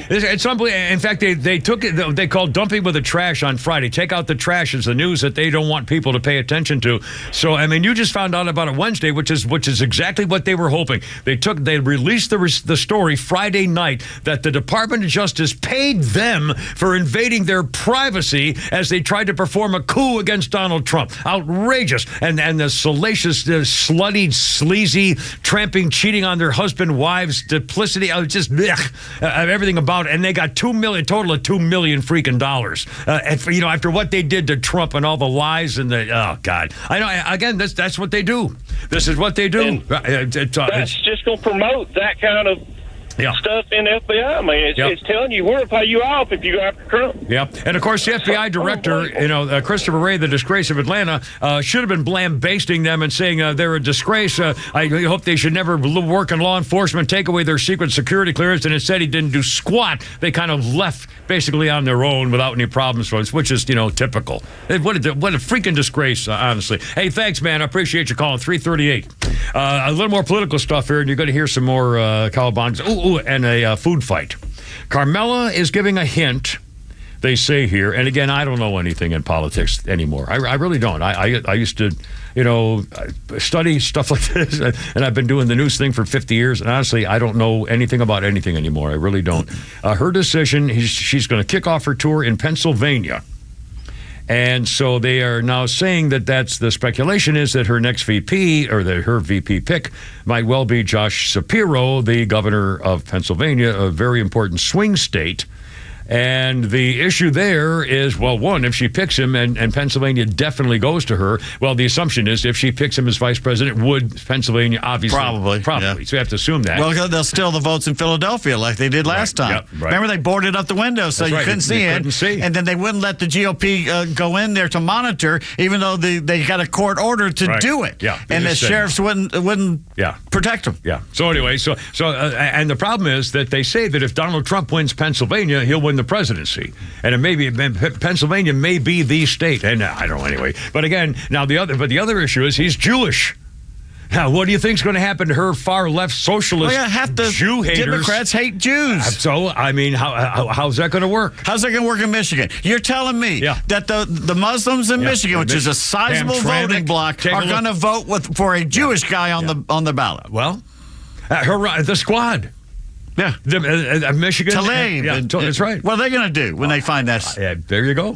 It's unbelievable. In fact, they took it. They called dumping with the trash on Friday. Take out the trash is the news that they don't want people to pay attention to. So, I mean, you just found out about it Wednesday, which is exactly what they were hoping. They released the story Friday night that the Department of Justice paid them for invading their privacy as they tried to perform a coup against Donald Trump. Outrageous. And the salacious, slutty, sleazy, tramping, cheating on their husband, wives, duplicity. Just everything about it. And they got total of $2 million freaking dollars. After what they did to Trump and all the lies and oh God, I know. Again, that's what they do. This is what they do. That's just going to promote that kind of stuff in the FBI. I mean, it's telling you we're going to pay you off if you go after Trump. Yeah, and of course the FBI director, Christopher Wray, the disgrace of Atlanta, should have been lambasting them and saying they're a disgrace. I hope they should never work in law enforcement, take away their secret security clearance, and instead he didn't do squat. They kind of left basically on their own without any problems, which is typical. What a freaking disgrace, honestly. Hey, thanks, man. I appreciate you calling. 338. A little more political stuff here, and you're going to hear some more Calabons. And a food fight. Carmela is giving a hint, they say here, and again, I don't know anything in politics anymore. I really don't. I used to, study stuff like this, and I've been doing the news thing for 50 years, and honestly, I don't know anything about anything anymore. I really don't. Her decision, she's going to kick off her tour in Pennsylvania. And so they are now saying that's the speculation is that her next VP or her VP pick might well be Josh Shapiro, the governor of Pennsylvania, a very important swing state. And the issue there is, well, one, if she picks him and Pennsylvania definitely goes to her, well, the assumption is if she picks him as vice president, would Pennsylvania obviously? Probably. Yeah. So you have to assume that. Well, they'll steal the votes in Philadelphia like they did last time. Yep, right. Remember, they boarded up the windows so you couldn't see it. And then they wouldn't let the GOP go in there to monitor, even though they got a court order to do it. Yeah. And the sheriffs wouldn't protect them. Yeah. So anyway, and the problem is that they say that if Donald Trump wins Pennsylvania, he'll win the presidency, and Pennsylvania may be the state, and I don't know anyway. But again, now the other issue is he's Jewish. Now, what do you think is going to happen to her far left socialist half the Jew haters? Democrats hate Jews. So I mean, how's that going to work? How's that going to work in Michigan? You're telling me that the Muslims in Michigan, which is a sizable voting bloc, are going to vote for a Jewish guy on the ballot? Well, the squad. Yeah, Michigan. Tlaib. That's right. What are they going to do when they find that? There you go.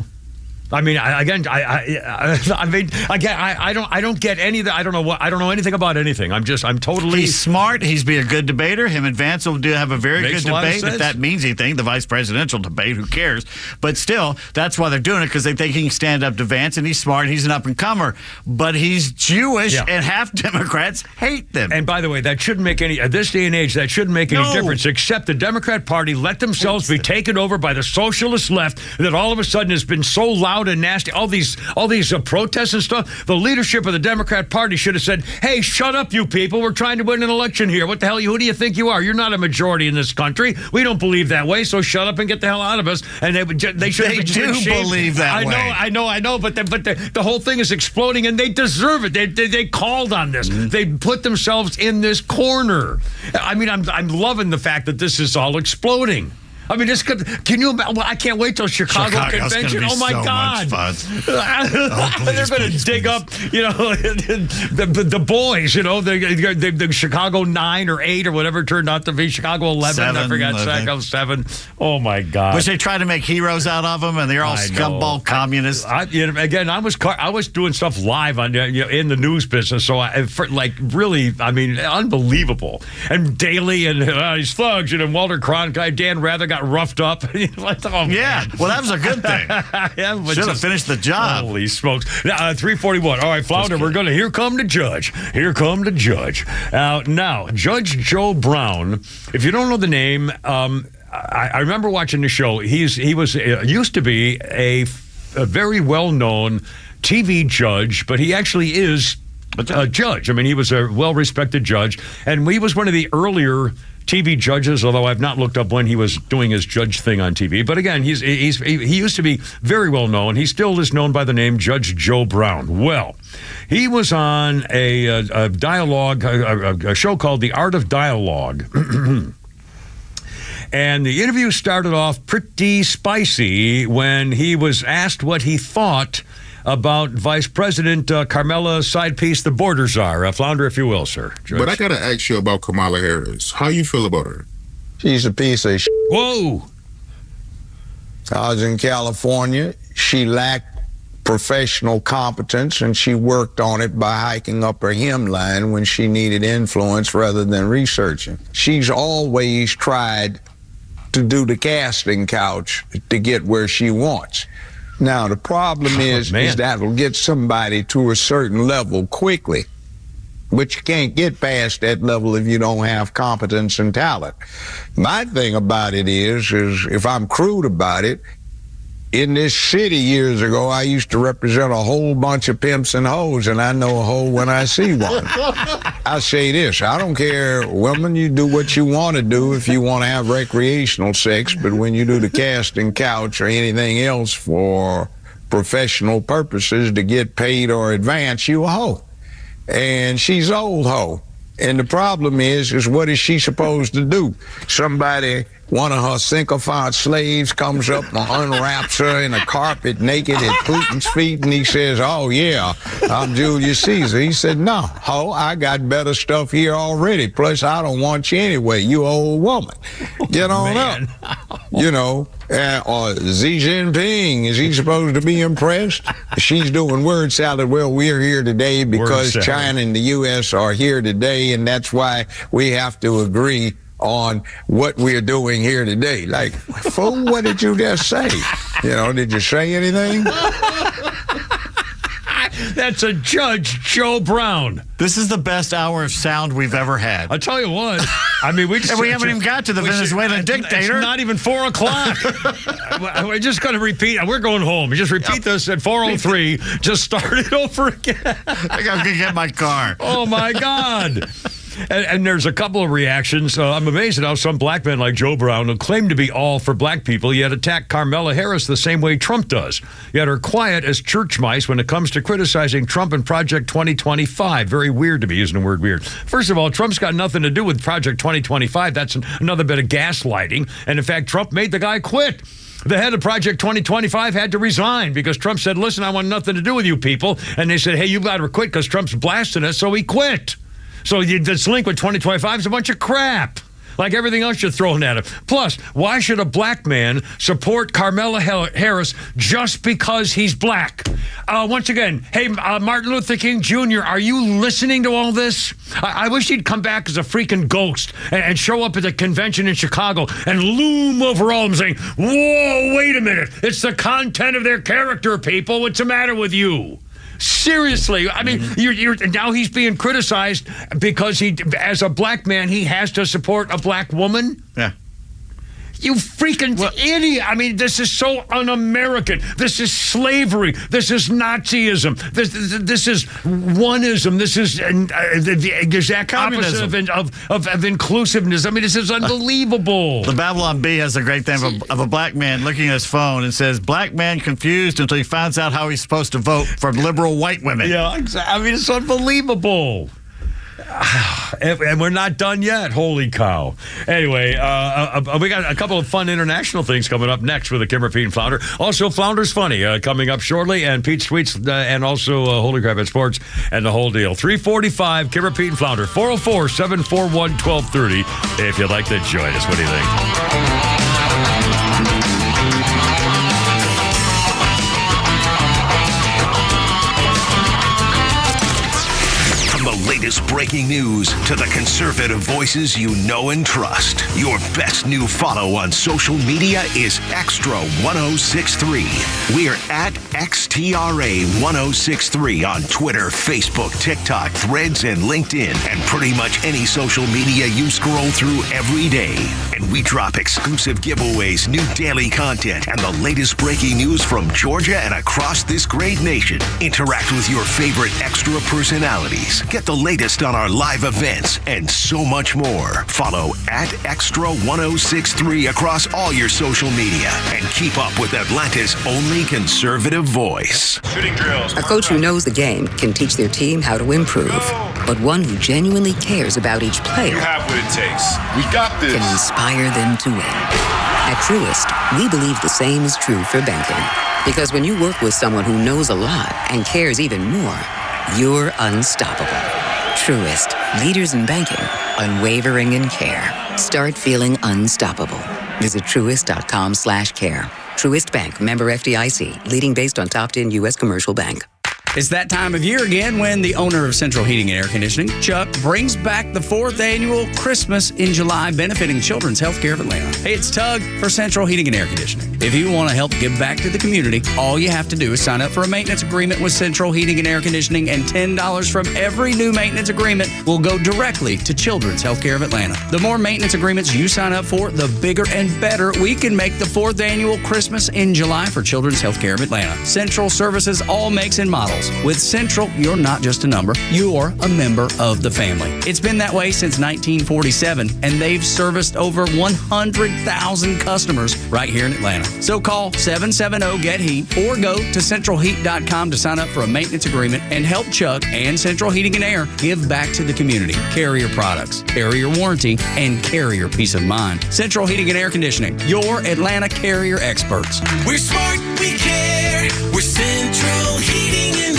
I mean, I don't get any of that. I don't know anything about anything. I'm totally. He's smart. He'd be a good debater. Him and Vance will have a very good debate. If that means anything, the vice presidential debate, who cares? But still, that's why they're doing it, because they think he can stand up to Vance, and he's smart. He's an up and comer, but he's Jewish, and half Democrats hate them. And by the way, that shouldn't make any. At this day and age, that shouldn't make any difference. Except the Democrat Party let themselves be taken over by the socialist left. That all of a sudden has been so loud and nasty, all these protests and stuff. The leadership of the Democrat Party should have said, "Hey, shut up, you people! We're trying to win an election here. What the hell? Who do you think you are? You're not a majority in this country. We don't believe that way. So shut up and get the hell out of us." And they should. They do believe that way. I know. But the whole thing is exploding, and they deserve it. They called on this. Mm-hmm. They put themselves in this corner. I mean, I'm loving the fact that this is all exploding. I mean, can you imagine? Well, I can't wait till Chicago Convention. Oh, my God. They're going to dig up, the boys, the Chicago 9 or 8 or whatever it turned out to be, Chicago 11. 7, I forgot, Chicago 7. Oh, my God. Which they try to make heroes out of them, and they're all scumball communists. Again, I was doing stuff live on in the news business, so really, I mean, unbelievable. And Daley and these thugs, Walter Cronkite, Dan Rather got roughed up. Well, that was a good thing. Should have finished the job. Holy smokes. Now, 341. All right, Flounder, we're going to here come the judge. Now, Judge Joe Brown, if you don't know the name, I remember watching the show. He used to be a very well-known TV judge, but he actually is a judge. I mean, he was a well-respected judge, and he was one of the earlier TV judges, although I've not looked up when he was doing his judge thing on TV. But again, he used to be very well known. He still is known by the name Judge Joe Brown. Well, he was on a dialogue, a show called The Art of Dialogue. And the interview started off pretty spicy when he was asked what he thought about Vice President Carmela's side piece, the border czar. Flounder, if you will, sir. Judge. But I got to ask you about Kamala Harris. How you feel about her? She's a piece of shit. Whoa. I was in California. She lacked professional competence, and she worked on it by hiking up her hemline when she needed influence rather than researching. She's always tried to do the casting couch to get where she wants. Now, the problem is that'll get somebody to a certain level quickly, but you can't get past that level if you don't have competence and talent. My thing about it is if I'm crude about it, in this city years ago, I used to represent a whole bunch of pimps and hoes, and I know a hoe when I see one. I say this, I don't care, women, you do what you want to do if you want to have recreational sex, but when you do the casting couch or anything else for professional purposes to get paid or advance, you a hoe. And she's an old hoe. And the problem is what is she supposed to do? Somebody, one of her sycophant slaves comes up and unwraps her in a carpet naked at Putin's feet, and he says, oh, yeah, I'm Julius Caesar. He said, no, ho, I got better stuff here already. Plus, I don't want you anyway, you old woman. Get on up. You know, or Xi Jinping, is he supposed to be impressed? She's doing word salad. Well, we're here today because China and the U.S. are here today, and that's why we have to agree on what we're doing here today. Like, fool, what did you just say? You know, did you say anything? That's a Judge Joe Brown. This is the best hour of sound we've ever had. I'll tell you what. I mean, we haven't even got to the Venezuelan dictator. It's not even 4 o'clock. We're just going to repeat. We're going home. You just repeat this at 4:03. Just start it over again. I got to get my car. Oh, my God. And there's a couple of reactions. I'm amazed at how some black men like Joe Brown, who claim to be all for black people, yet attack Kamala Harris the same way Trump does. Yet are quiet as church mice when it comes to criticizing Trump and Project 2025. Very weird to be using the word weird. First of all, Trump's got nothing to do with Project 2025. That's another bit of gaslighting. And in fact, Trump made the guy quit. The head of Project 2025 had to resign because Trump said, listen, I want nothing to do with you people. And they said, hey, you got to quit because Trump's blasting us, so he quit. So this link with 2025 is a bunch of crap, like everything else you're throwing at him. Plus, why should a black man support Kamala Harris just because he's black? Once again, hey, Martin Luther King Jr., are you listening to all this? I wish he'd come back as a freaking ghost and show up at the convention in Chicago and loom over all of them saying, whoa, wait a minute. It's the content of their character, people. What's the matter with you? Seriously, I mean, you're now he's being criticized because as a black man, he has to support a black woman? Yeah. You freaking idiot. I mean, this is so un-American. This is slavery. This is Nazism. This is oneism. This is the exact opposite of inclusiveness. I mean, this is unbelievable. The Babylon Bee has a great thing of a black man looking at his phone and says, black man confused until he finds out how he's supposed to vote for liberal white women. Yeah, exactly. I mean, it's unbelievable. And we're not done yet. Holy cow. Anyway, we got a couple of fun international things coming up next with the Kim Rapine Flounder. Also, Flounder's Funny coming up shortly, and Pete's Tweets, and also Holy Crap at Sports, and the whole deal. 345, Kim Rapine Flounder, 404-741-1230. If you'd like to join us, what do you think? Latest breaking news to the conservative voices you know and trust. Your best new follow on social media is Extra 1063. We're at XTRA 1063 on Twitter, Facebook, TikTok, Threads, and LinkedIn, and pretty much any social media you scroll through every day. And we drop exclusive giveaways, new daily content, and the latest breaking news from Georgia and across this great nation. Interact with your favorite Extra personalities. Get the latest on our live events and so much more. Follow at Extra 1063 across all your social media and keep up with Atlanta's only conservative voice. A coach who knows the game can teach their team how to improve. but one who genuinely cares about each player. You have what it takes. We got this. Can inspire them to win. At Truist, we believe the same is true for banking. Because when you work with someone who knows a lot and cares even more, you're unstoppable. Truist, leaders in banking, unwavering in care. Start feeling unstoppable. Visit truist.com/care. Truist Bank, member FDIC, leading based on top 10 U.S. commercial bank. It's that time of year again when the owner of Central Heating and Air Conditioning, Chuck, brings back the 4th annual Christmas in July benefiting Children's Healthcare of Atlanta. Hey, it's Tug for Central Heating and Air Conditioning. If you want to help give back to the community, all you have to do is sign up for a maintenance agreement with Central Heating and Air Conditioning, and $10 from every new maintenance agreement will go directly to Children's Healthcare of Atlanta. The more maintenance agreements you sign up for, the bigger and better we can make the 4th annual Christmas in July for Children's Healthcare of Atlanta. Central services all makes and models. With Central, you're not just a number, you're a member of the family. It's been that way since 1947, and they've serviced over 100,000 customers right here in Atlanta. So call 770-GET-HEAT or go to centralheat.com to sign up for a maintenance agreement and help Chuck and Central Heating and Air give back to the community. Carrier products, carrier warranty, and carrier peace of mind. Central Heating and Air Conditioning, your Atlanta carrier experts. We're smart, we care. We're Central Heating and Air.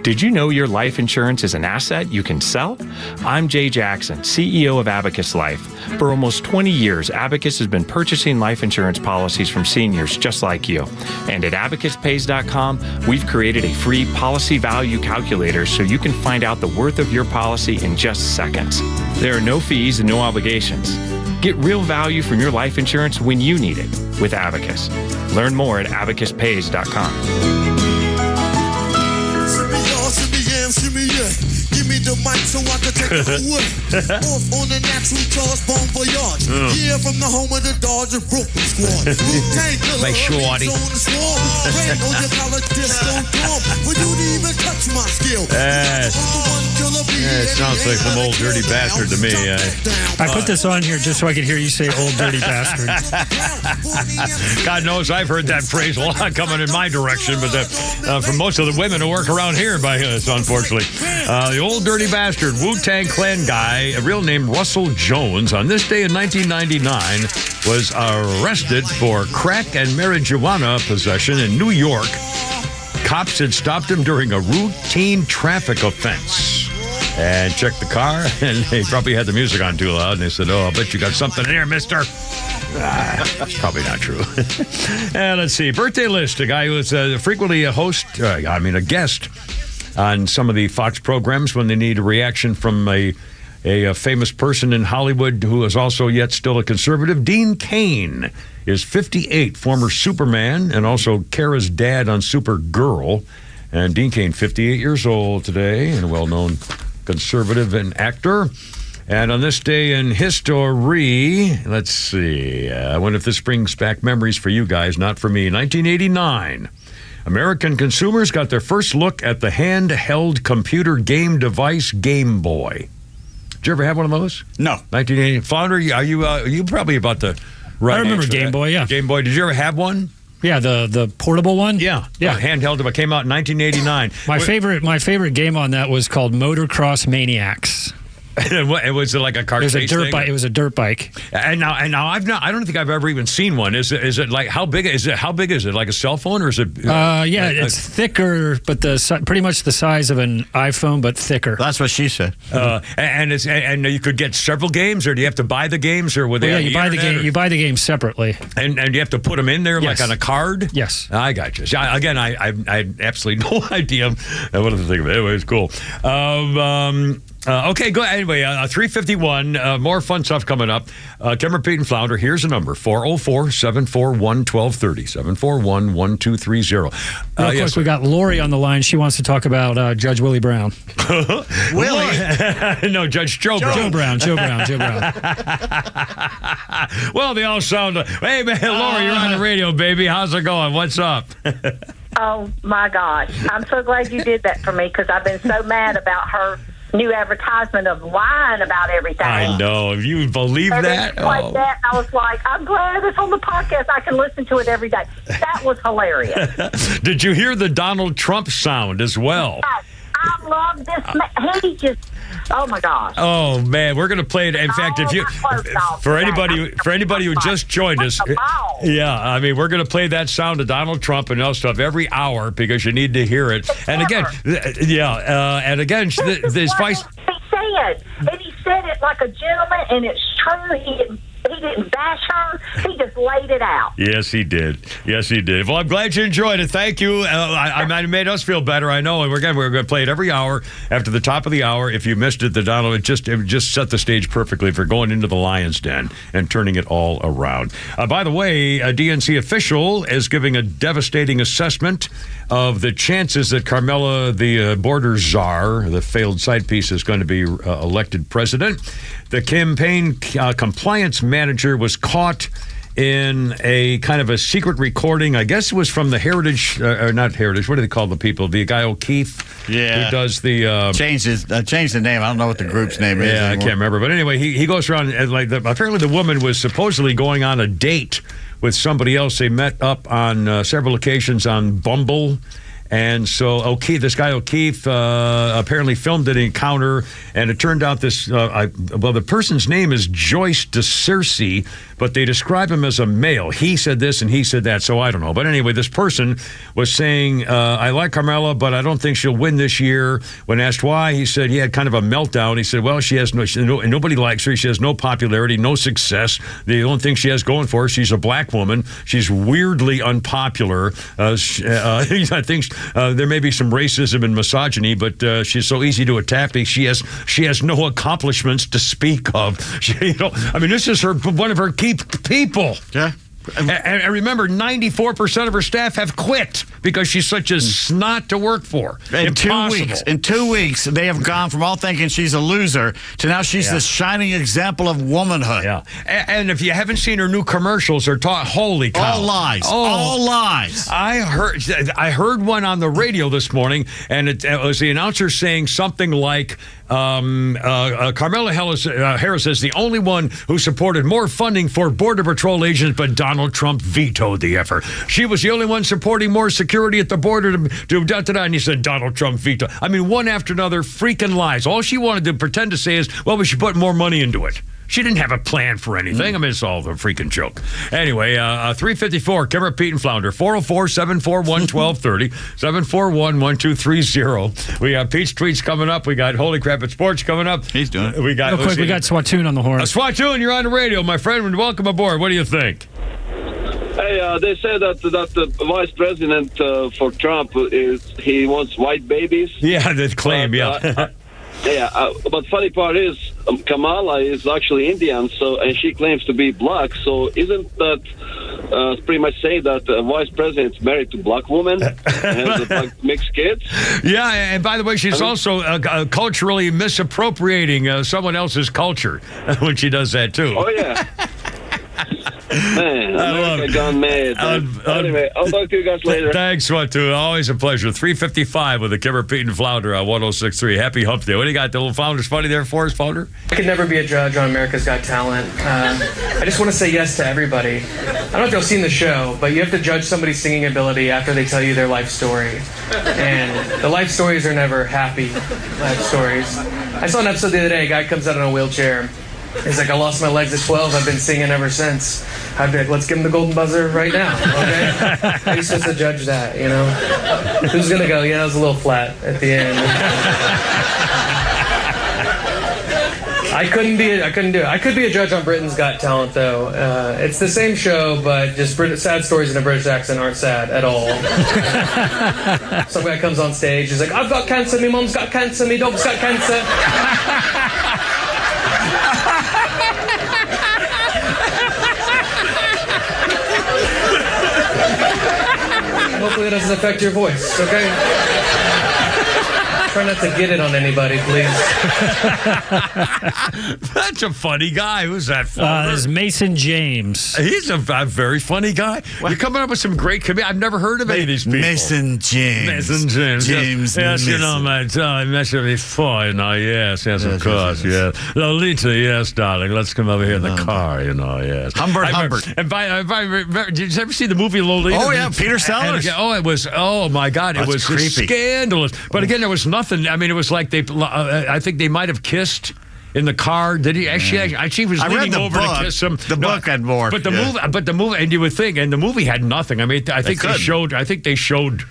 Did you know your life insurance is an asset you can sell? I'm Jay Jackson, CEO of Abacus Life. For almost 20 years, Abacus has been purchasing life insurance policies from seniors just like you. And at abacuspays.com, we've created a free policy value calculator so you can find out the worth of your policy in just seconds. There are no fees and no obligations. Get real value from your life insurance when you need it with Abacus. Learn more at abacuspays.com. Shimmy, yeah. Give me the mic so I can take it away. Off on the natural charge, Bon Voyage. Yeah, from the home of the Dodger Brooklyn squad. Wu-Tang Killer, like shorty. on the swarm. Rain on your collar, disco drum. But you didn't even touch my skill. It sounds like some old dirty bastard to me. I put this on here just so I could hear you say old dirty bastard. God knows I've heard that phrase a lot coming in my direction, but from most of the women who work around here, by unfortunately. The old dirty bastard, Wu-Tang Clan guy, a real name Russell Jones, on this day in 1999, was arrested for crack and marijuana possession in New York. Cops had stopped him during a routine traffic offense and checked the car, and they probably had the music on too loud, and they said, "Oh, I bet you got something in there, mister." Probably not true. And let's see, birthday list, a guy who is frequently a guest on some of the Fox programs when they need a reaction from a famous person in Hollywood who is also yet still a conservative. Dean Cain is 58, former Superman, and also Kara's dad on Supergirl. And Dean Cain, 58 years old today, and a well-known conservative and actor. And on this day in history, let's see, I wonder if this brings back memories for you guys, not for me. 1989. American consumers got their first look at the handheld computer game device Game Boy. Did you ever have one of those? No. 1980. Flounder, are you probably about the right? I remember Game Boy, yeah. Game Boy. Did you ever have one? Yeah, the portable one? Yeah. Handheld. It came out in 1989. My favorite game on that was called Motocross Maniacs. Was it like a car chase thing? It was a dirt bike. And now I don't think I've ever even seen one. Is it like how big is it? How big is it? Like a cell phone, or is it? It's thicker, but pretty much the size of an iPhone, but thicker. That's what she said. And you could get several games, or do you have to buy the games, or would they? You buy the game. You buy the game separately, and you have to put them in there like on a card. Yes, I got you. Again, I had absolutely no idea what to think of it. Anyway, it's cool. Okay, go ahead. Anyway, 3:51. More fun stuff coming up. Timber, Pete, and Flounder. Here's a number: 404-741-1230. 741-1230. Real quick, we got Lori on the line. She wants to talk about Judge Willie Brown. Willie? No, Judge Joe Brown. Joe Brown. Well, they all sound. Hey, man, Lori, you're on the radio, baby. How's it going? What's up? Oh my gosh! I'm so glad you did that for me because I've been so mad about her new advertisement of lying about everything. I know. If you believe that. Like that, I was like, I'm glad it's on the podcast. I can listen to it every day. That was hilarious. Did you hear the Donald Trump sound as well? I love this man. He just, oh my gosh. Oh man, we're gonna play it. In fact, if you, for anybody who just joined us, yeah, I mean, we're gonna play that sound of Donald Trump and all stuff every hour because you need to hear it. And again, and again, this vice. And he said it like a gentleman, and it's true. He didn't bash her. He just laid it out. Yes, he did. Yes, he did. Well, I'm glad you enjoyed it. Thank you. It made us feel better. I know. And we're going to play it every hour after the top of the hour. If you missed it, it just set the stage perfectly for going into the lion's den and turning it all around. By the way, a DNC official is giving a devastating assessment of the chances that Carmela, the border czar, the failed side piece, is going to be elected president. The campaign compliance manager was caught in a kind of a secret recording. I guess it was from the Heritage, or not Heritage. What do they call the people? The guy O'Keefe, who does the changed the name. I don't know what the group's name is. Yeah, I can't remember. But anyway, he goes around and apparently the woman was supposedly going on a date with somebody else. They met up on several occasions on Bumble. And so this guy O'Keefe apparently filmed an encounter, and it turned out the person's name is Joyce DeCersey, but they describe him as a male. He said this and he said that, so I don't know. But anyway, this person was saying, I like Carmela, but I don't think she'll win this year. When asked why, he said he had kind of a meltdown. He said, well, nobody likes her. She has no popularity, no success. The only thing she has going for her, she's a black woman. She's weirdly unpopular. I think there may be some racism and misogyny, but she's so easy to attack. She has no accomplishments to speak of. This is one of her key people. Yeah. And remember, 94% of her staff have quit because she's such a snot to work for. In 2 weeks, they have gone from all thinking she's a loser to now she's the shining example of womanhood. Yeah. And if you haven't seen her new commercials, they're holy cow. All lies. All lies. I heard one on the radio this morning, and it was the announcer saying something like, Carmela Harris is the only one who supported more funding for Border Patrol agents, but Donald Trump vetoed the effort. She was the only one supporting more security at the border and he said Donald Trump vetoed. I mean, one after another freaking lies. All she wanted to pretend to say is, well, we should put more money into it. She didn't have a plan for anything. I mean, it's all a freaking joke. Anyway, 354, Kimmer, Pete, and Flounder, 404-741-1230, 741-1230. We got Pete's tweets coming up. We got Holy Crap at Sports coming up. He's doing it. We got Swatoon on the horn. Swatoon, you're on the radio, my friend, and welcome aboard. What do you think? Hey, they said that the vice president for Trump he wants white babies. Yeah, the claim, but funny part is Kamala is actually Indian, and she claims to be black. So isn't that pretty much saying that the vice president is married to black woman and has black mixed kids? Yeah, and by the way, she's also culturally misappropriating someone else's culture when she does that too. Oh yeah. Man, America gone mad. Anyway, I'll talk to you guys later. Thanks, Swatu. Always a pleasure. 355 with the Kimmer, Pete, and Flounder on 106.3. Happy Hump Day. What do you got? The little Flounder's funny there for us, Flounder? I could never be a judge on America's Got Talent. I just want to say yes to everybody. I don't know if you've seen the show, but you have to judge somebody's singing ability after they tell you their life story. And the life stories are never happy life stories. I saw an episode the other day. A guy comes out in a wheelchair. He's like, I lost my legs at 12. I've been singing ever since. I'd be like, let's give him the golden buzzer right now, okay? How are you supposed to judge that, you know? Who's going to go, yeah, that was a little flat at the end. I couldn't do it. I could be a judge on Britain's Got Talent, though. It's the same show, but just sad stories in a British accent aren't sad at all. Some guy comes on stage, he's like, I've got cancer, my mom's got cancer, my dog's got cancer. Hopefully it doesn't affect your voice, okay? Try not to get it on anybody, please. That's a funny guy. Who's that? It's Mason James. He's a very funny guy. What? You're coming up with some great comedians. I've never heard of any of these people. Mason James. Mason James. James yes, you know, my time. That should be fine. Yes, of course, yes. Lolita, yes, darling. Let's come over here in the car, you know, yes. Humbert. And did you ever see the movie Lolita? Oh, yeah, Peter Sellers. Oh my God, it was creepy. scandalous. But again, there was nothing nothing. I mean, it was like I think they might have kissed in the car. Did he? She was leaning over to kiss him. The book had more. But the movie, and you would think, and the movie had nothing. I mean, I think they showed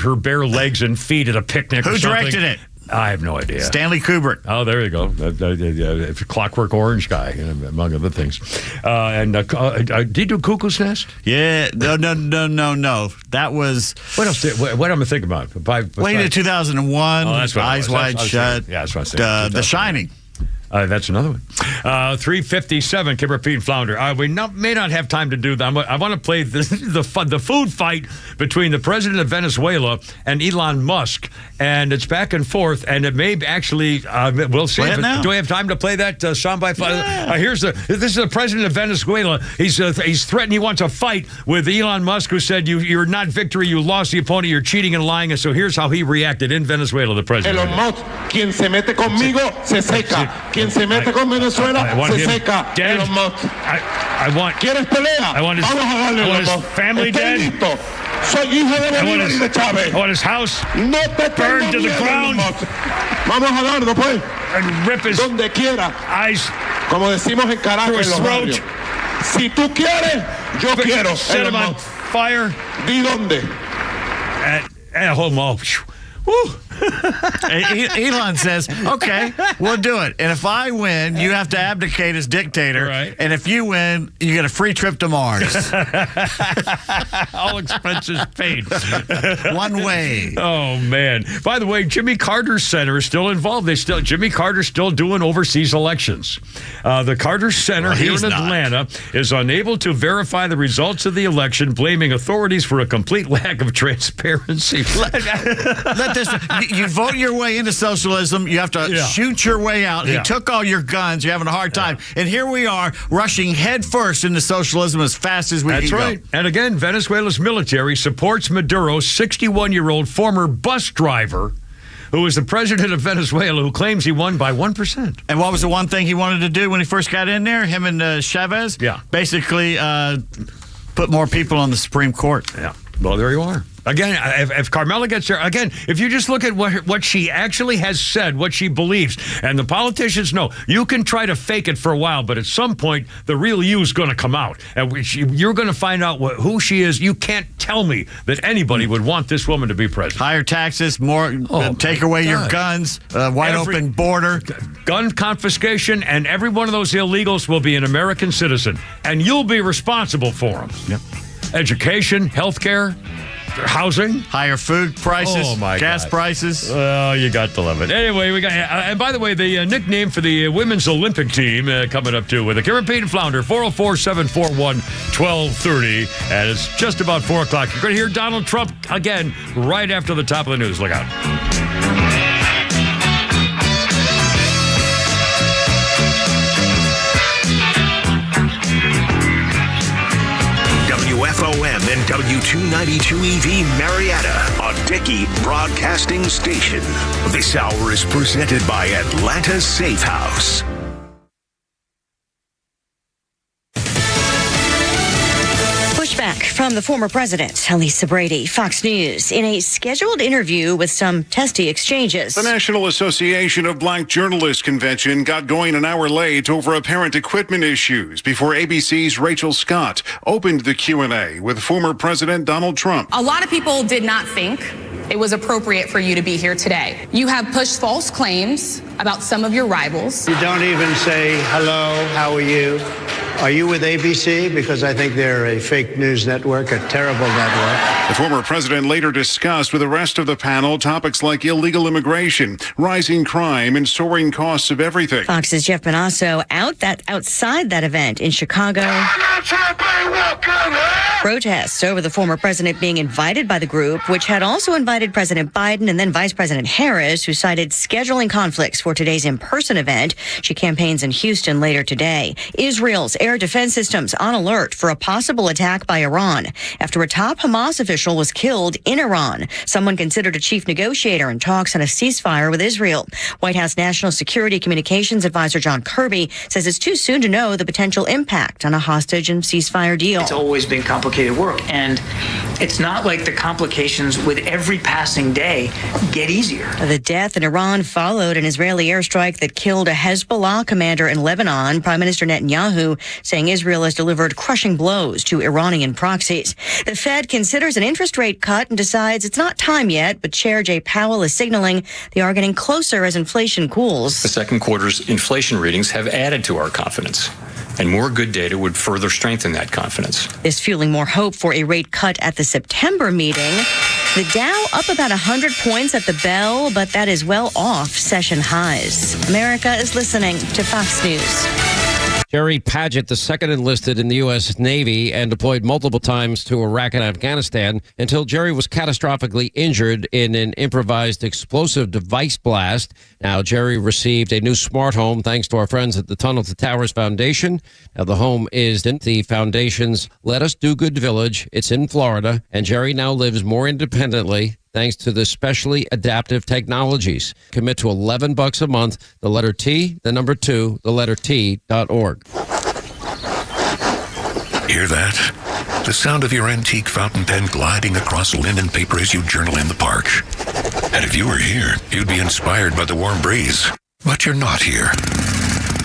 her bare legs and feet at a picnic. Who directed it? I have no idea. Stanley Kubrick. Oh, there you go. Clockwork Orange guy, among other things. Did he do Cuckoo's Nest? Yeah. No. That was... What else? What am I thinking about? Late in 2001. Oh, that's what Eyes Wide Shut. Yeah, that's what I was thinking. The Shining. That's another one. 357, Kipper, Pete, and Flounder. We may not have time to do that. I want to play the food fight between the president of Venezuela and Elon Musk. And it's back and forth, and it may actually, we'll see. Do we have time to play that soundbite? Yeah. This is the president of Venezuela. He's threatened he wants a fight with Elon Musk, who said, you're not victory, you lost the opponent, you're cheating and lying. And so here's how he reacted in Venezuela, the president. Elon Musk, quien se mete conmigo, se seca. Quien se mete con Venezuela, se seca. Dead. Elon Musk. ¿Quieres pelea? I want his family dead. Soy hijo de Bolívar y de Chávez. I want his house burned to the ground. Vamos a darlo, pues. And rip his donde quiera. Eyes. Como decimos en Caracas, en los barrios. Si tú quieres, yo quiero. Set him on fire. ¿Di dónde? At home. Woo. Elon says, okay, we'll do it. And if I win, you have to abdicate as dictator. Right. And if you win, you get a free trip to Mars. All expenses paid. One way. Oh, man. By the way, Jimmy Carter's Center is still involved. Jimmy Carter's still doing overseas elections. The Carter Center here in Atlanta is unable to verify the results of the election, blaming authorities for a complete lack of transparency. You vote your way into socialism. You have to shoot your way out. He took all your guns. You're having a hard time. And here we are rushing headfirst into socialism as fast as we can go. That's right. And again, Venezuela's military supports Maduro's 61-year-old former bus driver, who is the president of Venezuela, who claims he won by 1%. And what was the one thing he wanted to do when he first got in there? Him and Chavez? Yeah. Basically put more people on the Supreme Court. Yeah. Well, there you are. Again, if Carmela gets there, again, if you just look at what she actually has said, what she believes, and the politicians know, you can try to fake it for a while, but at some point, the real you is going to come out. And you're going to find out who she is. You can't tell me that anybody would want this woman to be president. Higher taxes, more, take away your guns, wide open border. Gun confiscation, and every one of those illegals will be an American citizen, and you'll be responsible for them. Yep. Education, health care, housing, higher food prices, gas prices. Oh, you got to love it. Anyway, we got. And by the way, the nickname for the women's Olympic team coming up too with a Karen Payne Flounder 404-741-1230, and it's just about 4:00. You're going to hear Donald Trump again right after the top of the news. Look out. WFOM and W292EV Marietta, a Dickey Broadcasting Station. This hour is presented by Atlanta Safe House. Pushback from the former president, Lisa Brady, Fox News, in a scheduled interview with some testy exchanges. The National Association of Black Journalists convention got going an hour late over apparent equipment issues before ABC's Rachel Scott opened the Q&A with former President Donald Trump. A lot of people did not think it was appropriate for you to be here today. You have pushed false claims about some of your rivals. You don't even say, hello, how are you? Are you with ABC? Because I think they're a fake news network, a terrible network. The former president later discussed with the rest of the panel topics like illegal immigration, rising crime, and soaring costs of everything. Fox's Jeff Bonasso outside that event in Chicago. Protests over the former president being invited by the group, which had also invited President Biden and then Vice President Harris, who cited scheduling conflicts for today's in-person event. She campaigns in Houston later today. Israel's air defense systems on alert for a possible attack by Iran after a top Hamas official was killed in Iran, someone considered a chief negotiator in talks on a ceasefire with Israel. White House National Security Communications Advisor John Kirby says it's too soon to know the potential impact on a hostage and ceasefire ordeal. It's always been complicated work, and it's not like the complications with every passing day get easier. The death in Iran followed an Israeli airstrike that killed a Hezbollah commander in Lebanon. Prime Minister Netanyahu saying Israel has delivered crushing blows to Iranian proxies. The Fed considers an interest rate cut and decides it's not time yet, but Chair Jay Powell is signaling they are getting closer as inflation cools. The second quarter's inflation readings have added to our confidence, and more good data would further strengthen that confidence. This fueling more hope for a rate cut at the September meeting. The Dow up about 100 points at the bell, but that is well off session highs. America is listening to Fox News. Jerry Padgett, the second enlisted in the U.S. Navy and deployed multiple times to Iraq and Afghanistan until Jerry was catastrophically injured in an improvised explosive device blast. Now, Jerry received a new smart home thanks to our friends at the Tunnel to Towers Foundation. Now, the home is in the foundation's Let Us Do Good Village. It's in Florida, and Jerry now lives more independently thanks to the specially adaptive technologies. Commit to $11 a month, the letter T, the number 2, the letter T.org. Hear that? The sound of your antique fountain pen gliding across linen paper as you journal in the park. And if you were here, you'd be inspired by the warm breeze. But you're not here.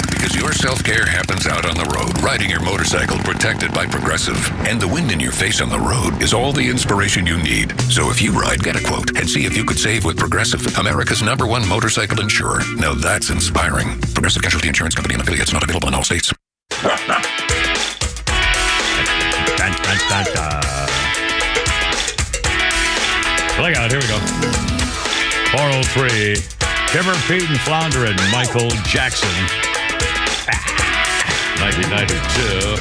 Because your self-care happens out on the road, riding your motorcycle protected by Progressive. And the wind in your face on the road is all the inspiration you need. So if you ride, get a quote and see if you could save with Progressive, America's #1 motorcycle insurer. Now that's inspiring. Progressive Casualty Insurance Company and affiliates, not available in all states. Look out, here we go. 403. Timber, Pete, and Flounder and Michael Jackson. 1992.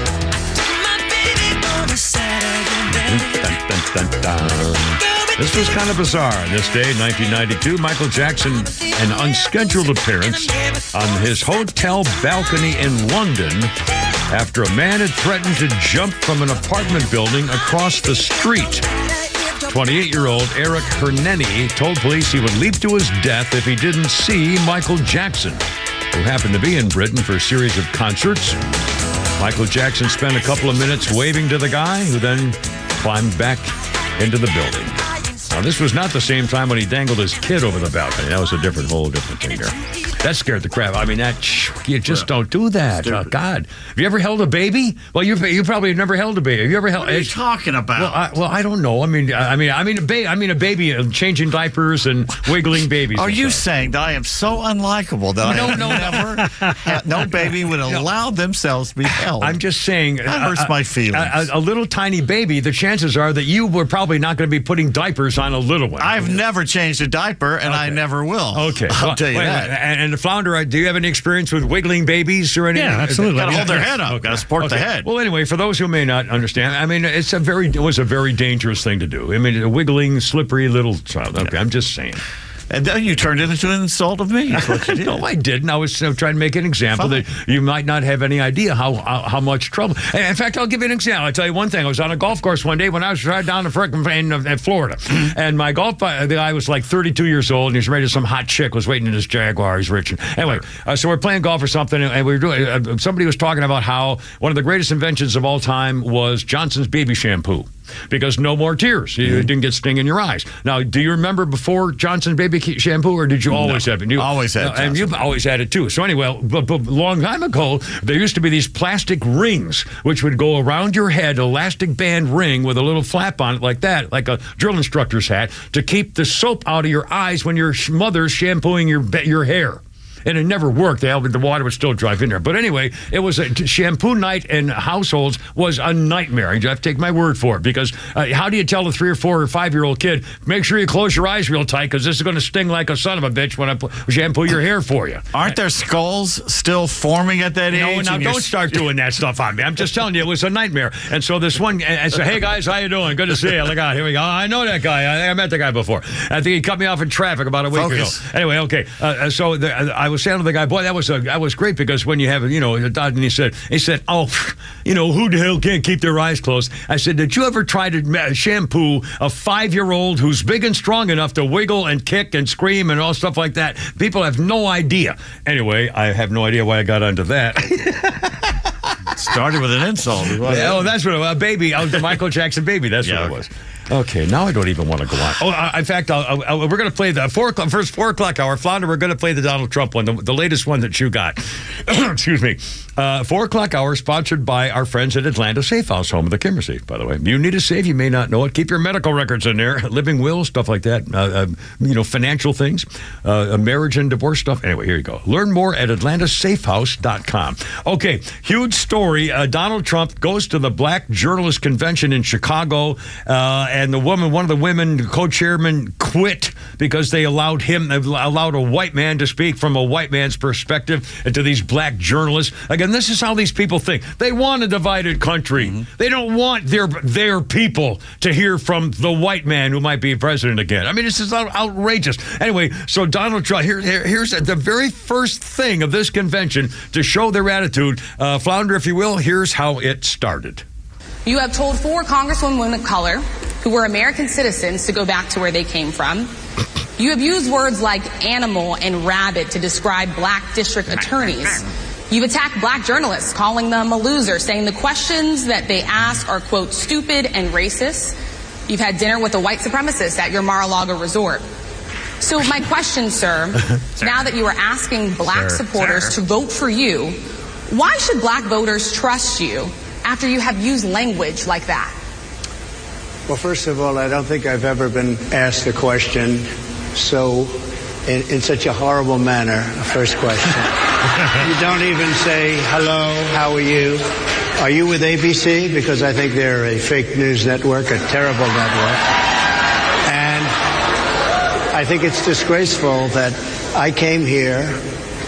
This was kind of bizarre. This day, 1992, Michael Jackson, an unscheduled appearance on his hotel balcony in London after a man had threatened to jump from an apartment building across the street. 28-year-old Eric Herneni told police he would leap to his death if he didn't see Michael Jackson, who happened to be in Britain for a series of concerts. Michael Jackson spent a couple of minutes waving to the guy, who then climbed back into the building. Now, this was not the same time when he dangled his kid over the balcony. That was a whole different thing there. That scared the crap. I mean, you just don't do that. Oh, God. Have you ever held a baby? Well, you probably have never held a baby. Have you ever held? What are you talking about? Well, I don't know. I mean a baby changing diapers and wiggling babies. Are you saying that I am so unlikable that no baby would allow themselves to be held? I'm just saying. That hurts my feelings. A little tiny baby, the chances are that you were probably not going to be putting diapers on a little one. I've never changed a diaper, and I never will. Okay. I'll tell you that. And the Flounder, do you have any experience with wiggling babies or anything? Yeah, absolutely. Got to hold their head up. Got to support the head. Well, anyway, for those who may not understand, I mean, it was a very dangerous thing to do. I mean, a wiggling, slippery little child. Okay, I'm just saying. And then you turned it into an insult of me. That's what you did. No, I didn't. I was trying to make an example that you might not have any idea how much trouble. And in fact, I'll give you an example. I'll tell you one thing. I was on a golf course one day when I was right down in Florida. And my the guy was like 32 years old, and he's married to some hot chick, was waiting in his Jaguar. He's rich. Anyway, so we're playing golf or something, and we were doing. Somebody was talking about how one of the greatest inventions of all time was Johnson's baby shampoo. Because no more tears. You didn't get sting in your eyes. Now, do you remember before Johnson's baby shampoo, or did you always have it? You always had it. And you've always had it, too. So anyway, but a long time ago, there used to be these plastic rings, which would go around your head, elastic band ring with a little flap on it like that, like a drill instructor's hat, to keep the soap out of your eyes when your mother's shampooing your hair. And it never worked. The water would still drive in there. But anyway, it was a shampoo night in households was a nightmare. You have to take my word for it. Because how do you tell a 3 or 4 or 5-year-old kid, make sure you close your eyes real tight because this is going to sting like a son of a bitch when I shampoo your hair for you. Aren't their skulls still forming at that age? No, don't start doing that stuff on me. I'm just telling you, it was a nightmare. And so this one, I said, hey, guys, how you doing? Good to see you. Look out, here we go. I know that guy. I met the guy before. I think he cut me off in traffic about a week ago. Anyway, okay. So I was saying to the guy, boy, that was great because when you have, and he said, oh, who the hell can't keep their eyes closed? I said, did you ever try to shampoo a 5-year-old who's big and strong enough to wiggle and kick and scream and all stuff like that? People have no idea. Anyway, I have no idea why I got onto that. Started with an insult. Oh, that's what it was. Baby. The Michael Jackson baby. That's what it was. Okay, now I don't even want to go on. Oh, in fact, we're going to play the 4 o'clock hour. Flounder, we're going to play the Donald Trump one, the latest one that you got. Excuse me. 4 o'clock hour, sponsored by our friends at Atlanta Safe House, home of the Kimmer Safe, by the way. You need a safe, you may not know it. Keep your medical records in there, living wills, stuff like that, financial things, marriage and divorce stuff. Anyway, here you go. Learn more at atlantasafehouse.com. Okay, huge story. Donald Trump goes to the Black Journalist Convention in Chicago, and one of the women, co-chairman, quit because they allowed a white man to speak from a white man's perspective to these black journalists. Again, this is how these people think. They want a divided country. Mm-hmm. They don't want their people to hear from the white man who might be president again. I mean, this is outrageous. Anyway, so Donald Trump, here's the very first thing of this convention to show their attitude. Flounder, if you will, here's how it started. You have told 4 congresswomen of color who were American citizens to go back to where they came from. You have used words like animal and rabbit to describe black district attorneys. You've attacked black journalists, calling them a loser, saying the questions that they ask are, quote, stupid and racist. You've had dinner with a white supremacist at your Mar-a-Lago resort. So my question, sir, now that you are asking black supporters to vote for you, why should black voters trust you after you have used language like that? Well, first of all, I don't think I've ever been asked a question in such a horrible manner. First question. You don't even say, hello, how are you? Are you with ABC? Because I think they're a fake news network, a terrible network. And I think it's disgraceful that I came here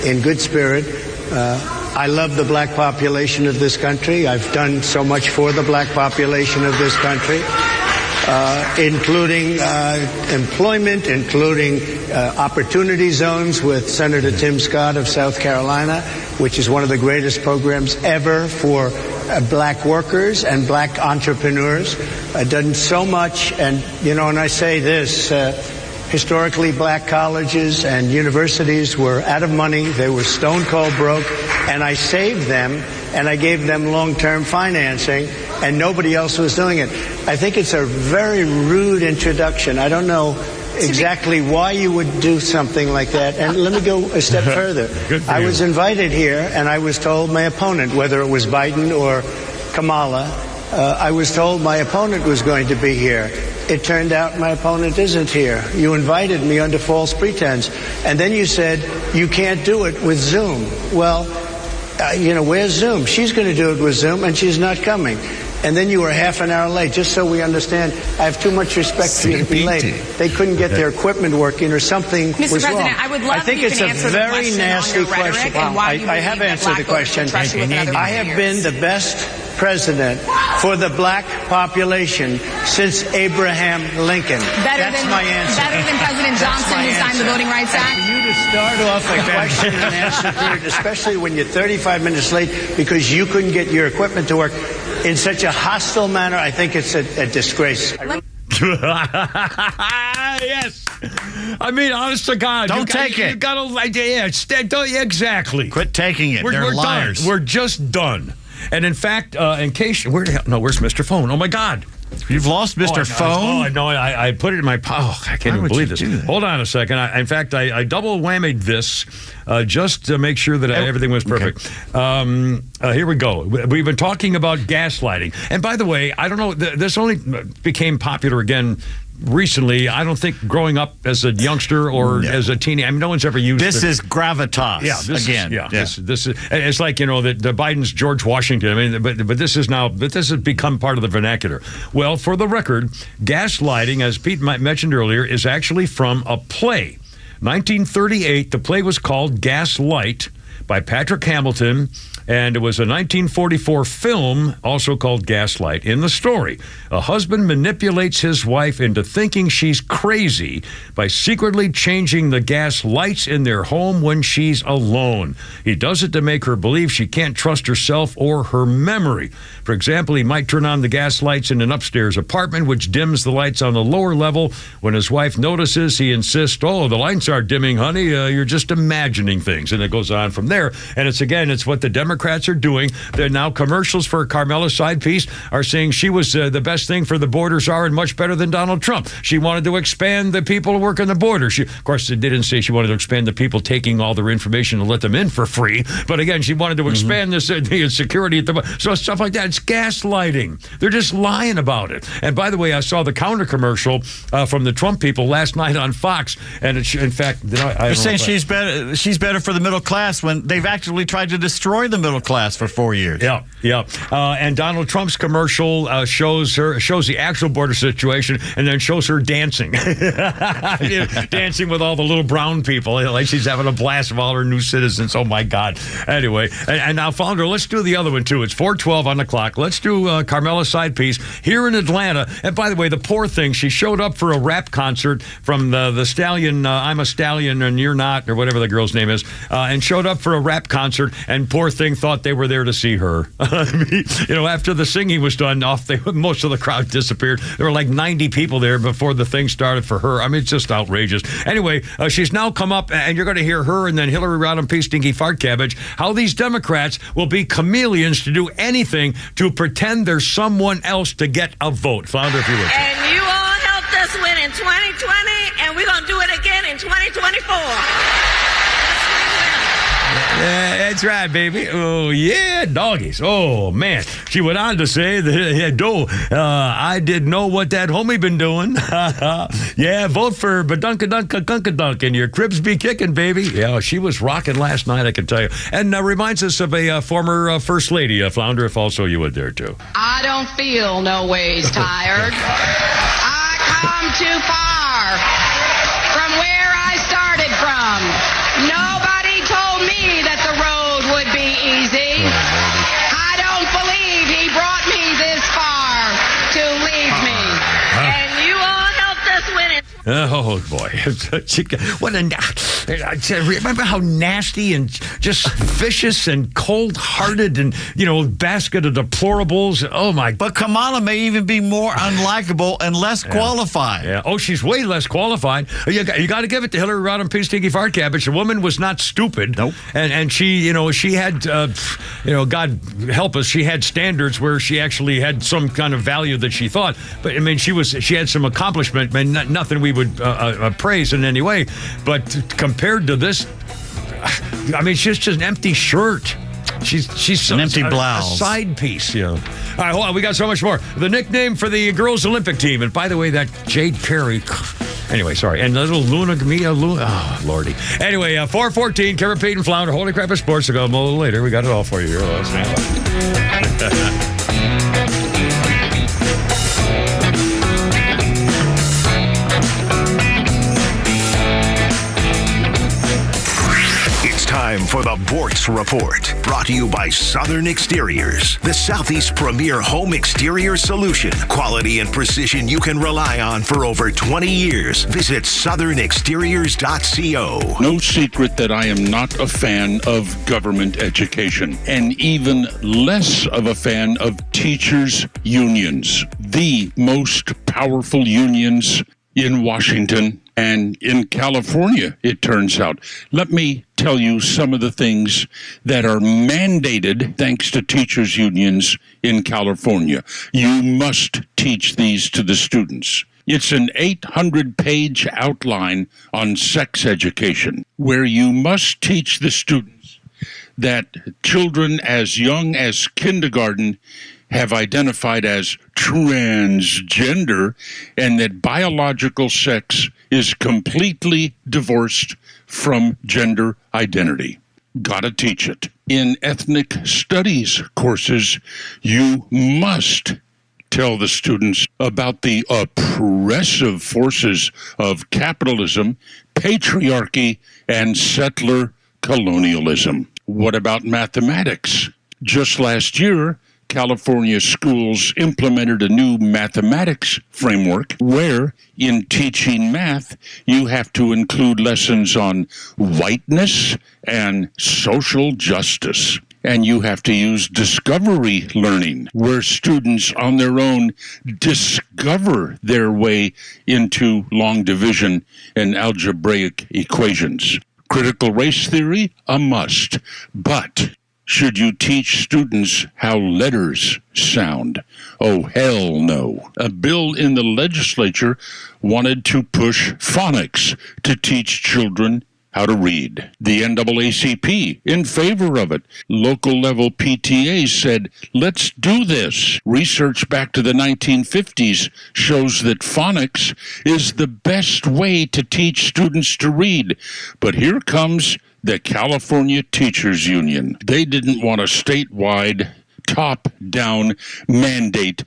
in good spirit. I love the black population of this country. I've done so much for the black population of this country. Including employment, including opportunity zones with Senator Tim Scott of South Carolina, which is one of the greatest programs ever for black workers and black entrepreneurs. I've done so much, and I say this, historically black colleges and universities were out of money. They were stone cold broke, and I saved them, and I gave them long-term financing, and nobody else was doing it. I think it's a very rude introduction. I don't know exactly why you would do something like that. And let me go a step further. I was invited here, and I was told my opponent, whether it was Biden or Kamala, I was told my opponent was going to be here. It turned out my opponent isn't here. You invited me under false pretense. And then you said, you can't do it with Zoom. Well, where's Zoom? She's going to do it with Zoom, and she's not coming. And then you were half an hour late. Just so we understand, I have too much respect for you to be late. They couldn't get their equipment working or something was wrong. Mr. President, I would love if you can answer the question on your rhetoric and why you I have answered the question. I have been the best president for the black population since Abraham Lincoln. That's my answer. Better than President Johnson, who signed the Voting Rights Act? For you to start off a question and answer period, especially when you're 35 minutes late because you couldn't get your equipment to work in such a hostile manner, I think it's a disgrace. Yes. I mean, honest to God. Don't take it. You got to, exactly. Quit taking it. They're liars. Done. We're just done. And in fact, in case, where's Mr. Phone? Oh my God. You've lost Mr. Phone? No, I put it in my I can't even believe this. Hold on a second. In fact, I double whammied this just to make sure that everything was perfect. Okay. Here we go. We've been talking about gaslighting. And by the way, I don't know, this only became popular again recently. I don't think growing up as a youngster or as a teenager, I mean, no one's ever used this. Is gravitas. Yeah, this is it's like, the Biden's George Washington. I mean, but this has become part of the vernacular. Well, for the record, gaslighting, as Pete mentioned earlier, is actually from a play. 1938, the play was called Gaslight by Patrick Hamilton, and it was a 1944 film also called Gaslight. In the story, a husband manipulates his wife into thinking she's crazy by secretly changing the gas lights in their home when she's alone. He does it to make her believe she can't trust herself or her memory. For example, he might turn on the gas lights in an upstairs apartment, which dims the lights on the lower level. When his wife notices, he insists, "Oh, the lights aren't dimming, honey. You're just imagining things." And it goes on from there. there. And it's what the Democrats are doing. They're now commercials for Carmela Side Piece are saying she was the best thing for the border czar and much better than Donald Trump. She wanted to expand the people who work on the border. Of course, they didn't say she wanted to expand the people taking all their information and let them in for free. But again, she wanted to expand the security at the border. So stuff like that. It's gaslighting. They're just lying about it. And by the way, I saw the counter commercial from the Trump people last night on Fox. And in fact, they're saying she's better for the middle class when they've actively tried to destroy the middle class for 4 years. Yeah. And Donald Trump's commercial shows the actual border situation and then shows her dancing. Dancing with all the little brown people. Like she's having a blast of all her new citizens. Oh, my God. Anyway, and now, Founder, let's do the other one, too. It's 4:12 on the clock. Let's do Carmela Side Piece here in Atlanta. And by the way, the poor thing, she showed up for a rap concert from the Stallion, I'm a Stallion and You're Not, or whatever the girl's name is, and showed up for a rap concert, and poor thing thought they were there to see her. After the singing was done, most of the crowd disappeared. There were like 90 people there before the thing started for her. I mean, it's just outrageous. Anyway, she's now come up, and you're going to hear her and then Hillary Rodham P. Stinky Fart Cabbage, how these Democrats will be chameleons to do anything to pretend there's someone else to get a vote. Flounder, if you would. And you all helped us win in 2020, and we're going to do it again in 2024. That's right, baby. Oh, yeah, doggies. Oh, man. She went on to say that, I didn't know what that homie been doing. Yeah, vote for Badunka-Dunka-Gunka-Dunk and your cribs be kicking, baby. Yeah, she was rocking last night, I can tell you. And reminds us of a former First Lady, Flounder, if also you would there, too. I don't feel no ways tired. I come too far from where I started from. Nobody told me that the road would be easy. I don't believe he brought me this far to leave me. And you all helped us win it. Oh, boy. Remember how nasty and just vicious and cold-hearted and, basket of deplorables. Oh, my. But Kamala may even be more unlikable and less qualified. Yeah. Oh, she's way less qualified. You got to give it to Hillary Rodham P. Stinky Fart Cabbage. The woman was not stupid. Nope. And she, she had, God help us, she had standards where she actually had some kind of value that she thought. But, I mean, she had some accomplishment, and nothing we would praise in any way. But compared to this, I mean, she's just an empty shirt. She's an empty blouse. A side piece, All right, hold on. We got so much more. The nickname for the girls' Olympic team. And by the way, that Jade Perry. Anyway, sorry. And little Luna. Oh, Lordy. Anyway, 4:14, Kevin Pete and Flounder. Holy crap, it's sports. I'll go a little later. We got it all for you here. Stand by. Time for the Bortz Report, brought to you by Southern Exteriors, the Southeast premier home exterior solution. Quality and precision you can rely on for over 20 years. Visit southernexteriors.co. No secret that I am not a fan of government education, and even less of a fan of teachers' unions, the most powerful unions in Washington and in California, it turns out. Let me tell you some of the things that are mandated thanks to teachers' unions in California. You must teach these to the students. It's an 800-page outline on sex education, where you must teach the students that children as young as kindergarten have identified as transgender, and that biological sex is completely divorced from gender identity. Gotta teach it. In ethnic studies courses, you must tell the students about the oppressive forces of capitalism, patriarchy, and settler colonialism. What about mathematics? Just last year, California schools implemented a new mathematics framework where, in teaching math, you have to include lessons on whiteness and social justice. And you have to use discovery learning, where students on their own discover their way into long division and algebraic equations. Critical race theory, a must. But should you teach students how letters sound? Oh, hell no. A bill in the legislature wanted to push phonics to teach children how to read. The NAACP in favor of it. Local level PTA said, let's do this. Research back to the 1950s shows that phonics is the best way to teach students to read. But here comes the California Teachers Union. They didn't want a statewide, top-down mandate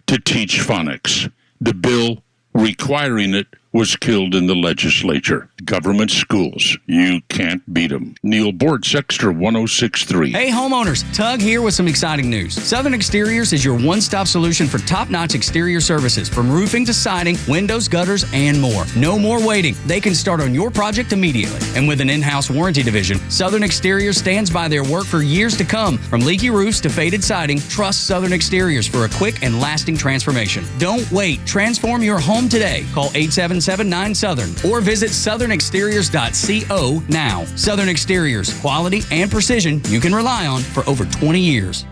to teach phonics. The bill requiring it was killed in the legislature. Government schools, you can't beat them. Neil Bortz, Extra 106.3. Hey homeowners, Tug here with some exciting news. Southern Exteriors is your one-stop solution for top-notch exterior services, from roofing to siding, windows, gutters, and more. No more waiting. They can start on your project immediately. And with an in-house warranty division, Southern Exteriors stands by their work for years to come. From leaky roofs to faded siding, trust Southern Exteriors for a quick and lasting transformation. Don't wait. Transform your home today. Call 877-9-SOUTHERN or visit southernexteriors.co now. Southern Exteriors, quality and precision you can rely on for over 20 years.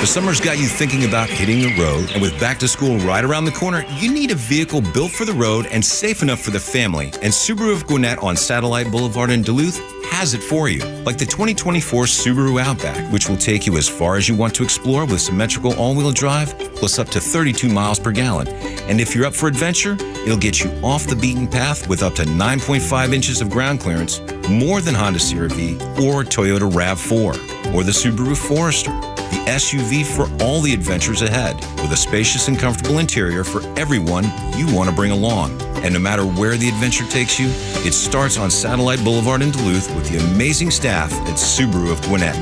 The summer's got you thinking about hitting the road, and with back to school right around the corner, you need a vehicle built for the road and safe enough for the family. And Subaru of Gwinnett on Satellite Boulevard in Duluth has it for you. Like the 2024 Subaru Outback, which will take you as far as you want to explore with symmetrical all-wheel drive, plus up to 32 miles per gallon. And if you're up for adventure, it'll get you off the beaten path with up to 9.5 inches of ground clearance, more than Honda CR-V or Toyota RAV4, or the Subaru Forester, the SUV for all the adventures ahead, with a spacious and comfortable interior for everyone you want to bring along. And no matter where the adventure takes you, it starts on Satellite Boulevard in Duluth with the amazing staff at Subaru of Gwinnett.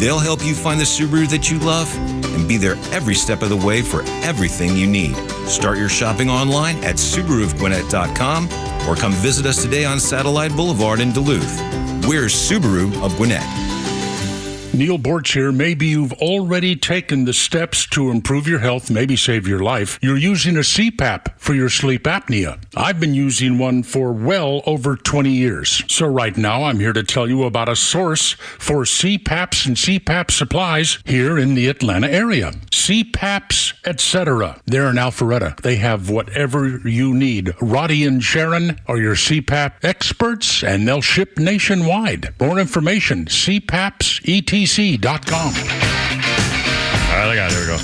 They'll help you find the Subaru that you love and be there every step of the way for everything you need. Start your shopping online at SubaruofGwinnett.com or come visit us today on Satellite Boulevard in Duluth. We're Subaru of Gwinnett. Neil Bortz here. Maybe you've already taken the steps to improve your health, maybe save your life. You're using a CPAP for your sleep apnea. I've been using one for well over 20 years. So right now I'm here to tell you about a source for CPAPs and CPAP supplies here in the Atlanta area. CPAPs, etc. They're in Alpharetta. They have whatever you need. Roddy and Sharon are your CPAP experts, and they'll ship nationwide. More information, CPAPsETC.com. All right, I got it. Here we go.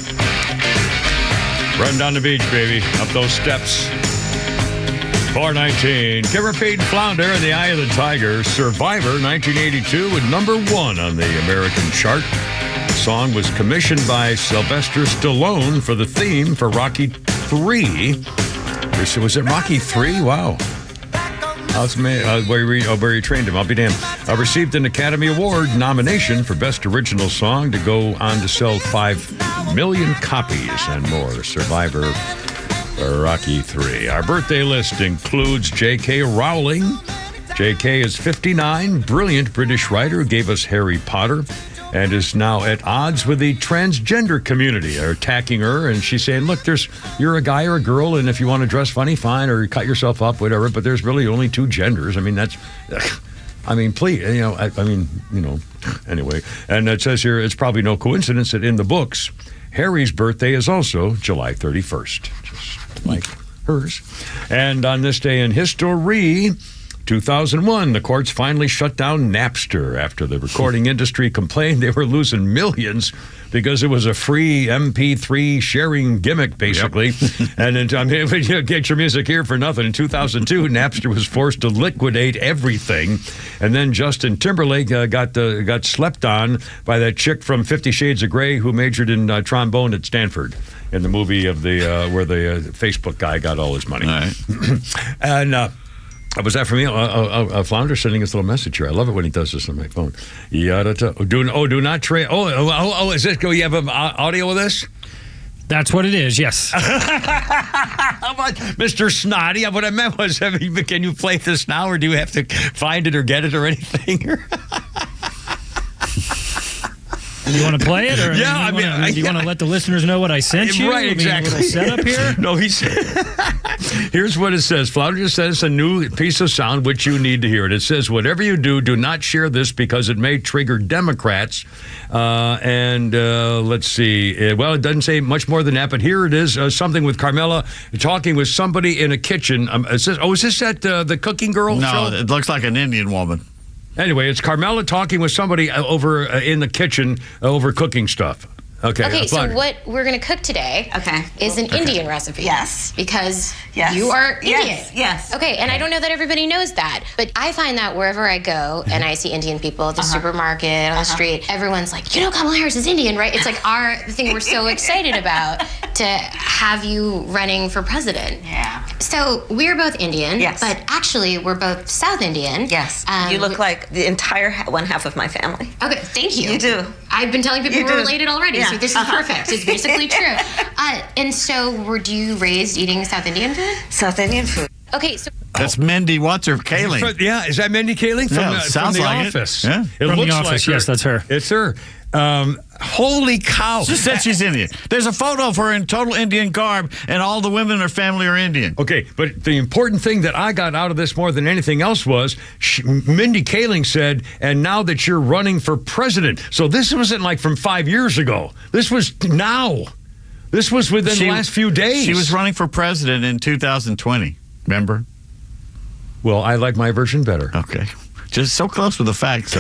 Run down the beach, baby. Up those steps. 419. Kipper Pete Flounder in the Eye of the Tiger. Survivor 1982 and #1 on the American chart. The song was commissioned by Sylvester Stallone for the theme for Rocky III. Was it Rocky III? Wow. Where he trained him. I'll be damned. Received an Academy Award nomination for Best Original Song to go on to sell 5 million copies and more. Survivor Rocky III. Our birthday list includes J.K. Rowling. J.K. is 59, brilliant British writer who gave us Harry Potter, and is now at odds with the transgender community. They're attacking her, and she's saying, look, you're a guy or a girl, and if you want to dress funny, fine, or cut yourself up, whatever, but there's really only 2 genders. I mean, please, anyway. And it says here, it's probably no coincidence that in the books, Harry's birthday is also July 31st, just like hers. And on this day in history, 2001, the courts finally shut down Napster after the recording industry complained they were losing millions because it was a free MP3 sharing gimmick, basically. Yep. And you get your music here for nothing. In 2002, Napster was forced to liquidate everything. And then Justin Timberlake got slept on by that chick from 50 Shades of Grey who majored in trombone at Stanford in the movie of where the Facebook guy got all his money. All right. And was that for me? Flounder sending us a little message here. I love it when he does this on my phone. Do not trade. Oh, is this? You have audio with this? That's what it is, yes. How about Mr. Snotty? What I meant was, can you play this now, or do you have to find it or get it or anything? You want to play it? Or Yeah, I mean, do you want to let the listeners know what I sent you? Right, exactly. A little setup here? No, here's what it says. Flounder just says it's a new piece of sound which you need to hear it. It says, whatever you do, do not share this because it may trigger Democrats. Let's see. Well, it doesn't say much more than that, but here it is, something with Carmela talking with somebody in a kitchen. It says, is this at the Cooking Girl show? No, it looks like an Indian woman. Anyway, it's Carmela talking with somebody over in the kitchen over cooking stuff. Okay, so what we're going to cook today is an Indian recipe. Yes. Because you are Indian. Yes. Okay, and I don't know that everybody knows that, but I find that wherever I go and I see Indian people at the supermarket, on the street, everyone's like, Kamala Harris is Indian, right? It's like the thing we're so excited about to have you running for president. Yeah. So we're both Indian, but actually we're both South Indian. Yes. You look like the entire one half of my family. Okay, thank you. You do. I've been telling people we're related already, so this is perfect. It's basically true. And so, were you raised eating South Indian food? South Indian food. Okay, so... That's Mindy Kaling. Yeah, is that Mindy Kaling from The Office? Yeah. It from looks The Office, like her. yes, that's her. It's her. Holy cow. She said she's Indian. There's a photo of her in total Indian garb, and all the women in her family are Indian. Okay, but the important thing that I got out of this more than anything else was Mindy Kaling said, and now that you're running for president. So this wasn't like from 5 years ago. This was now. This was within the last few days. She was running for president in 2020. Remember? Well, I like my version better. Okay. Just so close with the facts.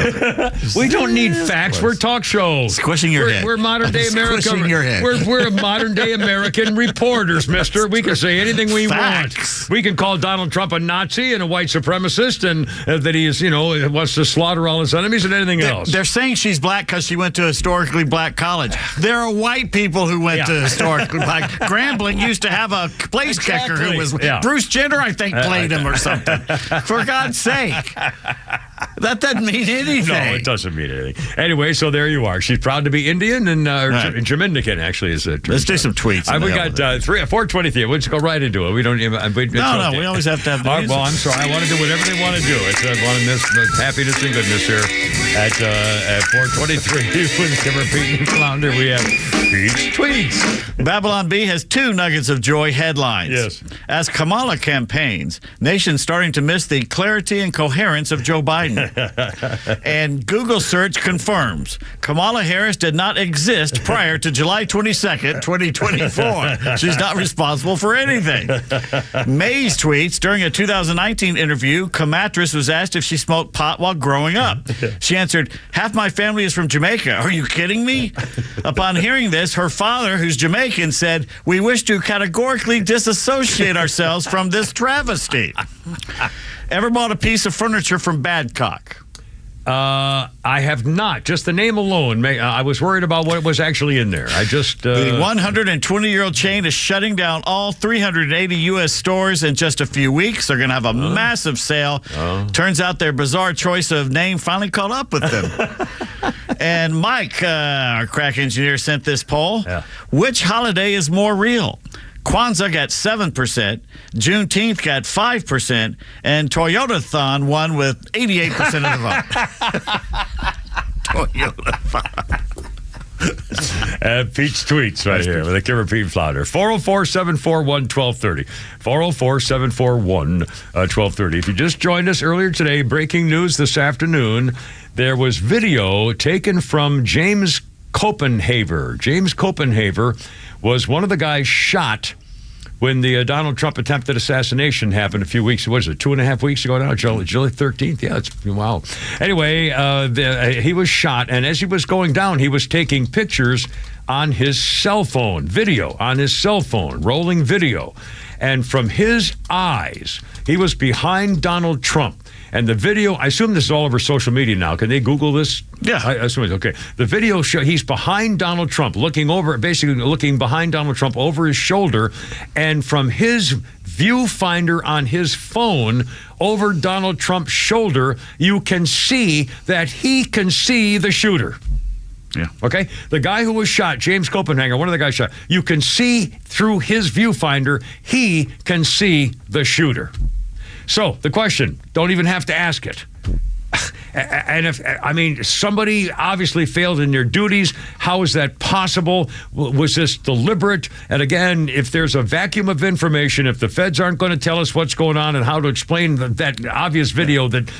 We don't need facts. We're talk shows. Squishing your head. We're modern day America. Squishing your head. We're modern day American reporters, mister. We can say anything we want. We can call Donald Trump a Nazi and a white supremacist and that he is, wants to slaughter all his enemies and anything else. They're saying she's black because she went to a historically black college. There are white people who went to historically black. Grambling used to have a place kicker who was Bruce Jenner, I think, played him or something. For God's sake. That doesn't mean anything. No, it doesn't mean anything. Anyway, so there you are. She's proud to be Indian and Jamaican, actually. Let's do some tweets. We got 423. We'll just go right into it. We don't even. We always have to have the music. Well, I'm sorry. I want to do whatever they want to do. It's one of this happiness and goodness here at 423 with Kimmer, Pete, and Flounder. We have Pete's tweets. Babylon Bee has two nuggets of joy headlines. Yes. As Kamala campaigns, nations starting to miss the clarity and coherence of Joe Biden. And Google search confirms Kamala Harris did not exist prior to July 22nd, 2024. She's not responsible for anything. Mays tweets, during a 2019 interview, Kamatris was asked if she smoked pot while growing up. She answered, "Half my family is from Jamaica. Are you kidding me?" Upon hearing this, her father, who's Jamaican, said, "We wish to categorically disassociate ourselves from this travesty." Ever bought a piece of furniture from Badcock? I have not. Just the name alone. I was worried about what was actually in there. The 120-year-old chain is shutting down all 380 U.S. stores in just a few weeks. They're going to have a massive sale. Turns out their bizarre choice of name finally caught up with them. And Mike, our crack engineer, sent this poll. Which holiday is more real? Kwanzaa got 7%, Juneteenth got 5%, and Toyotathon won with 88% of the vote. Toyotathon. Pete's tweets right here with a Kimmer, Pete, and Flounder. 404-741-1230. 404-741-1230. If you just joined us earlier today, breaking news this afternoon, there was video taken from James Copenhaver. James Copenhaver was one of the guys shot when the Donald Trump attempted assassination happened a few weeks, what is it, 2.5 weeks ago now, July 13th? Yeah, it's, wow. Anyway, he was shot, and as he was going down, he was taking pictures on his cell phone, video on his cell phone, rolling video. And from his eyes, he was behind Donald Trump. And the video, I assume this is all over social media now. Can they Google this? Yeah. I assume it's okay. The video show he's behind Donald Trump, looking behind Donald Trump over his shoulder. And from his viewfinder on his phone over Donald Trump's shoulder, you can see that he can see the shooter. Yeah. Okay? The guy who was shot, James Copenhaver, one of the guys shot, you can see through his viewfinder, he can see the shooter. So, the question, don't even have to ask it. And somebody obviously failed in their duties. How is that possible? Was this deliberate? And again, if there's a vacuum of information, if the feds aren't going to tell us what's going on and how to explain that obvious video that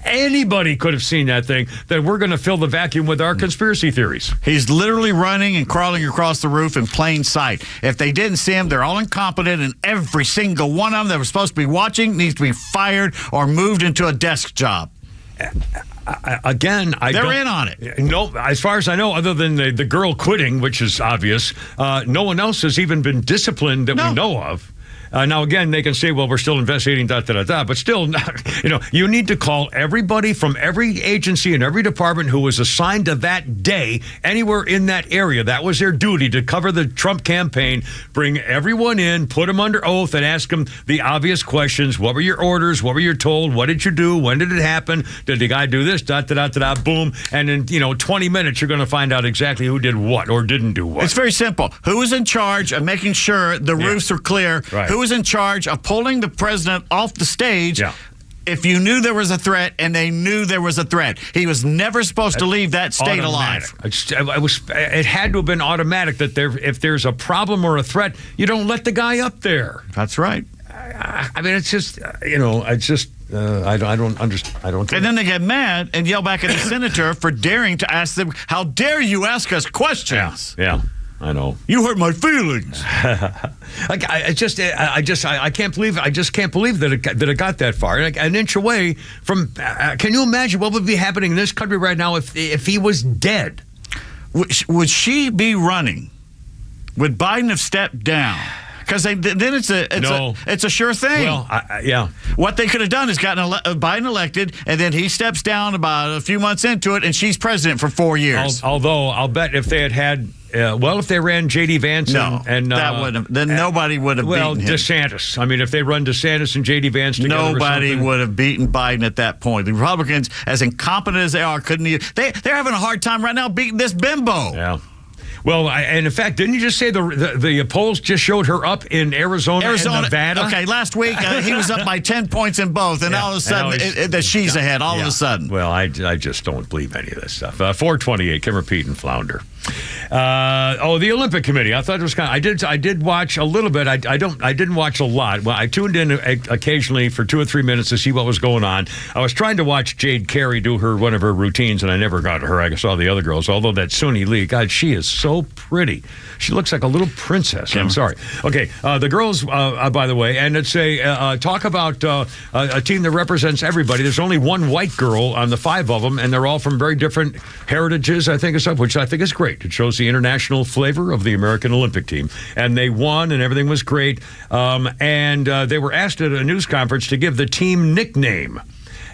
anybody could have seen that thing, then we're going to fill the vacuum with our conspiracy theories. He's literally running and crawling across the roof in plain sight. If they didn't see him, they're all incompetent, and every single one of them that was supposed to be watching needs to be fired or moved into a desk job. They're in on it. No, as far as I know, other than the girl quitting, which is obvious, no one else has even been disciplined that we know of. Now, again, they can say, well, we're still investigating, but still, you need to call everybody from every agency and every department who was assigned to that day anywhere in that area. That was their duty, to cover the Trump campaign. Bring everyone in, put them under oath, and ask them the obvious questions. What were your orders? What were you told? What did you do? When did it happen? Did the guy do this? Boom. And in 20 minutes, you're going to find out exactly who did what or didn't do what. It's very simple. Who was in charge of making sure the roofs were clear? Right. Who was in charge of pulling the president off the stage? Yeah. If you knew there was a threat, and they knew there was a threat, he was never supposed to leave that state alive. It had to have bbeen automatic that if there's a problem or a threat, you don't let the guy up there. That's right. It's just, I don't understand. And then they get mad and yell back at the senator for daring to ask them, "How dare you ask us questions?" Yeah. I know. You hurt my feelings. I can't believe that it got that far. An inch away from. Can you imagine what would be happening in this country right now if he was dead? Would she be running? Would Biden have stepped down? Because then it's a sure thing. Well, yeah. What they could have done is gotten Biden elected, and then he steps down about a few months into it, and she's president for 4 years. Although I'll bet if they had. If they ran J.D. Vance and that wouldn't have. Then nobody would have beaten him. DeSantis. I mean, if they run DeSantis and J.D. Vance together, nobody would have beaten Biden at that point. The Republicans, as incompetent as they are, couldn't even. They're having a hard time right now beating this bimbo. Yeah. Well, and in fact, didn't you just say the polls just showed her up in Arizona and Nevada? Okay, last week he was up by 10 points in both, and all of a sudden she's ahead. All of a sudden. Well, I just don't believe any of this stuff. 428, Kim repeat and flounder. The Olympic Committee. I thought it was kind of. I did watch a little bit. I didn't watch a lot. Well, I tuned in occasionally for 2 or 3 minutes to see what was going on. I was trying to watch Jade Carey do one of her routines, and I never got to her. I saw the other girls. Although that Suni Lee, God, she is so pretty. She looks like a little princess. I'm sorry. Okay, the girls, by the way, and it's talk about a team that represents everybody. There's only one white girl on the 5 of them, and they're all from very different heritages, I think, which I think is great. It shows the international flavor of the American Olympic team. And they won, and everything was great. And they were asked at a news conference to give the team nickname.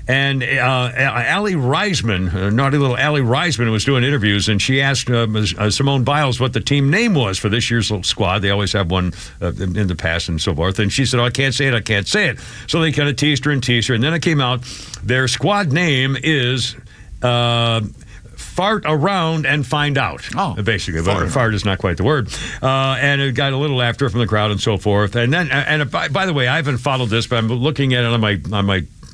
And Allie Reisman, naughty little Allie Reisman, was doing interviews, and she asked Simone Biles what the team name was for this year's little squad. They always have one in the past and so forth. And she said, I can't say it. So they kind of teased her. And then it came out, their squad name is... fart around and find out. Basically, fart is not quite the word. And it got a little laughter from the crowd and so forth. And then, by the way, I haven't followed this, but I'm looking at it on my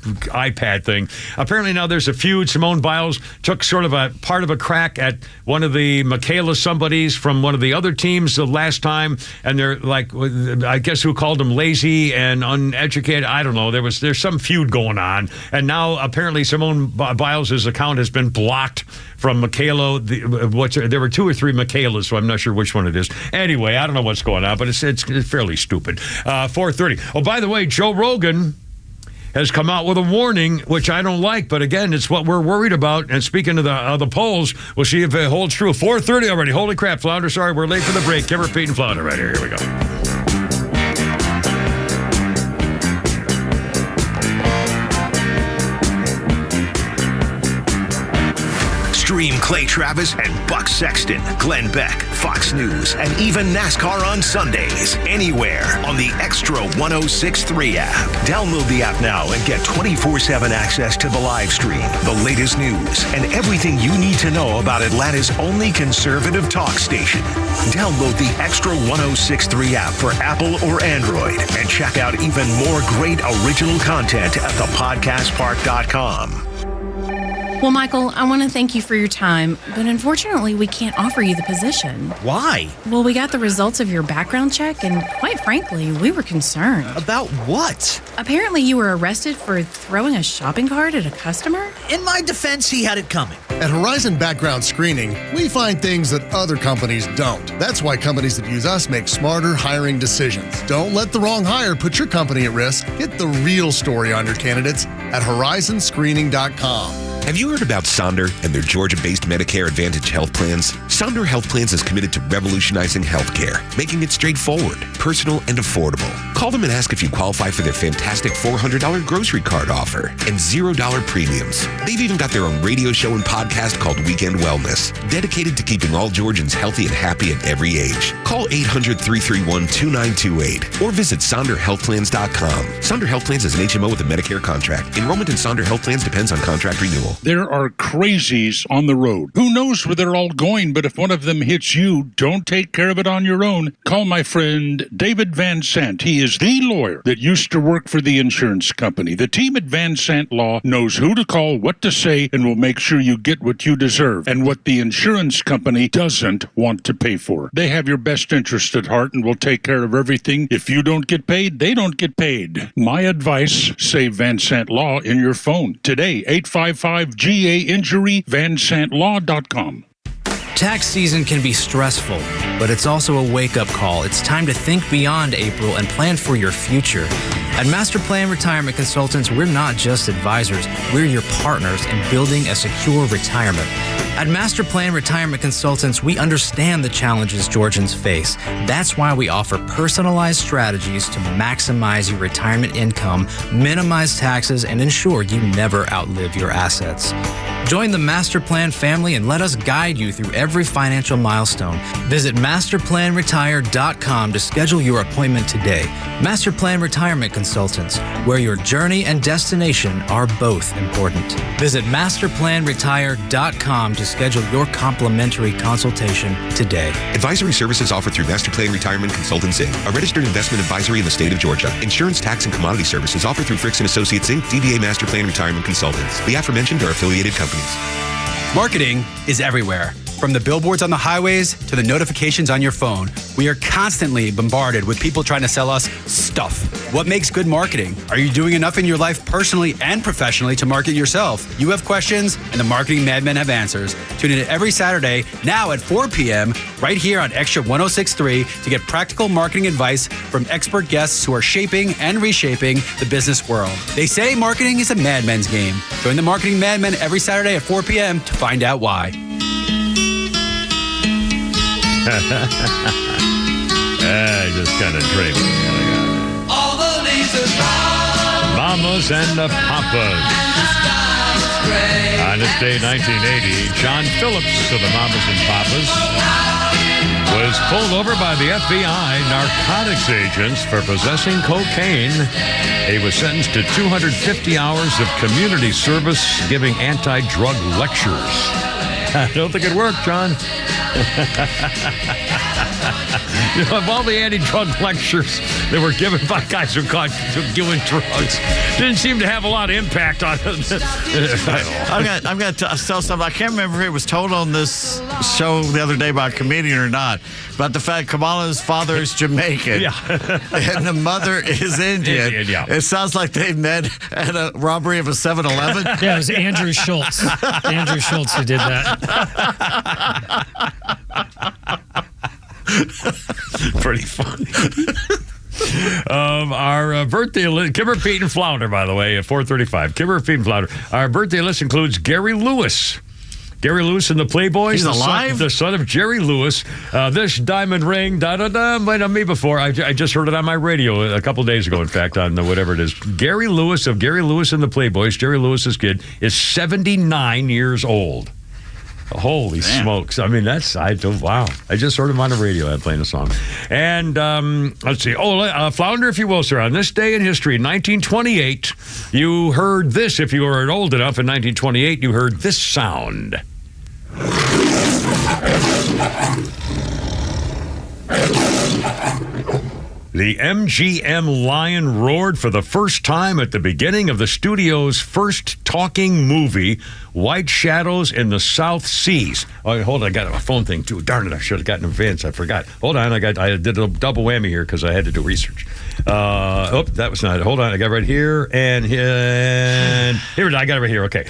iPad thing. Apparently now there's a feud. Simone Biles took sort of a part of a crack at one of the Michaela somebodies from one of the other teams the last time, and they're like, I guess who called them lazy and uneducated. I don't know. There's some feud going on, and now apparently Simone Biles' account has been blocked from Michaela. There were 2 or 3 Michaelas, so I'm not sure which one it is. Anyway, I don't know what's going on, but it's fairly stupid. 4:30. Oh, by the way, Joe Rogan has come out with a warning, which I don't like, but again, it's what we're worried about. And speaking of the polls, we'll see if it holds true. 4:30 already. Holy crap, Flounder. Sorry, we're late for the break. Kim, repeat, and Flounder right here. Here we go. Stream Clay Travis and Buck Sexton, Glenn Beck, Fox News, and even NASCAR on Sundays, anywhere on the Extra 106.3 app. Download the app now and get 24/7 access to the live stream, the latest news, and everything you need to know about Atlanta's only conservative talk station. Download the Extra 106.3 app for Apple or Android and check out even more great original content at thepodcastpark.com. Well, Michael, I want to thank you for your time, but unfortunately, we can't offer you the position. Why? Well, we got the results of your background check, and quite frankly, we were concerned. About what? Apparently, you were arrested for throwing a shopping cart at a customer? In my defense, he had it coming. At Horizon Background Screening, we find things that other companies don't. That's why companies that use us make smarter hiring decisions. Don't let the wrong hire put your company at risk. Get the real story on your candidates at horizonscreening.com. Have you heard about Sonder and their Georgia-based Medicare Advantage health plans? Sonder Health Plans is committed to revolutionizing healthcare, making it straightforward, personal, and affordable. Call them and ask if you qualify for their fantastic $400 grocery card offer and $0 premiums. They've even got their own radio show and podcast called Weekend Wellness, dedicated to keeping all Georgians healthy and happy at every age. Call 800-331-2928 or visit SonderHealthPlans.com. Sonder Health Plans is an HMO with a Medicare contract. Enrollment in Sonder Health Plans depends on contract renewal. There are crazies on the road. Who knows where they're all going, but if one of them hits you, don't take care of it on your own. Call my friend David Van Sant. He is the lawyer that used to work for the insurance company. The team at Van Sant Law knows who to call, what to say, and will make sure you get what you deserve and what the insurance company doesn't want to pay for. They have your best interest at heart and will take care of everything. If you don't get paid, they don't get paid. My advice, save Van Sant Law in your phone. Today, 855-GA-INJURY, VanSantLaw.com. Tax season can be stressful, but it's also a wake-up call. It's time to think beyond April and plan for your future. At Master Plan Retirement Consultants, we're not just advisors, we're your partners in building a secure retirement. At Master Plan Retirement Consultants, we understand the challenges Georgians face. That's why we offer personalized strategies to maximize your retirement income, minimize taxes, and ensure you never outlive your assets. Join the Master Plan family and let us guide you through every financial milestone. Visit masterplanretire.com to schedule your appointment today. Master Plan Retirement Consultants, where your journey and destination are both important. Visit masterplanretire.com to schedule your complimentary consultation today. Advisory services offered through Master Plan Retirement Consultants, Inc., a registered investment advisory in the state of Georgia. Insurance, tax, and commodity services offered through Fricks & Associates, Inc., DBA Master Plan Retirement Consultants. The aforementioned are affiliated companies. Marketing is everywhere. From the billboards on the highways to the notifications on your phone, we are constantly bombarded with people trying to sell us stuff. What makes good marketing? Are you doing enough in your life personally and professionally to market yourself? You have questions, and the Marketing Madmen have answers. Tune in every Saturday, now at 4 p.m., right here on Extra 106.3 to get practical marketing advice from expert guests who are shaping and reshaping the business world. They say marketing is a madman's game. Join the Marketing Madmen every Saturday at 4 p.m. to find out why. Just kind of dreaming. All the leaves are gone. Mamas and the Papas. On this day, 1980, John Phillips of the Mamas and Papas was pulled over by the FBI narcotics agents for possessing cocaine. He was sentenced to 250 hours of community service giving anti-drug lectures. I don't think it worked, John. You know, of all the anti-drug lectures that were given by guys who caught doing drugs, didn't seem to have a lot of impact on it. I'm going to tell something. I can't remember if it was told on this show the other day by a comedian or not, but the fact Kamala's father is Jamaican and the mother is Indian. It sounds like they met at a robbery of a 7-Eleven. Yeah, it was Andrew Schultz. Andrew Schultz who did that. Pretty funny. Our birthday list, Kimber, Pete, and Flounder, by the way, at 4:35. Kimber, Pete, and Flounder. Our birthday list includes Gary Lewis. Gary Lewis and the Playboys. He's alive? The son of Jerry Lewis. This diamond ring, da-da-da, might have me before. I just heard it on my radio a couple days ago, in fact, on whatever it is. Gary Lewis of Gary Lewis and the Playboys, Jerry Lewis's kid, is 79 years old. Holy smokes. I mean, wow. I just heard him on the radio playing a song. And let's see. Flounder, if you will, sir. On this day in history, 1928, you heard this. If you were old enough in 1928, you heard this sound. The MGM Lion roared for the first time at the beginning of the studio's first talking movie, White Shadows in the South Seas. Oh, hold on, I got a phone thing too. Darn it, I should have gotten in advance. I forgot. Hold on, I did a double whammy here because I had to do research. That was not it. Hold on, I got it right here and here. I got it right here. Okay.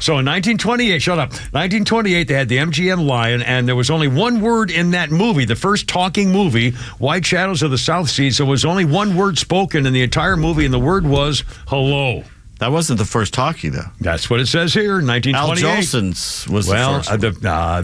So in 1928, shut up. 1928, they had the MGM Lion, and there was only one word in that movie, the first talking movie, White Shadows of the South Seas. So there was only one word spoken in the entire movie, and the word was hello. That wasn't the first talkie, though. That's what it says here, 1928. Al Jolson's was the first one.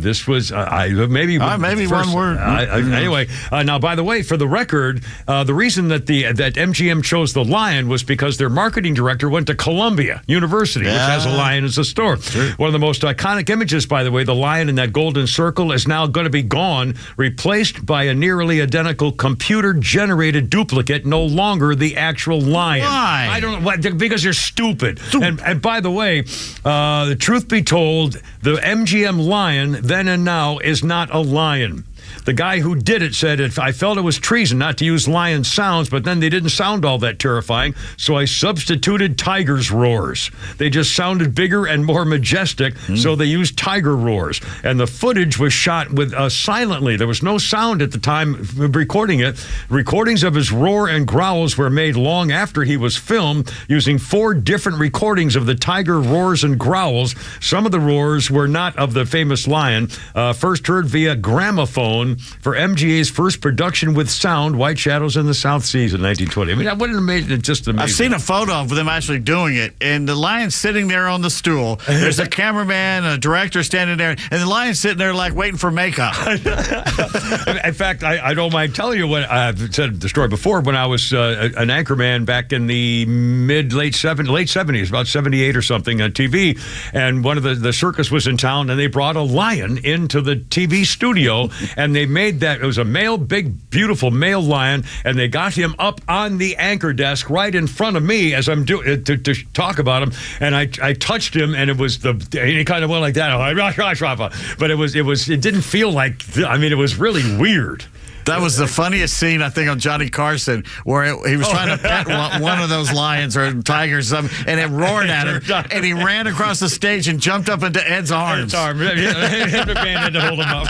This was maybe one word. Anyway, now, by the way, for the record, the reason that that MGM chose the lion was because their marketing director went to Columbia University, which has a lion as a store. Sure. One of the most iconic images, by the way, the lion in that golden circle is now going to be gone, replaced by a nearly identical computer-generated duplicate, no longer the actual lion. Why? I don't know. Because you're stupid. And by the way, the truth be told, the MGM Lion then and now is not a lion. The guy who did it said, I felt it was treason not to use lion sounds, but then they didn't sound all that terrifying, so I substituted tiger's roars. They just sounded bigger and more majestic, so they used tiger roars. And the footage was shot with silently. There was no sound at the time of recording it. Recordings of his roar and growls were made long after he was filmed, using 4 different recordings of the tiger roars and growls. Some of the roars were not of the famous lion, first heard via gramophone for MGA's first production with sound, White Shadows in the South Seas in 1920. I mean, that wouldn't have made it just amazing. I've seen a photo of them actually doing it, and the lion's sitting there on the stool. There's a cameraman, a director standing there, and the lion's sitting there like waiting for makeup. In fact, I don't mind telling you what I've said the story before. When I was an anchorman back in the late 70s, about 78 or something on TV, and one of the circus was in town, and they brought a lion into the TV studio, and they made that. It was a male, big, beautiful male lion, and they got him up on the anchor desk right in front of me as I'm doing to talk about him. And I touched him, and it was he kind of went like that. But it didn't feel like. I mean, it was really weird. That was the funniest scene, I think, on Johnny Carson, where he was trying to pet one of those lions or tigers, and it roared at him, and he ran across the stage and jumped up into Ed's arms. The band had to hold him up.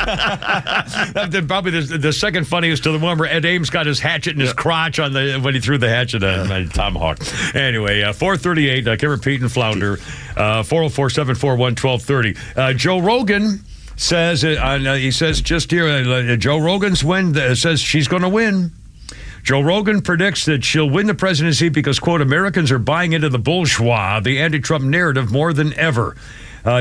Probably the second funniest to the one where Ed Ames got his hatchet in his crotch when he threw the hatchet at Tomahawk. Anyway, 438, Kevin Pete and Flounder, 404-741-1230. Joe Rogan says, he says just here, Joe Rogan's win, says she's going to win. Joe Rogan predicts that she'll win the presidency because, quote, Americans are buying into the bourgeois, the anti-Trump narrative more than ever.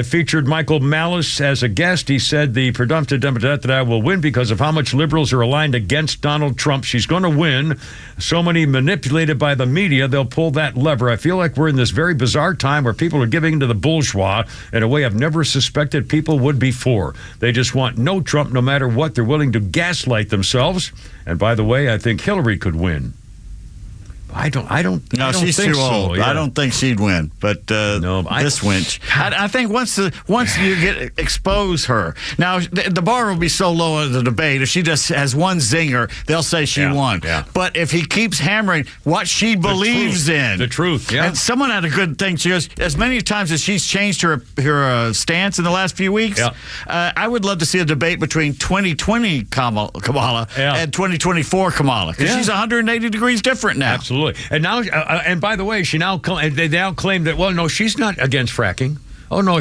Featured Michael Malice as a guest. He said the presumptive Democrat will win because of how much liberals are aligned against Donald Trump. She's going to win. So many manipulated by the media, they'll pull that lever. I feel like we're in this very bizarre time where people are giving into the bourgeois in a way I've never suspected people would before. They just want no Trump no matter what. They're willing to gaslight themselves. And by the way, I think Hillary could win. I don't she's think too old. So, yeah. I don't think she'd win, but this winch. I think once you expose her. Now, the bar will be so low in the debate. If she just has one zinger, they'll say she won. Yeah. But if he keeps hammering what she believes in. The truth, yeah. And someone had a good thing. She goes, as many times as she's changed her stance in the last few weeks, I would love to see a debate between 2020 Kamala and 2024 Kamala. Because she's 180 degrees different now. Absolutely. And now, and by the way, they now claim that, well, no, she's not against fracking. Oh, no,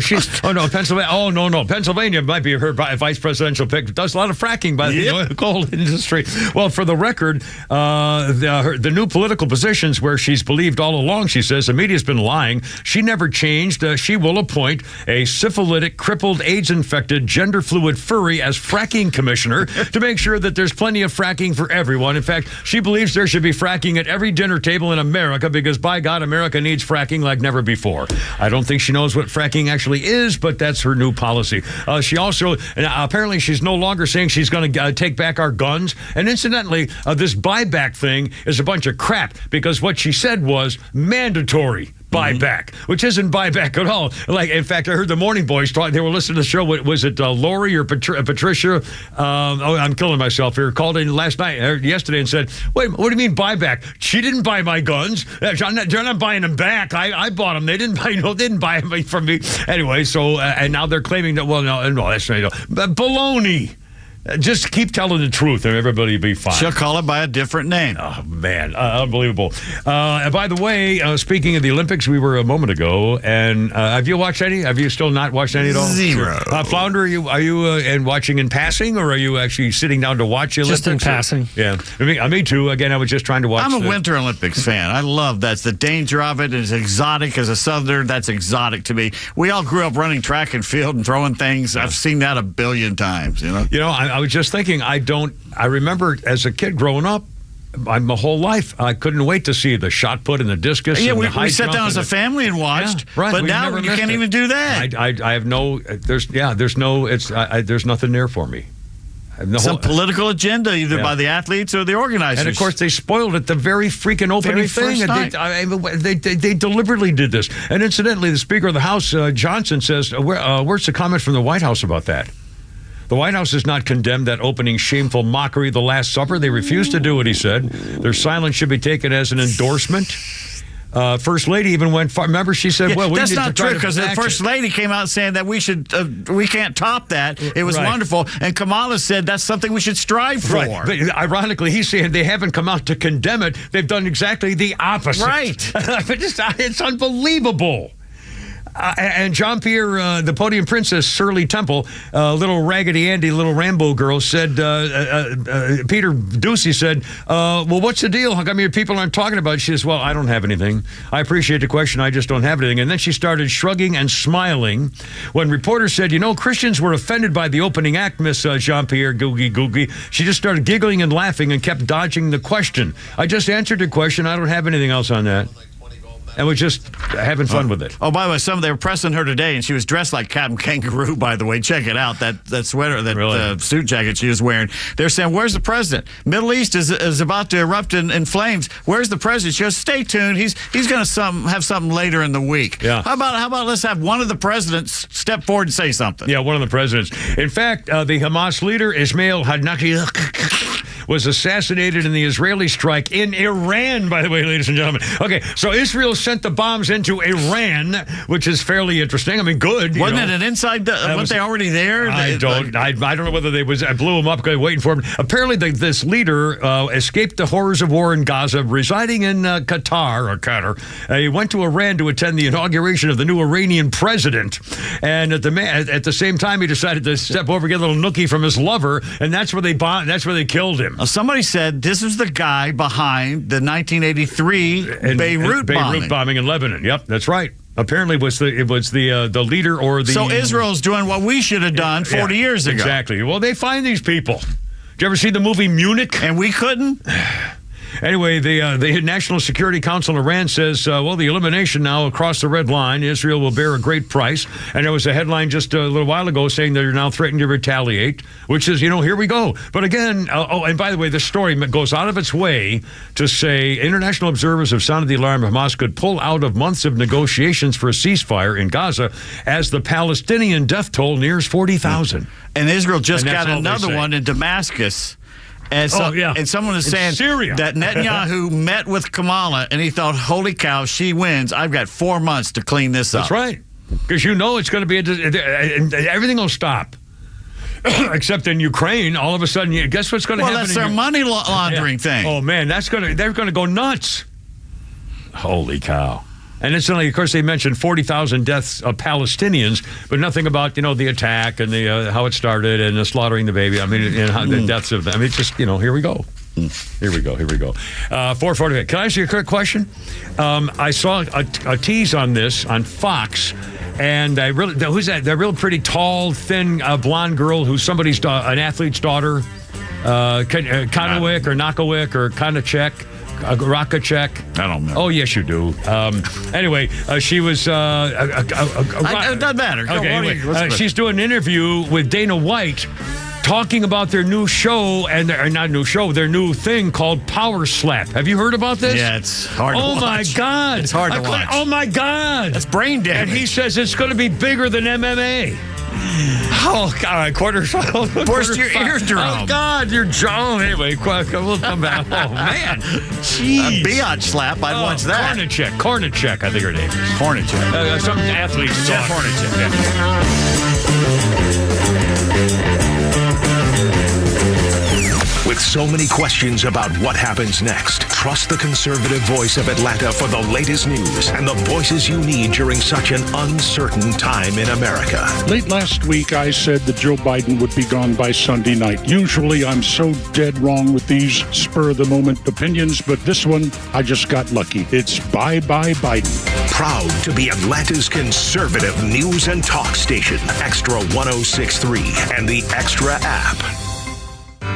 Pennsylvania. Oh, no. Pennsylvania might be her vice presidential pick. Does a lot of fracking by the coal industry. Well, for the record, the new political positions where she's believed all along, she says, the media's been lying. She never changed. She will appoint a syphilitic, crippled, AIDS-infected, gender-fluid furry as fracking commissioner to make sure that there's plenty of fracking for everyone. In fact, she believes there should be fracking at every dinner table in America because, by God, America needs fracking like never before. I don't think she knows what fracking actually is, but that's her new policy. She also, apparently she's no longer saying she's going to take back our guns. And incidentally, this buyback thing is a bunch of crap because what she said was mandatory buyback, which isn't buyback at all. Like, in fact, I heard the Morning Boys talk. They were listening to the show. Was it Lori or Patricia? I'm killing myself here. Called in last night, yesterday, and said, "Wait, what do you mean buyback? She didn't buy my guns. They're not buying them back. I bought them. They didn't buy them from me anyway." So, and now they're claiming that. Well, no, that's not. But baloney. Just keep telling the truth and everybody will be fine. She'll call it by a different name. Oh, man. Unbelievable. And by the way, speaking of the Olympics, we were a moment ago, and have you watched any? Have you still not watched any at all? Zero. Flounder, are you and watching in passing, or are you actually sitting down to watch the Olympics? Just in passing. Yeah. Me too. Again, I was just trying to watch. I'm a Winter Olympics fan. I love that's the danger of it. It's exotic. As a Southerner, that's exotic to me. We all grew up running track and field and throwing things. I've seen that a billion times, you know? I was just thinking, I remember as a kid growing up, my whole life, I couldn't wait to see the shot put and the discus. Yeah, and we the high sat jump down as a family and watched. Yeah, right. But We've now never you missed can't it. even do that. I have no, there's nothing there for me. Some political agenda, either by the athletes or the organizers. And of course, they spoiled it the very freaking opening thing. They deliberately did this. And incidentally, the Speaker of the House, Johnson, says, where's the comment from the White House about that? The White House has not condemned that opening shameful mockery of the Last Supper. They refused to do it, he said. Their silence should be taken as an endorsement. First Lady even went far. Remember, she said, "Well, we that's need not to try true to because the First Lady came out saying that we can't top that. It was wonderful." And Kamala said that's something we should strive for. Right. But ironically, he's saying they haven't come out to condemn it. They've done exactly the opposite. Right. It's unbelievable. And Jean-Pierre, the podium princess, Shirley Temple, little Raggedy Andy, little Rambo girl, said, Peter Ducey said, well, what's the deal? How come your people aren't talking about it? She says, well, I don't have anything. I appreciate the question. I just don't have anything. And then she started shrugging and smiling when reporters said, Christians were offended by the opening act, Miss Jean-Pierre Googie. She just started giggling and laughing and kept dodging the question. I just answered the question. I don't have anything else on that. And we're just having fun with it. Oh, by the way, they were pressing her today, and she was dressed like Captain Kangaroo, by the way. Check it out, that sweater, that suit jacket she was wearing. They're saying, where's the president? Middle East is about to erupt in flames. Where's the president? She goes, stay tuned. He's going to have something later in the week. Yeah. How about let's have one of the presidents step forward and say something? Yeah, one of the presidents. In fact, the Hamas leader, Ismail Haniyeh, was assassinated in the Israeli strike in Iran, by the way, ladies and gentlemen. Okay, so Israel sent the bombs into Iran, which is fairly interesting. I mean, good. Wasn't it an inside? Weren't they already there? I don't know whether they I blew them up waiting for them. Apparently, this leader escaped the horrors of war in Gaza, residing in Qatar. He went to Iran to attend the inauguration of the new Iranian president, and at the same time, he decided to step over, get a little nookie from his lover, and that's where they bombed. That's where they killed him. Somebody said this is the guy behind the 1983 Beirut bombing in Lebanon. Yep, that's right. Apparently, it was the leader or the. So Israel's doing what we should have done 40 years ago. Exactly. Well, they find these people. Did you ever see the movie Munich? And we couldn't. Anyway, the National Security Council in Iran says, the elimination now across the red line, Israel will bear a great price. And there was a headline just a little while ago saying they're now threatening to retaliate, which is, here we go. But again, and by the way, the story goes out of its way to say international observers have sounded the alarm Hamas could pull out of months of negotiations for a ceasefire in Gaza as the Palestinian death toll nears 40,000. And Israel just got another one in Damascus. And someone is saying Syria. That Netanyahu met with Kamala and he thought, holy cow, she wins. I've got 4 months to clean this up. That's right. Because it's going to be, everything will stop. Except in Ukraine, all of a sudden, guess what's going to happen? Well, that's their money laundering thing. Oh, man, they're going to go nuts. Holy cow. And instantly, of course, they mentioned 40,000 deaths of Palestinians, but nothing about, the attack and the how it started and the slaughtering the baby. I mean, and how the deaths of them. I mean, it's just, here we go. Here we go. 4:48. Can I ask you a quick question? I saw a tease on this on Fox, and who's that? That real pretty tall, thin, blonde girl who's somebody's an athlete's daughter, Konowick or Knokowick or Konachek. Rakacek. I don't know. Oh, yes, you do. Anyway, she was... it doesn't matter. Okay, anyway, she's doing an interview with Dana White, talking about their new show, and their new thing called Power Slap. Have you heard about this? Yeah, it's hard to watch. Oh, my God. It's hard to watch. Oh, my God. That's brain damage. And he says it's going to be bigger than MMA. Oh, God, Burst your eardrum. Oh, God, your jaw. Anyway, we'll come back. Oh, man. Jeez. A biatch slap, I'd watch that. Kornacek, I think her name is. Hornacek. Some athletes. Jeff Hornacek. With so many questions about what happens next, trust the conservative voice of Atlanta for the latest news and the voices you need during such an uncertain time in America. Late last week, I said that Joe Biden would be gone by Sunday night. Usually, I'm so dead wrong with these spur-of-the-moment opinions, but this one, I just got lucky. It's bye-bye Biden. Proud to be Atlanta's conservative news and talk station, Extra 106.3 and the Extra app.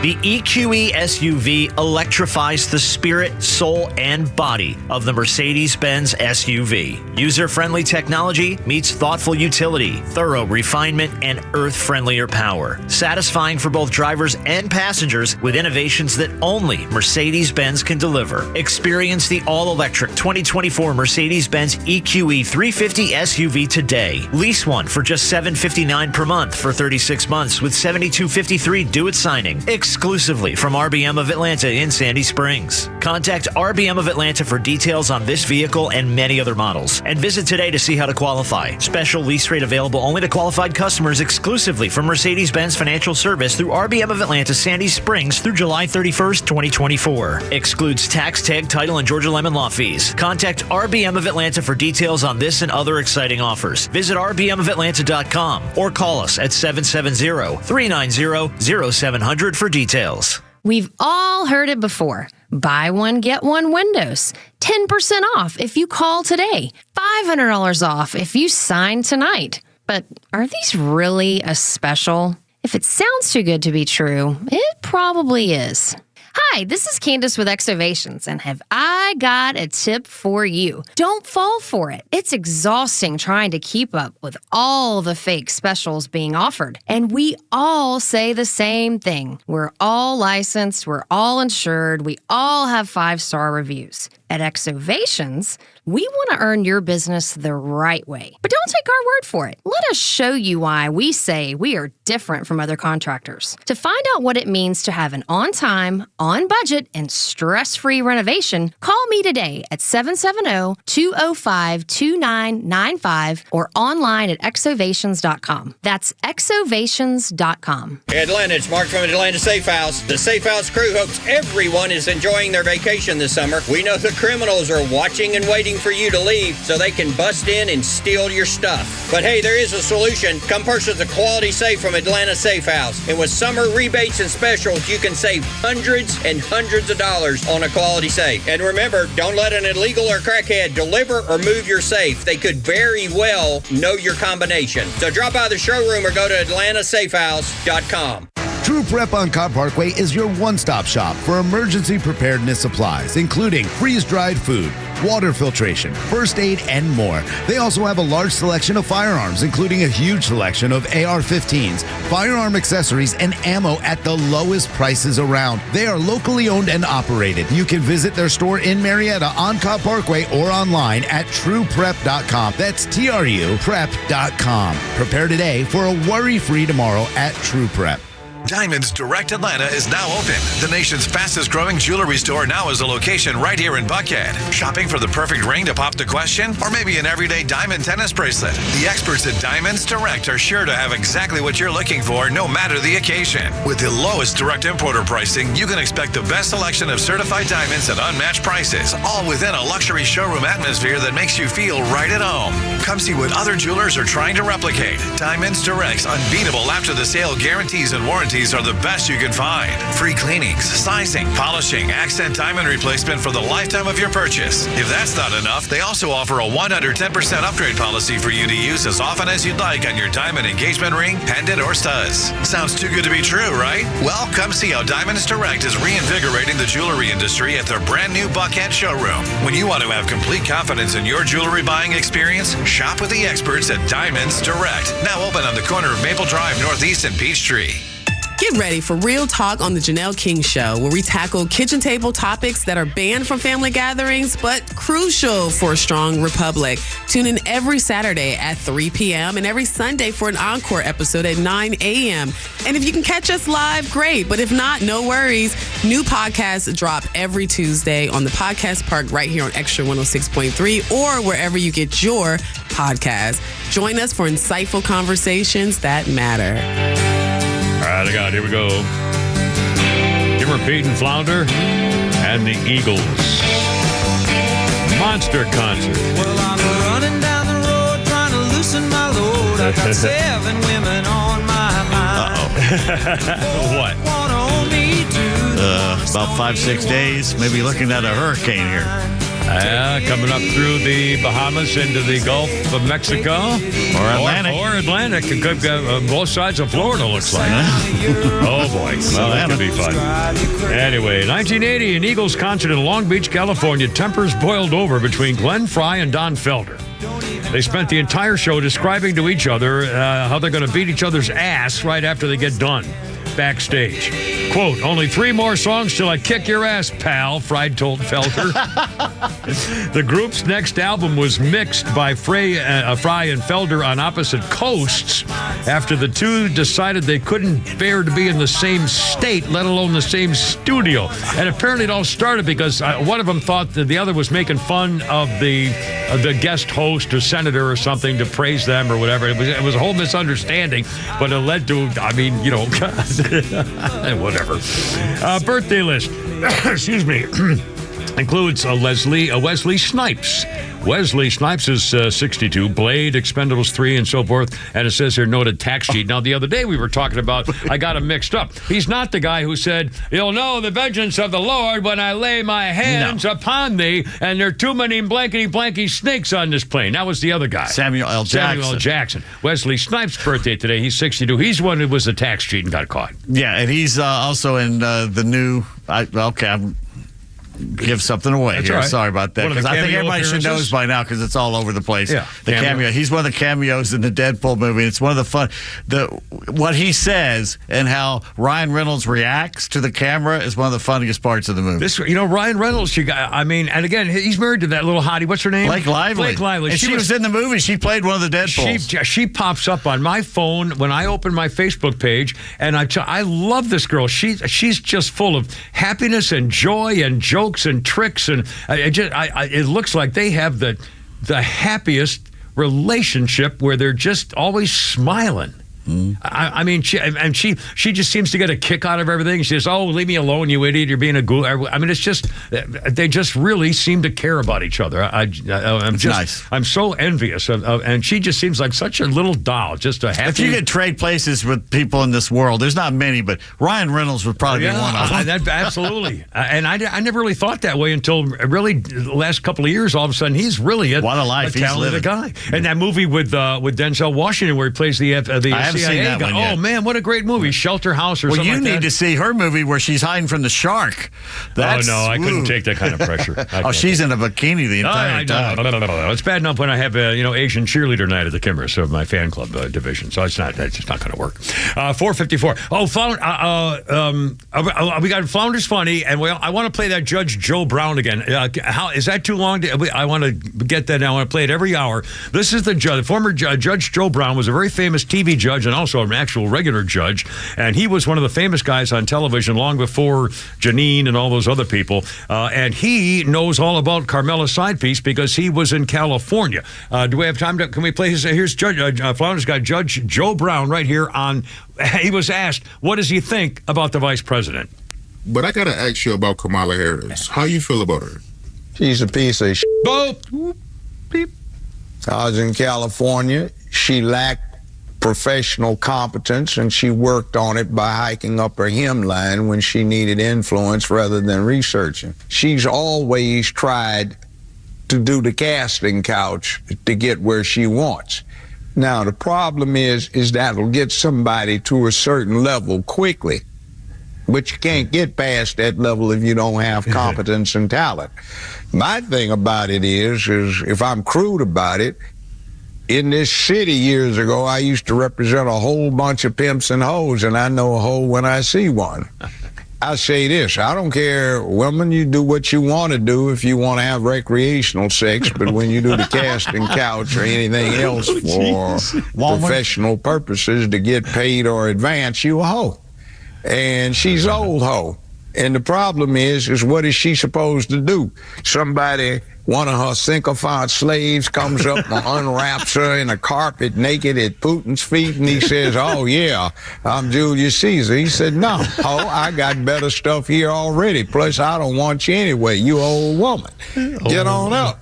The EQE SUV electrifies the spirit, soul, and body of the Mercedes-Benz SUV. User-friendly technology meets thoughtful utility, thorough refinement, and earth-friendlier power. Satisfying for both drivers and passengers with innovations that only Mercedes-Benz can deliver. Experience the all-electric 2024 Mercedes-Benz EQE 350 SUV today. Lease one for just $759 per month for 36 months with $72.53 due at signing. Exclusively from RBM of Atlanta in Sandy Springs. Contact RBM of Atlanta for details on this vehicle and many other models. And visit today to see how to qualify. Special lease rate available only to qualified customers exclusively from Mercedes-Benz Financial Service through RBM of Atlanta Sandy Springs through July 31st, 2024. Excludes tax, tag, title, and Georgia Lemon law fees. Contact RBM of Atlanta for details on this and other exciting offers. Visit rbmofatlanta.com or call us at 770-390-0700 for details. We've all heard it before. Buy one, get one Windows. 10% off if you call today. $500 off if you sign tonight. But are these really a special? If it sounds too good to be true, it probably is. Hi, this is Candace with Exovations, and have I got a tip for you. Don't fall for it. It's exhausting trying to keep up with all the fake specials being offered. And we all say the same thing. We're all licensed, we're all insured, we all have 5-star reviews. At Exovations, we want to earn your business the right way. But don't take our word for it. Let us show you why we say we are different from other contractors. To find out what it means to have an on-time, on-budget, and stress-free renovation, call me today at 770-205-2995 or online at exovations.com. That's exovations.com. Hey Atlanta, it's Mark from Atlanta Safe House. The Safe House crew hopes everyone is enjoying their vacation this summer. We know the criminals are watching and waiting for you to leave so they can bust in and steal your stuff. But hey, there is a solution. Come purchase a quality safe from Atlanta Safe House. And with summer rebates and specials, you can save hundreds and hundreds of dollars on a quality safe. And remember, don't let an illegal or crackhead deliver or move your safe. They could very well know your combination. So drop by the showroom or go to atlantasafehouse.com. True Prep on Cobb Parkway is your one-stop shop for emergency preparedness supplies, including freeze-dried food, water filtration, first aid, and more. They also have a large selection of firearms, including a huge selection of AR-15s, firearm accessories, and ammo at the lowest prices around. They are locally owned and operated. You can visit their store in Marietta on Cobb Parkway or online at trueprep.com. That's TRUprep.com. Prepare today for a worry-free tomorrow at True Prep. Diamonds Direct Atlanta is now open. The nation's fastest growing jewelry store now is a location right here in Buckhead. Shopping for the perfect ring to pop the question? Or maybe an everyday diamond tennis bracelet? The experts at Diamonds Direct are sure to have exactly what you're looking for, no matter the occasion. With the lowest direct importer pricing, you can expect the best selection of certified diamonds at unmatched prices, all within a luxury showroom atmosphere that makes you feel right at home. Come see what other jewelers are trying to replicate. Diamonds Direct's unbeatable after-the-sale guarantees and warranties are the best you can find. Free cleanings, sizing, polishing, accent diamond replacement for the lifetime of your purchase. If that's not enough, they also offer a 110% upgrade policy for you to use as often as you'd like on your diamond engagement ring, pendant, or studs. Sounds too good to be true, right? Well, come see how Diamonds Direct is reinvigorating the jewelry industry at their brand new Buckhead showroom. When you want to have complete confidence in your jewelry buying experience, shop with the experts at Diamonds Direct. Now open on the corner of Maple Drive Northeast and Peachtree. Get ready for Real Talk on the Janelle King Show, where we tackle kitchen table topics that are banned from family gatherings, but crucial for a strong republic. Tune in every Saturday at 3 p.m. and every Sunday for an encore episode at 9 a.m. And if you can catch us live, great. But if not, no worries. New podcasts drop every Tuesday on the Podcast Park right here on Extra 106.3 or wherever you get your podcast. Join us for insightful conversations that matter. All right, here we go. Jimmer, Pete, and Flounder, and the Eagles. Monster concert. Well, I'm running down the road trying to loosen my load. I got 7 women on my mind. What? About 5-6 days, maybe looking at a hurricane here. Coming up through the Bahamas into the Gulf of Mexico. Or Atlantic. Or Atlantic. It could go both sides of Florida, looks like. Oh, boy. Well, that could be fun. Anyway, 1980, an Eagles concert in Long Beach, California. Tempers boiled over between Glenn Frey and Don Felder. They spent the entire show describing to each other how they're going to beat each other's ass right after they get done backstage. Quote, only 3 more songs till I kick your ass, pal, Frey told Felder. The group's next album was mixed by Frey and Felder on opposite coasts after the two decided they couldn't bear to be in the same state, let alone the same studio. And apparently it all started because one of them thought that the other was making fun of the guest host or senator or something to praise them or whatever. It was a whole misunderstanding, but it led to, whatever. Birthday list. Excuse me. Includes Wesley Snipes. Wesley Snipes is 62, Blade, Expendables 3, and so forth. And it says here, noted tax cheat. Now, the other day we were talking about, I got him mixed up. He's not the guy who said, you'll know the vengeance of the Lord when I lay my hands upon thee, and there are too many blankety-blanky snakes on this plane. That was the other guy. Samuel L. Jackson. Wesley Snipes' birthday today. He's 62. He's the one who was the tax cheat and got caught. Yeah, and he's also in the new... give something away here. Right. Sorry about that, because I think everybody should know by now because it's all over the place. Yeah, the cameo. He's one of the cameos in the Deadpool movie. It's one of the fun. What he says and how Ryan Reynolds reacts to the camera is one of the funniest parts of the movie. Ryan Reynolds. And again, he's married to that little hottie. What's her name? Blake Lively. And she was in the movie. She played one of the Deadpools. She pops up on my phone when I open my Facebook page, and I love this girl. She's just full of happiness and joy and jokes and tricks, and it looks like they have the happiest relationship where they're just always smiling. She just seems to get a kick out of everything. She says, "Oh, leave me alone, you idiot! You're being a ghoul." I mean, it's just they just really seem to care about each other. I'm so envious of, and she just seems like such a little doll, just a happy. If you could trade places with people in this world, there's not many, but Ryan Reynolds would probably be one of them. Absolutely, and I never really thought that way until really the last couple of years. All of a sudden, he's really a talented guy. And that movie with Denzel Washington, where he plays the CIA guy. Oh man, what a great movie! Shelter House or something. Well, you need to see her movie where she's hiding from the shark. I couldn't take that kind of pressure. She's in a bikini the entire time. No. It's bad enough when I have Asian cheerleader night at the Kimmerer of my fan club division. So that's just not going to work. 4:54. We got Flounder's Funny, and I want to play that Judge Joe Brown again. How is that too long? I want to get that now. I want to play it every hour. This is the judge. Former Judge Joe Brown was a very famous TV judge and also an actual regular judge, and he was one of the famous guys on television long before Janine and all those other people, and he knows all about Carmela's side piece because he was in California. Do we have time can we play here's Judge Flounder's got Judge Joe Brown right here on. He was asked, what does he think about the vice president? But I gotta ask you about Kamala Harris. How you feel about her? She's a piece of shit. Beep. I was in California. She lacked professional competence, and she worked on it by hiking up her hemline when she needed influence rather than researching. She's always tried to do the casting couch to get where she wants. Now, the problem is that'll get somebody to a certain level quickly, but you can't get past that level if you don't have competence and talent. My thing about it is if I'm crude about it, in this city years ago, I used to represent a whole bunch of pimps and hoes, and I know a hoe when I see one. I say this, I don't care, women, you do what you want to do if you want to have recreational sex, but when you do the casting couch or anything else for professional purposes to get paid or advance, you a hoe. And she's an old hoe. And the problem is what is she supposed to do? Somebody, one of her sycophant slaves, comes up and unwraps her in a carpet naked at Putin's feet, and he says, oh, yeah, I'm Julius Caesar. He said, no, hoe, I got better stuff here already. Plus, I don't want you anyway. You old woman. Get on up.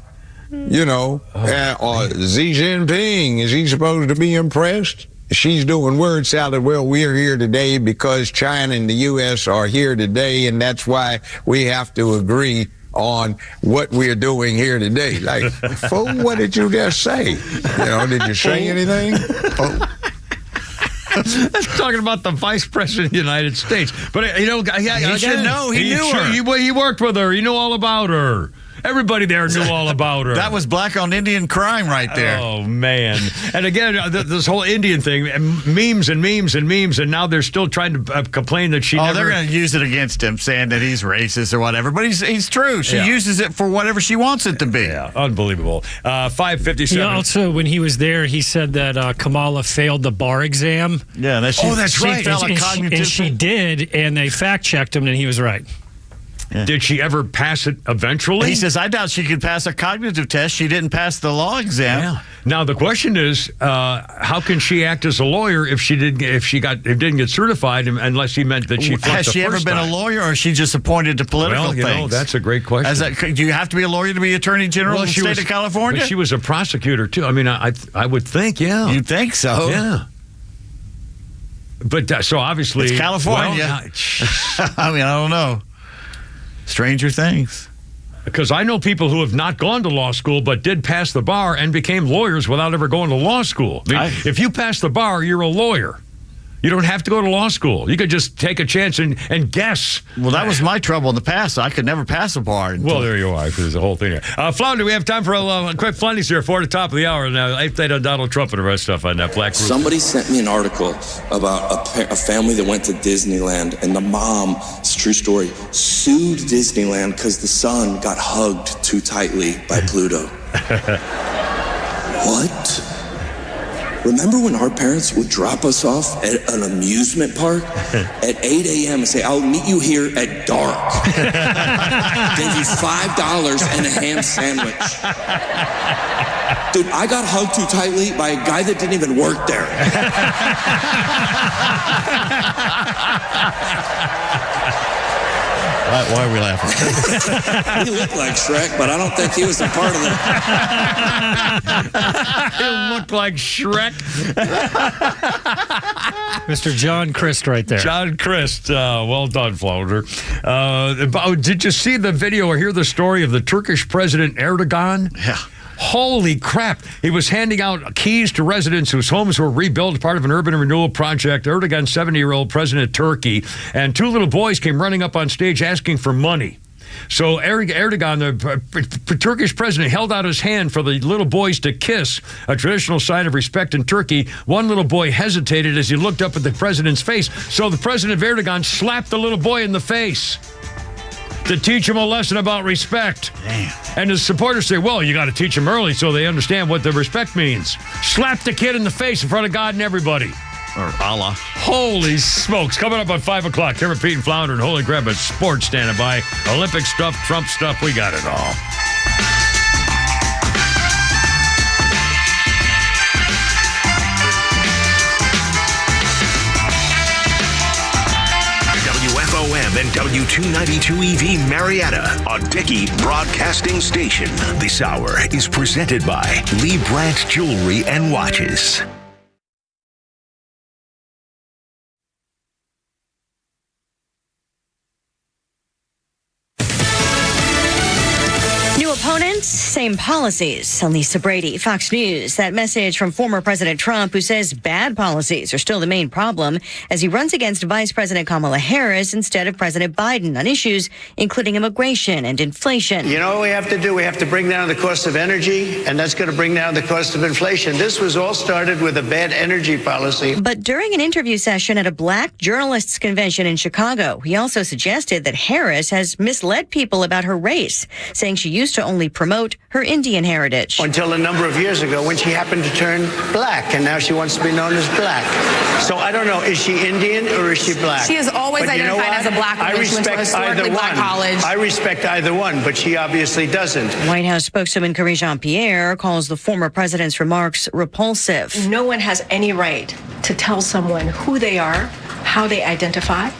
You know, or Xi Jinping, is he supposed to be impressed? She's doing word salad. Well, we're here today because China and the U.S. are here today, and that's why we have to agree on what we're doing here today. Like, fool, what did you just say? You know, did you say anything? That's talking about the vice president of the United States. But, you know, he should know. He knew her. He worked with her. He knew all about her. Everybody there knew all about her. That was black on Indian crime right there. Oh, man. And again, this whole Indian thing, memes and memes and memes, and now they're still trying to complain that she never... they're going to use it against him, saying that he's racist or whatever. But he's true. She uses it for whatever she wants it to be. Yeah, unbelievable. 5:57. He also, when he was there, he said that Kamala failed the bar exam. Yeah, that's right. And she did, and they fact-checked him, and he was right. Yeah. Did she ever pass it eventually? He says, I doubt she could pass a cognitive test. She didn't pass the law exam. Yeah. Now, the question is, how can she act as a lawyer if she didn't get certified, unless he meant that she flunked Has she ever been a lawyer, or is she just appointed to political things? Well, that's a great question. Do you have to be a lawyer to be Attorney General in the state of California? But she was a prosecutor, too. I mean, I would think, yeah. You'd think so? Yeah. But so obviously... It's California. I mean, I don't know. Stranger things. Because I know people who have not gone to law school but did pass the bar and became lawyers without ever going to law school. I mean, if you pass the bar, you're a lawyer. You don't have to go to law school. You could just take a chance and guess. Well, that was my trouble in the past. I could never pass a bar. Well, there you are. There's a whole thing there. Flounder, we have time for a quick Flundies here for the top of the hour. Now, update on Donald Trump and the rest of stuff on that Black Group. Somebody sent me an article about a family that went to Disneyland, and the mom, it's a true story, sued Disneyland because the son got hugged too tightly by Pluto. What? Remember when our parents would drop us off at an amusement park at 8 a.m. and say, I'll meet you here at dark. Gave you $5 and a ham sandwich. Dude, I got hugged too tightly by a guy that didn't even work there. Why are we laughing? He looked like Shrek, but I don't think he was a part of it. He looked like Shrek. Mr. John Christ right there. John Christ. Well done, Flounder. Did you see the video or hear the story of the Turkish President Erdogan? Yeah. Holy crap. He was handing out keys to residents whose homes were rebuilt, part of an urban renewal project. Erdogan, 70-year-old president of Turkey, and two little boys came running up on stage asking for money. So Erdogan, the Turkish president, held out his hand for the little boys to kiss, a traditional sign of respect in Turkey. One little boy hesitated as he looked up at the president's face. So the president of Erdogan slapped the little boy in the face to teach him a lesson about respect. Damn. And his supporters say, well, you got to teach them early so they understand what the respect means. Slap the kid in the face in front of God and everybody. Or Allah. Holy smokes. Coming up at 5 o'clock, Kevin, Pete, and Flounder, and Holy Crap, it's sports standing by. Olympic stuff, Trump stuff, we got it all. WFOM and W292 EV Marietta, a Dickey broadcasting station. This hour is presented by Lee Brandt Jewelry and Watches. New opponents Same policies. Lisa Brady, Fox News. That message from former President Trump, who says bad policies are still the main problem as he runs against Vice President Kamala Harris instead of President Biden on issues including immigration and inflation. You know what we have to do? We have to bring down the cost of energy, and that's going to bring down the cost of inflation. This was all started with a bad energy policy. But during an interview session at a black journalists convention in Chicago, he also suggested that Harris has misled people about her race, saying she used to only promote her Indian heritage. Until a number of years ago when she happened to turn black, and now she wants to be known as black. So I don't know, is she Indian or is she black? She has always identified as a black woman. She went to a historically black college. I respect either one, but she obviously doesn't. White House spokeswoman Karine Jean-Pierre calls the former president's remarks repulsive. No one has any right to tell someone who they are, how they identify.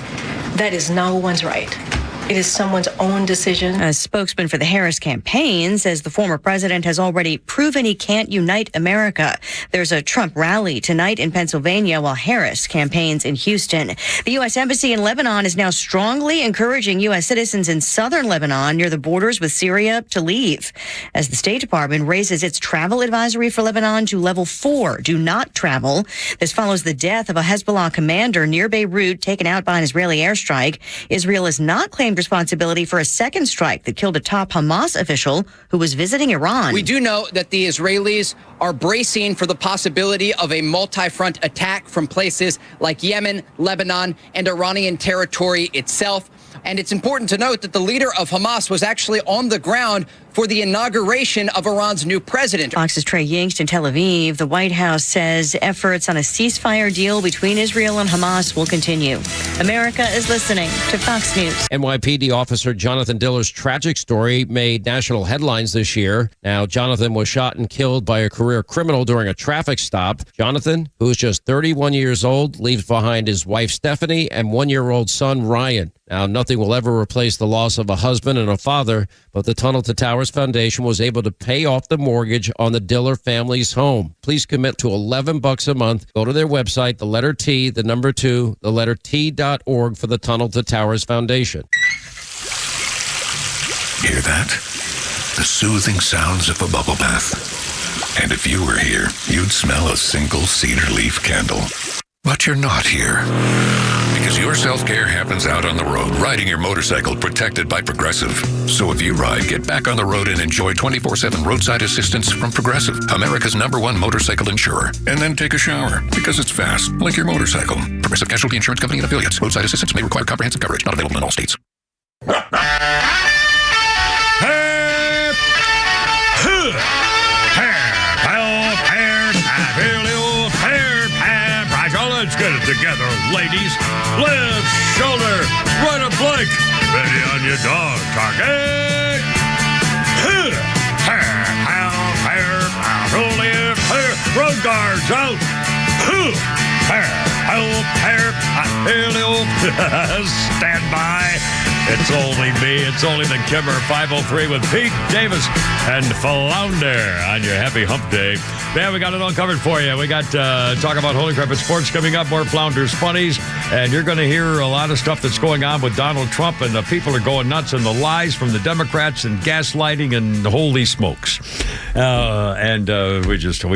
That is no one's right. It is someone's own decision. A spokesman for the Harris campaign says the former president has already proven he can't unite America. There's a Trump rally tonight in Pennsylvania while Harris campaigns in Houston. The U.S. Embassy in Lebanon is now strongly encouraging U.S. citizens in southern Lebanon near the borders with Syria to leave, as the State Department raises its travel advisory for Lebanon to level 4, do not travel. This follows the death of a Hezbollah commander near Beirut taken out by an Israeli airstrike. Israel has not claimed responsibility for a second strike that killed a top Hamas official who was visiting Iran. We do know that the Israelis are bracing for the possibility of a multi-front attack from places like Yemen, Lebanon, and Iranian territory itself. And it's important to note that the leader of Hamas was actually on the ground for the inauguration of Iran's new president. Fox's Trey Yingst in Tel Aviv. The White House says efforts on a ceasefire deal between Israel and Hamas will continue. America is listening to Fox News. NYPD officer Jonathan Diller's tragic story made national headlines this year. Now, Jonathan was shot and killed by a career criminal during a traffic stop. Jonathan, who is just 31 years old, leaves behind his wife Stephanie and 1-year-old son Ryan. Now, nothing will ever replace the loss of a husband and a father, but the Tunnel to Towers Foundation was able to pay off the mortgage on the Diller family's home. Please commit to $11 a month. Go to their website, the letter T, the number 2, the letter T.org for the Tunnel to Towers Foundation. Hear that? The soothing sounds of a bubble bath. And if you were here, you'd smell a single cedar leaf candle. But you're not here. Because your self-care happens out on the road, riding your motorcycle protected by Progressive. So if you ride, get back on the road and enjoy 24/7 roadside assistance from Progressive, America's #1 motorcycle insurer. And then take a shower, because it's fast, like your motorcycle. Progressive Casualty Insurance Company and affiliates. Roadside assistance may require comprehensive coverage. Not available in all states. Let's get it together, ladies. Left shoulder, right of flank. Ready on your dog. Target. Road guards out. Stand by. It's only me. It's only the Kimmer 503 with Pete Davis and Flounder on your happy hump day. Man, we got it all covered for you. We got talk about Holy Crap at Sports coming up, more Flounder's Funnies, and you're going to hear a lot of stuff that's going on with Donald Trump, and the people are going nuts, and the lies from the Democrats and gaslighting and holy smokes. We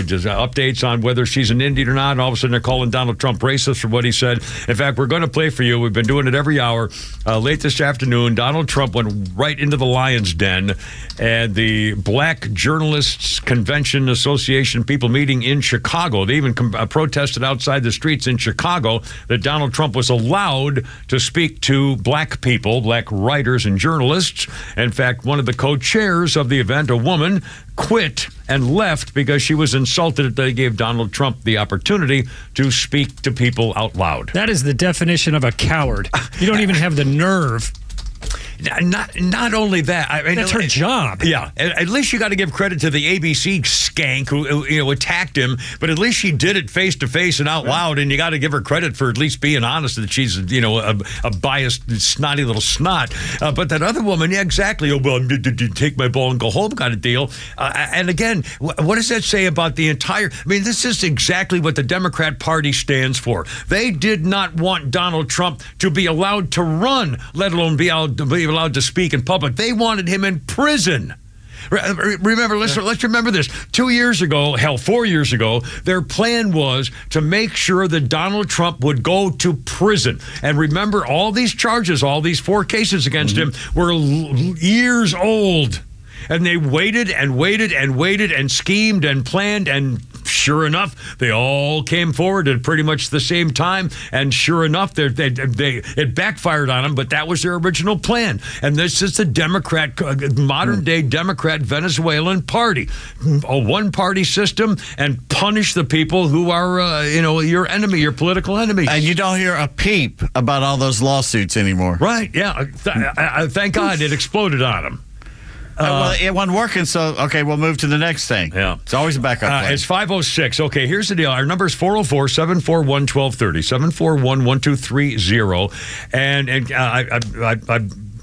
just updates on whether she's an Indian or not, and all of a sudden they're calling Donald Trump racist for what he said. In fact, we're going to play for you. We've been doing it every hour. Late this afternoon, Donald Trump went right into the lion's den, and the Black Journalists Convention Association people meeting in Chicago, they even protested outside the streets in Chicago that Donald Trump was allowed to speak to black people, black writers and journalists. In fact, one of the co-chairs of the event, a woman, quit and left because she was insulted that they gave Donald Trump the opportunity to speak to people out loud. That is the definition of a coward. You don't even have the nerve. Not only that, I mean, that's her job. Yeah, at least you got to give credit to the ABC skank who attacked him. But at least she did it face to face and out loud, and you got to give her credit for at least being honest that she's a biased, snotty little snot. But that other woman, yeah, exactly. Oh well, take my ball and go home kind of deal. And again, what does that say about the entire? I mean, this is exactly what the Democrat Party stands for. They did not want Donald Trump to be allowed to run, let alone be allowed to speak in public. They wanted him in prison. Remember, let's remember this. 2 years ago, 4 years ago, their plan was to make sure that Donald Trump would go to prison. And remember, all these charges, all these 4 cases against him were years old. And they waited and waited and waited and schemed and planned, and sure enough, they all came forward at pretty much the same time. And sure enough, it backfired on them, but that was their original plan. And this is the modern-day Democrat Venezuelan party, a one-party system, and punish the people who are, your enemy, your political enemy. And you don't hear a peep about all those lawsuits anymore. Right, yeah. Thank God it exploded on them. Well, it wasn't working, so, okay, we'll move to the next thing. Yeah. It's always a backup plan. It's 5:06. Okay, here's the deal. Our number is 404-741-1230, 741-1230. And I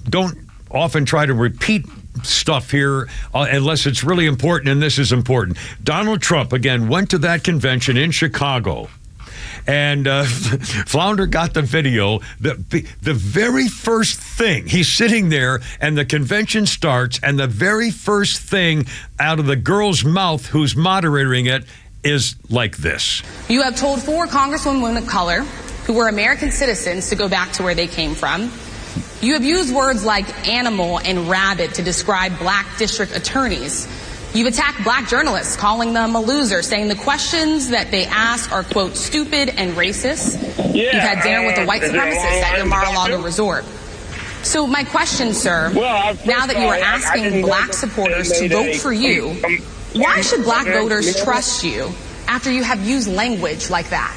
don't often try to repeat stuff here unless it's really important, and this is important. Donald Trump, again, went to that convention in Chicago. And Flounder got the video. The very first thing, he's sitting there, and the convention starts, and the very first thing out of the girl's mouth who's moderating it is like this. You have told 4 congresswomen of color who were American citizens to go back to where they came from. You have used words like animal and rabbit to describe black district attorneys. You've attacked black journalists, calling them a loser, saying the questions that they ask are, quote, stupid and racist. You've had dinner with a white supremacist at your Mar-a-Lago resort. So my question, sir, now that you are asking black supporters to vote for you, why should black voters trust you after you have used language like that?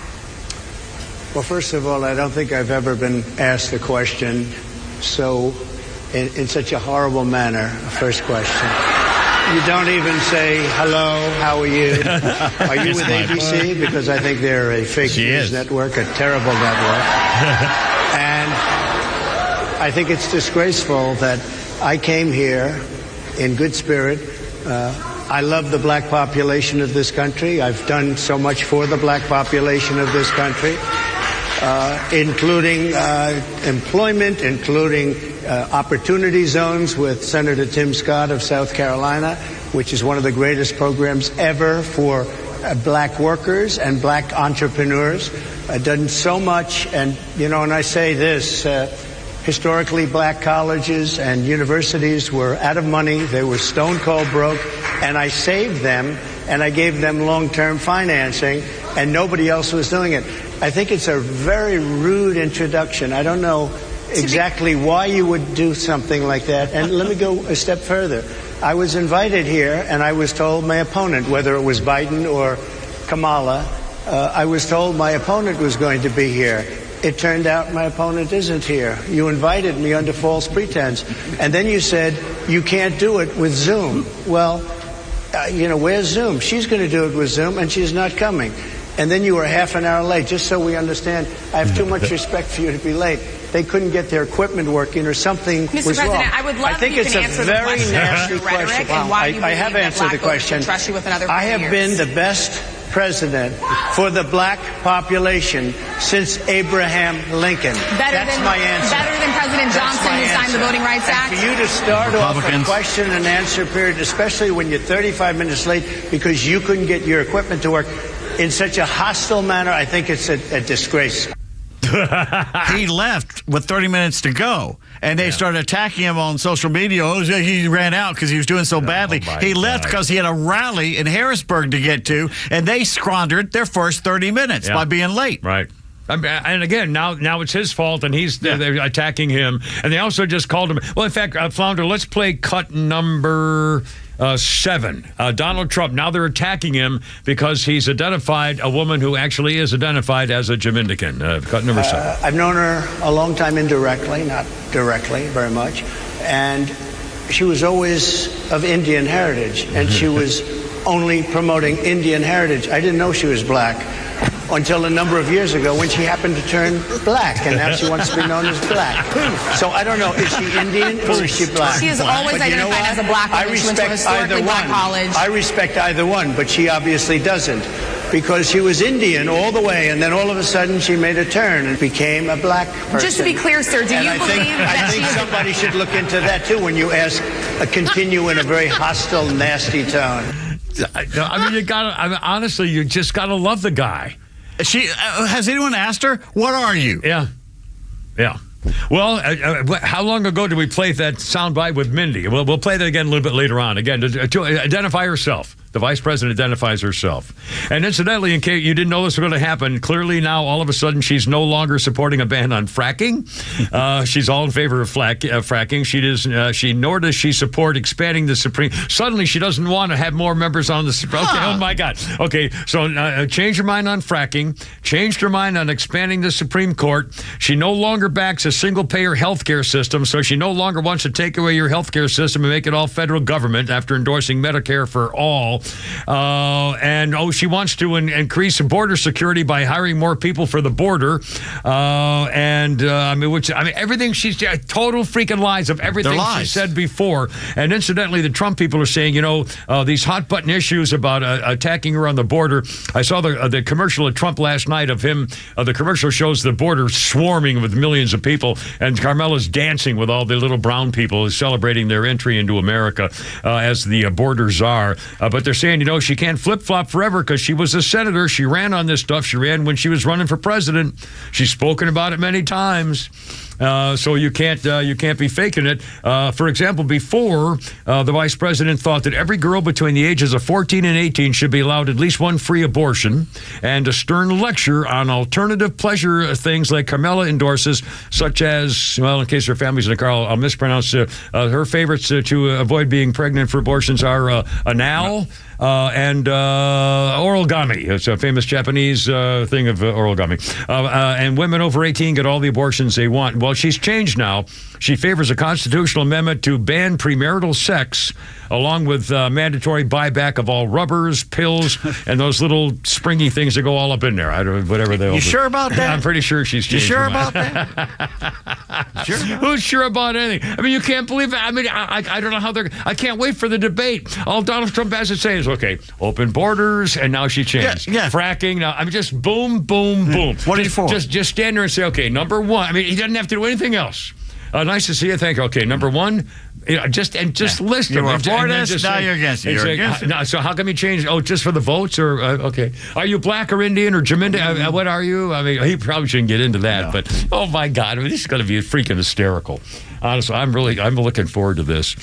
Well, first of all, I don't think I've ever been asked a question in such a horrible manner. First question. You don't even say, hello, how are you? Are you with ABC? Because I think they're a fake news network, a terrible network. And I think it's disgraceful that I came here in good spirit. I love the black population of this country. I've done so much for the black population of this country, including employment, including opportunity zones with Senator Tim Scott of South Carolina, which is one of the greatest programs ever for black workers and black entrepreneurs. I've done so much, and I say this, historically black colleges and universities were out of money. They were stone cold broke, and I saved them, and I gave them long-term financing, and nobody else was doing it. I think it's a very rude introduction. I don't know exactly why you would do something like that. And let me go a step further. I was invited here, and I was told my opponent, whether it was Biden or Kamala, I was told my opponent was going to be here. It turned out my opponent isn't here. You invited me under false pretense. And then you said, you can't do it with Zoom. Well, where's Zoom? She's going to do it with Zoom, and she's not coming. And then you were half an hour late, just so we understand. I have too much respect for you to be late. They couldn't get their equipment working or something was wrong. Mr. President, I would love if you can answer the question of rhetoric and why you believe that black voters should trust you with another 4 years. I have been the best president for the black population since Abraham Lincoln. That's my answer. Better than President Johnson, who signed the Voting Rights Act? And for you to start off a question and answer period, especially when you're 35 minutes late because you couldn't get your equipment to work in such a hostile manner, I think it's a disgrace. He left with 30 minutes to go, and they started attacking him on social media. Oh, he ran out because he was doing so badly. He left because he had a rally in Harrisburg to get to, and they squandered their first 30 minutes by being late. Right. And again, now it's his fault, and they're attacking him. And they also just called him. Well, in fact, Flounder, let's play cut number 7. Donald Trump. Now they're attacking him because he's identified a woman who actually is identified as a Jamaican. Cut number 7. I've known her a long time indirectly, not directly very much. And she was always of Indian heritage, and she was only promoting Indian heritage. I didn't know she was black until a number of years ago when she happened to turn black, and now she wants to be known as black. So I don't know, is she Indian or is she black? She is always identified as a black woman. She went to a historically black college. I respect either one, but she obviously doesn't, because she was Indian all the way, and then all of a sudden she made a turn and became a black person. Just to be clear, sir, do you believe that I think somebody should look into that too when you ask continue in a very hostile, nasty tone. I mean, honestly, you just gotta love the guy. Has anyone asked her, what are you? Yeah. Well, how long ago did we play that soundbite with Mindy? We'll play that again a little bit later on. Again, to identify herself. The vice president identifies herself. And incidentally, in case you didn't know this was going to happen, clearly now all of a sudden she's no longer supporting a ban on fracking. She's all in favor of fracking. Nor does she support expanding the Supreme. Suddenly she doesn't want to have more members on the Supreme. Okay, oh my God. Okay, so changed her mind on fracking, changed her mind on expanding the Supreme Court. She no longer backs a single-payer health care system, so she no longer wants to take away your health care system and make it all federal government after endorsing Medicare for all. She wants to increase border security by hiring more people for the border. Everything she's total freaking lies of everything she said before. And incidentally, the Trump people are saying, these hot button issues about attacking her on the border. I saw the commercial of Trump last night of him. The commercial shows the border swarming with millions of people, and Carmela's dancing with all the little brown people celebrating their entry into America as the border czar. But they're saying, she can't flip-flop forever because she was a senator. She ran on this stuff. She ran when she was running for president. She's spoken about it many times. So you can't be faking it. For example, before the vice president thought that every girl between the ages of 14 and 18 should be allowed at least one free abortion, and a stern lecture on alternative pleasure things like Carmela endorses, such as, in case her family's in the car, I'll mispronounce her favorites to avoid being pregnant for abortions are anal. And origami. It's a famous Japanese thing of origami. And women over 18 get all the abortions they want. Well, she's changed now. She favors a constitutional amendment to ban premarital sex, along with mandatory buyback of all rubbers, pills, and those little springy things that go all up in there. I don't know, whatever they all You sure about that? I'm pretty sure she's changed. You sure her mind. about that? Sure. Who's sure about anything? I mean, you can't believe it. I mean, I don't know how they're. I can't wait for the debate. All Donald Trump has to say is, okay, open borders, and now she changed. Yeah. Fracking. Now, I mean, just boom, boom, boom. What are you for? Just stand there and say, okay, number one. I mean, he doesn't have to do anything else. Nice to see you. Thank you. Okay, number one, just list them. You were for this, just now say, you're against it. You're against it. So how come you changed? Oh, just for the votes? Or okay, are you black or Indian or Jaminda? What are you? I mean, he probably shouldn't get into that. No. But oh my God, I mean, this is going to be freaking hysterical. Honestly, I'm looking forward to this.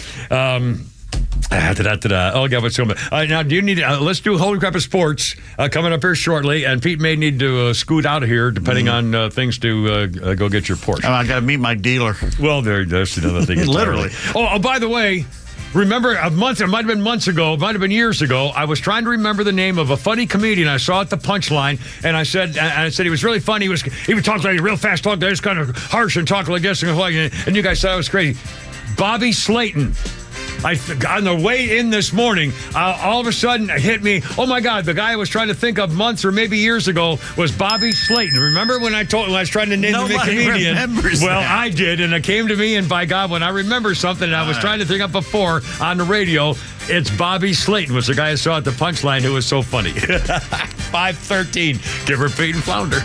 Oh, God, what's going on? Now, do you need? Let's do Holy Crap of Sports coming up here shortly, and Pete may need to scoot out of here depending on things to go get your Porsche. Oh, I got to meet my dealer. Well, there's another thing. Literally. Oh, by the way. Remember it might have been months ago, it might have been years ago, I was trying to remember the name of a funny comedian I saw at the Punchline, and I said he was really funny. He would talk like real fast, talk, just kind of harsh and talk like this, and you guys said I was crazy. Bobby Slayton. On the way in this morning, all of a sudden it hit me, oh my God, the guy I was trying to think of months or maybe years ago was Bobby Slayton. Remember when I was trying to name him a comedian? Well, that. I did, and it came to me, and by God, when I remember something I was trying to think of before on the radio, it's Bobby Slayton was the guy I saw at the Punchline who was so funny. 513, give her Pete and Flounder.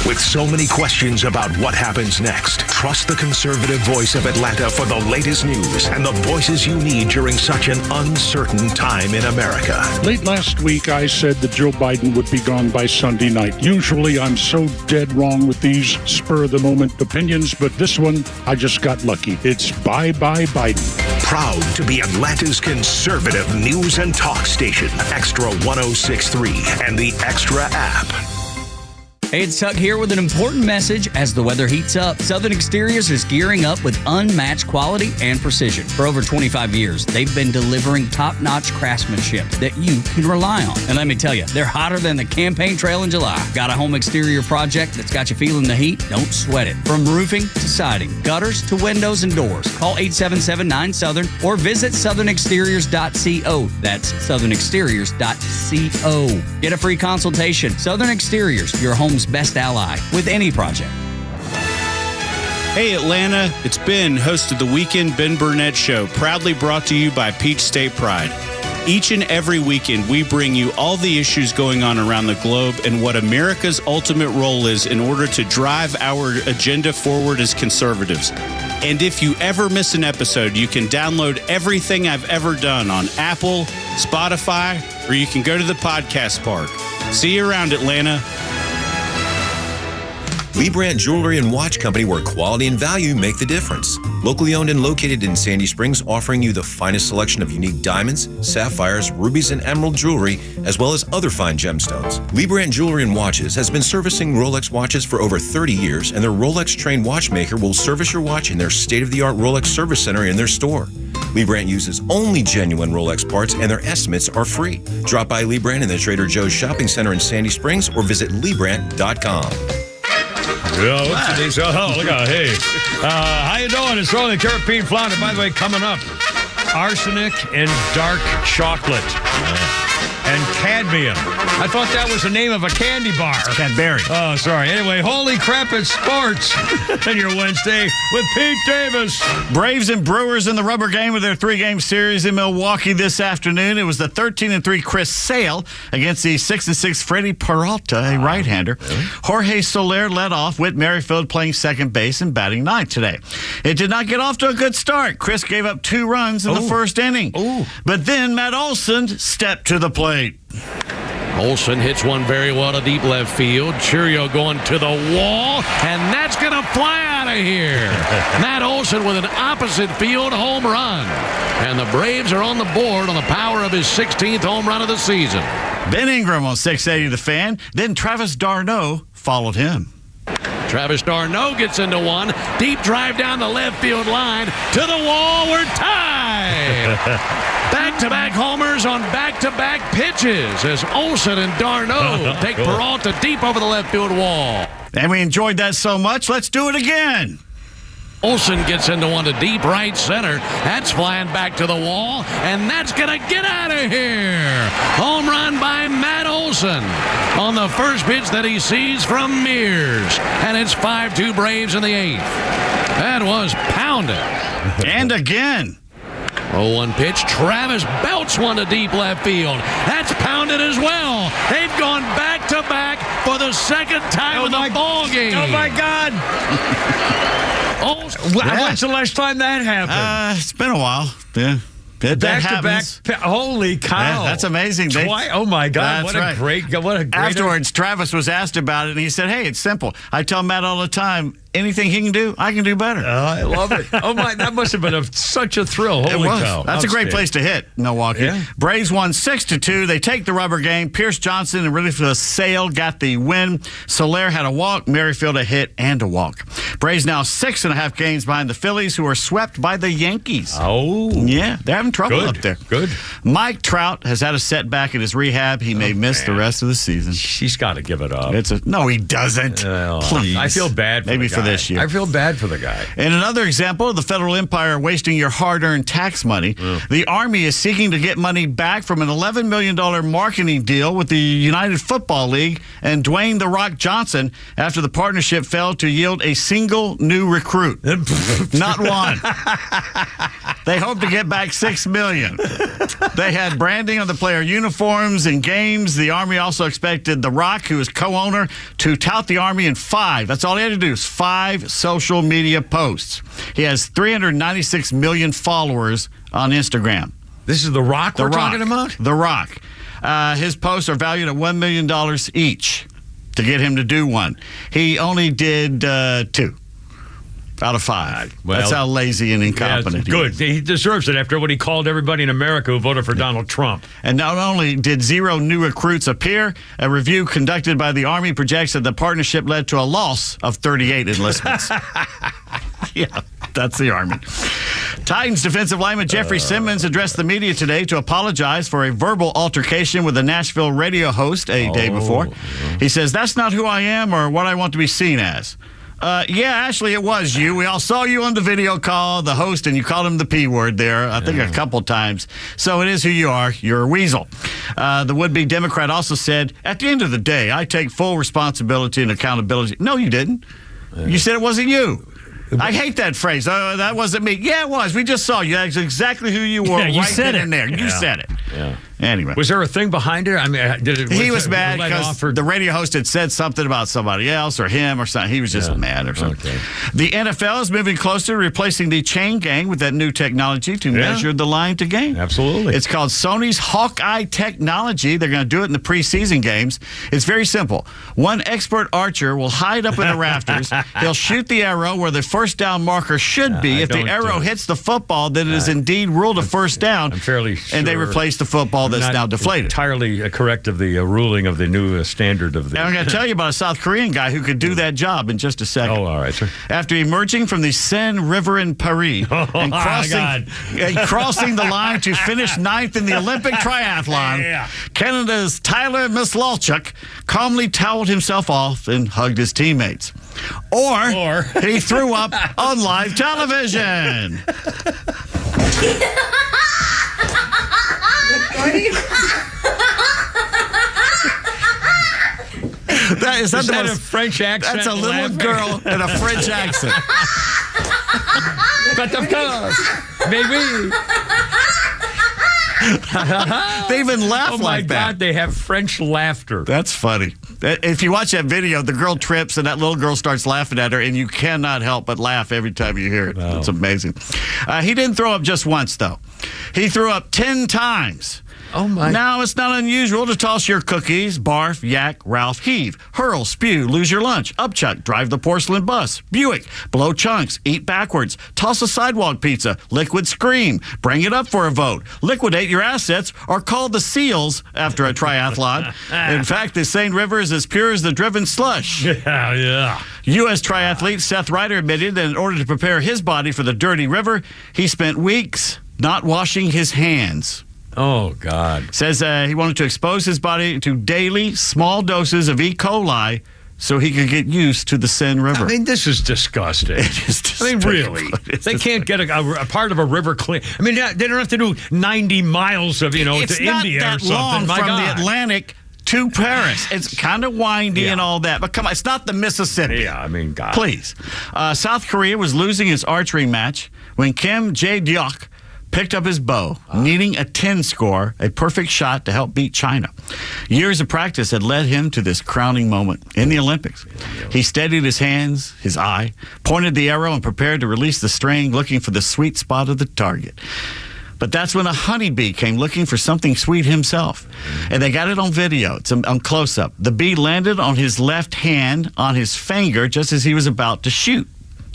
With so many questions about what happens next, trust the conservative voice of Atlanta for the latest news and the voices you need during such an uncertain time in America. Late last week, I said that Joe Biden would be gone by Sunday night. Usually, I'm so dead wrong with these spur-of-the-moment opinions, but this one, I just got lucky. It's bye-bye Biden. Proud to be Atlanta's conservative news and talk station, Extra 106.3 and the Extra app. Hey, it's Tuck here with an important message. As the weather heats up, Southern Exteriors is gearing up with unmatched quality and precision. For over 25 years, they've been delivering top-notch craftsmanship that you can rely on. And let me tell you, they're hotter than the campaign trail in July. Got a home exterior project that's got you feeling the heat? Don't sweat it. From roofing to siding, gutters to windows and doors. Call 877-9-SOUTHERN or visit southernexteriors.co. That's southernexteriors.co. Get a free consultation. Southern Exteriors, your home's best ally with any project. Hey Atlanta, it's Ben, host of the Weekend Ben Burnett Show, proudly brought to you by Peach State Pride. Each and every weekend, we bring you all the issues going on around the globe and what America's ultimate role is in order to drive our agenda forward as conservatives. And if you ever miss an episode, you can download everything I've ever done on Apple, Spotify, or you can go to the podcast park. See you around, Atlanta. Lee Brandt Jewelry and Watch Company, where quality and value make the difference. Locally owned and located in Sandy Springs, offering you the finest selection of unique diamonds, sapphires, rubies, and emerald jewelry, as well as other fine gemstones. Lee Brandt Jewelry and Watches has been servicing Rolex watches for over 30 years, and their Rolex-trained watchmaker will service your watch in their state-of-the-art Rolex service center in their store. Lee Brandt uses only genuine Rolex parts, and their estimates are free. Drop by Lee Brandt in the Trader Joe's Shopping Center in Sandy Springs or visit LeeBrandt.com. Yeah, what's these? Oh, look out. Hey. How you doing? It's Rolling Caribbean Flounder. By the way, coming up, arsenic and dark chocolate. And cadmium. I thought that was the name of a candy bar. It's Cadbury. Oh, sorry. Anyway, holy crap, it's sports. And your Wednesday with Pete Davis. Braves and Brewers in the rubber game of their 3-game series in Milwaukee this afternoon. It was the 13-3 Chris Sale against the 6-6 Freddie Peralta, a right-hander. Really? Jorge Soler led off, Whit Merrifield playing second base and batting ninth today. It did not get off to a good start. Chris gave up 2 runs in the first inning. But then Matt Olson stepped to the plate. Olson hits one very well to deep left field. Cheerio going to the wall, and that's going to fly out of here. Matt Olson with an opposite field home run. And the Braves are on the board on the power of his 16th home run of the season. Ben Ingram on 680 The Fan. Then Travis d'Arnaud followed him. Travis d'Arnaud gets into one. Deep drive down the left field line. To the wall. We're tied. Back-to-back homers on back-to-back pitches as Olson and d'Arnaud take Peralta deep over the left field wall. And we enjoyed that so much, let's do it again. Olson gets into one to deep right center. That's flying back to the wall, and that's going to get out of here. Home run by Matt Olson on the first pitch that he sees from Mears. And it's 5-2 Braves in the 8th. That was pounded. And again. 0-1 pitch. Travis belts one to deep left field. That's pounded as well. They've gone back-to-back for the second time in the ball game. Oh, my God. When's the last time that happened? It's been a while. Yeah. Back-to-back. Holy cow. Yeah, that's amazing. Oh, my God. What a great. Afterwards, Travis was asked about it, and he said, hey, it's simple. I tell Matt all the time, anything he can do, I can do better. I love it. Oh, my. That must have been such a thrill. Holy cow. That's a great place to hit, Milwaukee. Yeah. Braves won 6-2. They take the rubber game. Pierce Johnson and Relief Sale got the win. Soler had a walk. Merrifield a hit and a walk. Braves now 6.5 games behind the Phillies, who are swept by the Yankees. Oh. Yeah, they're having trouble up there. Good. Mike Trout has had a setback in his rehab. He may miss the rest of the season. He's got to give it up. No, he doesn't. Please. I feel bad for Maybe the guy. This year. I feel bad for the guy. In another example of the federal empire wasting your hard-earned tax money, the Army is seeking to get money back from an $11 million marketing deal with the United Football League and Dwayne "The Rock" Johnson after the partnership failed to yield a single new recruit. Not one. They hope to get back $6 million. They had branding on the player uniforms and games. The Army also expected The Rock, who is co-owner, to tout the Army in 5. That's all he had to do is 5 social media posts. He has 396 million followers on Instagram. This is The Rock we're talking about? The Rock. His posts are valued at $1 million each to get him to do one. He only did 2 out of 5. Well, that's how lazy and incompetent he is. Good. He deserves it after what he called everybody in America who voted for Donald Trump. And not only did 0 new recruits appear, a review conducted by the Army projects that the partnership led to a loss of 38 enlistments. Yeah, that's the Army. Titans defensive lineman Jeffrey Simmons addressed the media today to apologize for a verbal altercation with a Nashville radio host a day before. He says, that's not who I am or what I want to be seen as. Yeah, Ashley, it was you. We all saw you on the video call, the host, and you called him the P word there, I think a couple times. So it is who you are. You're a weasel. The would-be Democrat also said, at the end of the day, I take full responsibility and accountability. No, you didn't. You said it wasn't you. I hate that phrase. That wasn't me. Yeah, it was. We just saw you. That's exactly who you were. Yeah, you right said then it. and there. You said it. Yeah. Anyway. Was there a thing behind it? I mean, He was mad because the radio host had said something about somebody else or him or something. He was just mad or something. Okay. The NFL is moving closer to replacing the chain gang with that new technology to measure the line to gain. Absolutely. It's called Sony's Hawkeye technology. They're going to do it in the preseason games. It's very simple. One expert archer will hide up in the rafters. He'll shoot the arrow where the first down marker should be. If the arrow hits the football, then it is indeed ruled a first down. I'm fairly sure. And they replace the football that's now deflated. Entirely correct of the ruling of the new standard of the. And I'm going to tell you about a South Korean guy who could do that job in just a second. Oh, all right, sir. After emerging from the Seine River in Paris and crossing the line to finish ninth in the Olympic triathlon, Canada's Tyler Mislalchuk calmly toweled himself off and hugged his teammates. Or he threw up on live television. Is that a French accent? That's a little laughing? girl in a French accent. But of course, maybe. They even laugh oh my like God, that. they have French laughter. That's funny. If you watch that video, the girl trips and that little girl starts laughing at her, and you cannot help but laugh every time you hear it. Wow. It's amazing. He didn't throw up just once, though. He threw up 10 times. Oh, my. Now, it's not unusual to toss your cookies, barf, yak, Ralph, heave, hurl, spew, lose your lunch, upchuck, drive the porcelain bus, Buick, blow chunks, eat backwards, toss a sidewalk pizza, liquid scream, bring it up for a vote, liquidate your assets, or call the SEALs after a triathlon. In fact, the Seine River is as pure as the driven slush. Yeah. U.S. triathlete Seth Ryder admitted that in order to prepare his body for the dirty river, he spent weeks not washing his hands. Oh, God. Says he wanted to expose his body to daily small doses of E. coli so he could get used to the Seine River. I mean, this is disgusting. It is disgusting. I mean, really. They can't get a part of a river clean. I mean, they don't have to do 90 miles of, to India or something. It's not that long My from God. the Atlantic to Paris. It's kind of windy and all that. But come on, it's not the Mississippi. Yeah, I mean, God. Please. South Korea was losing its archery match when Kim Jae-dyok picked up his bow, needing a 10 score, a perfect shot to help beat China. Years of practice had led him to this crowning moment in the Olympics. He steadied his hands, his eye, pointed the arrow, and prepared to release the string, looking for the sweet spot of the target. But that's when a honeybee came looking for something sweet himself. And they got it on video. It's on close-up. The bee landed on his left hand, on his finger, just as he was about to shoot.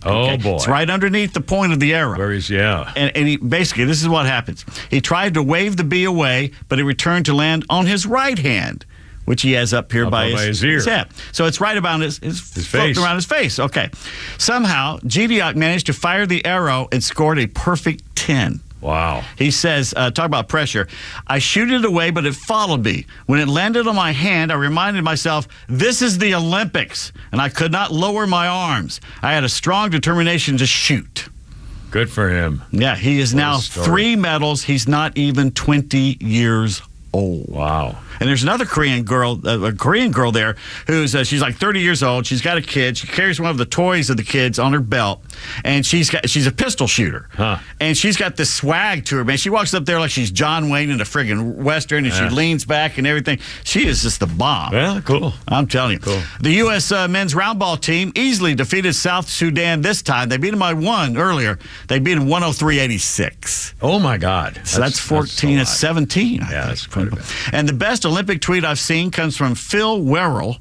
Oh, boy. It's right underneath the point of the arrow. Where he's, And he, basically, this is what happens. He tried to wave the bee away, but it returned to land on his right hand, which he has up here by his ear. His head. So it's right about his face. around his face. Okay. Somehow, Jae-dyok managed to fire the arrow and scored a perfect 10. Wow. He says, talk about pressure. I shoot it away, but it followed me. When it landed on my hand, I reminded myself, this is the Olympics, and I could not lower my arms. I had a strong determination to shoot. Good for him. Yeah, he is now 3 medals. He's not even 20 years old. Wow. And there's another Korean girl there who's she's like 30 years old. She's got a kid. She carries one of the toys of the kids on her belt, and she's a pistol shooter. And she's got this swag to her, man. She walks up there like she's John Wayne in a friggin' Western, and she leans back and everything. She is just the bomb. Yeah, cool. I'm telling you. Cool. The U.S. men's roundball team easily defeated South Sudan this time. They beat them by 1 earlier. They beat them 103-86. Oh, my God. So that's 14 and 17. Yeah, that's quite a bit. And the best Olympic tweet I've seen comes from Phil Werrell,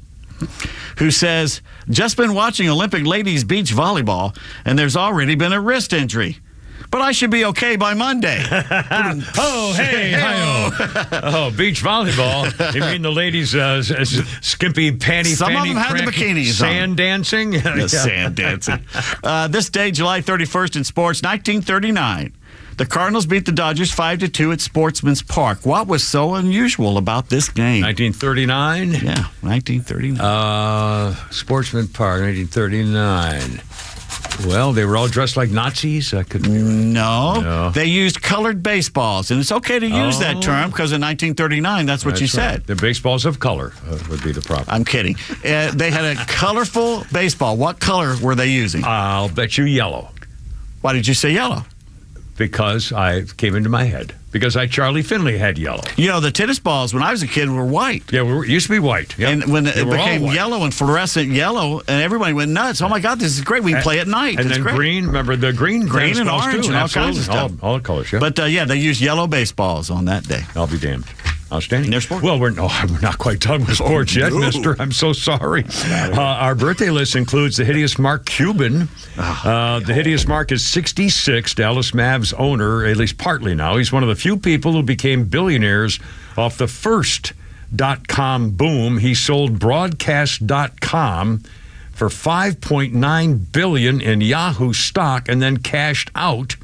who says, just been watching Olympic ladies beach volleyball, and there's already been a wrist injury. But I should be okay by Monday. Oh, hey, hi-oh. Oh, beach volleyball. You mean the ladies' skimpy panty, Some of them had the bikinis sand on. dancing? Yeah, sand dancing. This day, July 31st in sports, 1939. The Cardinals beat the Dodgers 5-2 at Sportsman's Park. What was so unusual about this game? 1939? Yeah, 1939. Sportsman Park, 1939. Well, they were all dressed like Nazis? No. They used colored baseballs. And it's okay to use that term because in 1939, that's what you said. The baseballs of color would be the proper. I'm kidding. They had a colorful baseball. What color were they using? I'll bet you yellow. Why did you say yellow? Because I came into my head. because Charlie Finley had yellow. You know, the tennis balls when I was a kid were white. Yeah, it used to be white. Yep. And when They it were all became white. yellow and fluorescent yellow, and everybody went nuts. Oh my God, this is great. We can play at night. And It's then great. green. Remember the green Green tennis and balls, orange too. and all kinds of Absolutely. stuff. All colors. Yeah. But yeah, they used yellow baseballs on that day. I'll be damned. Outstanding. Well, we're not quite done with sports yet, no. mister. I'm so sorry. Our birthday list includes the hideous Mark Cuban. The hideous Mark is 66, Dallas Mavs owner, at least partly now. He's one of the few people who became billionaires off the first .com boom. He sold broadcast.com for $5.9 billion in Yahoo stock and then cashed out.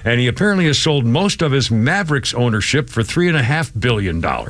And he apparently has sold most of his Mavericks ownership for $3.5 billion. Damn.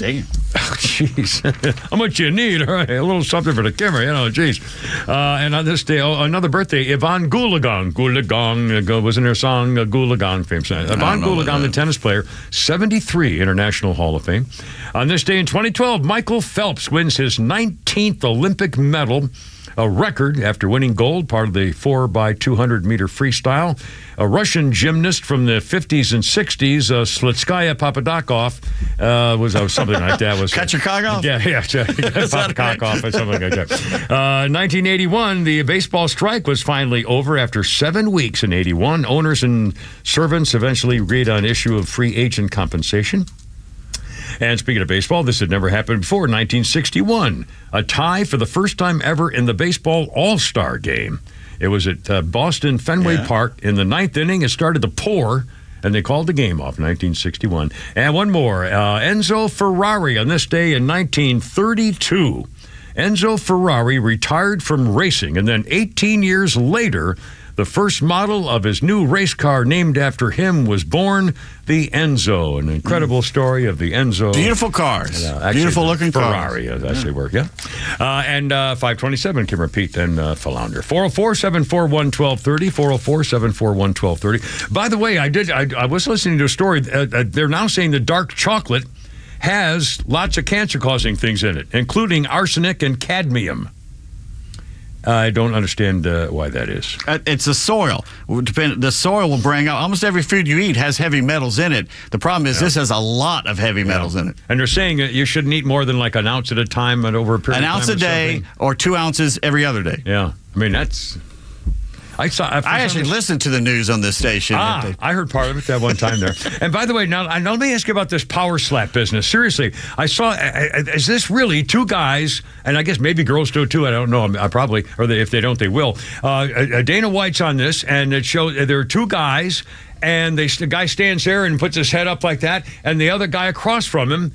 Oh, jeez. How much you need? All right, a little something for the camera, jeez. And on this day, another birthday, Yvonne Goolagong. Goolagong, wasn't her song, Goolagong fame? Yvonne Goolagong, the tennis player, 73 International Hall of Fame. On this day in 2012, Michael Phelps wins his 19th Olympic medal, a record after winning gold, part of the 4x200 meter freestyle. A Russian gymnast from the 50s and 60s, Slitskaya Papadakov, was something like that. Was Kachakakov? Yeah, Papadakov or something like that. 1981, the baseball strike was finally over after 7 weeks in 81. Owners and servants eventually agreed on an issue of free agent compensation. And speaking of baseball, this had never happened before. 1961, a tie for the first time ever in the baseball All-Star game. It was at Boston Fenway Park in the ninth inning. It started to pour, and they called the game off, 1961. And one more, Enzo Ferrari on this day in 1932. Enzo Ferrari retired from racing, and then 18 years later, the first model of his new race car named after him was born, the Enzo. An incredible story of the Enzo. Beautiful cars. Beautiful looking Ferrari, cars. as they work, And 527 can repeat and Philander. 404-741-1230, 404-741-1230. By the way, I was listening to a story. They're now saying the dark chocolate has lots of cancer-causing things in it, including arsenic and cadmium. I don't understand why that is. It's the soil. The soil will bring out almost every food you eat has heavy metals in it. The problem is this has a lot of heavy metals in it. And they're saying that you shouldn't eat more than like an ounce at a time and over a period of time. An ounce a day or 2 ounces every other day. Yeah. I mean, that's... I actually listened to the news on this station. I heard part of it that one time there. And by the way, now let me ask you about this power slap business. Seriously, I saw, is this really two guys, and I guess maybe girls do too, I don't know, I probably, or if they don't, they will. Dana White's on this, and it shows there are two guys, and the guy stands there and puts his head up like that, and the other guy across from him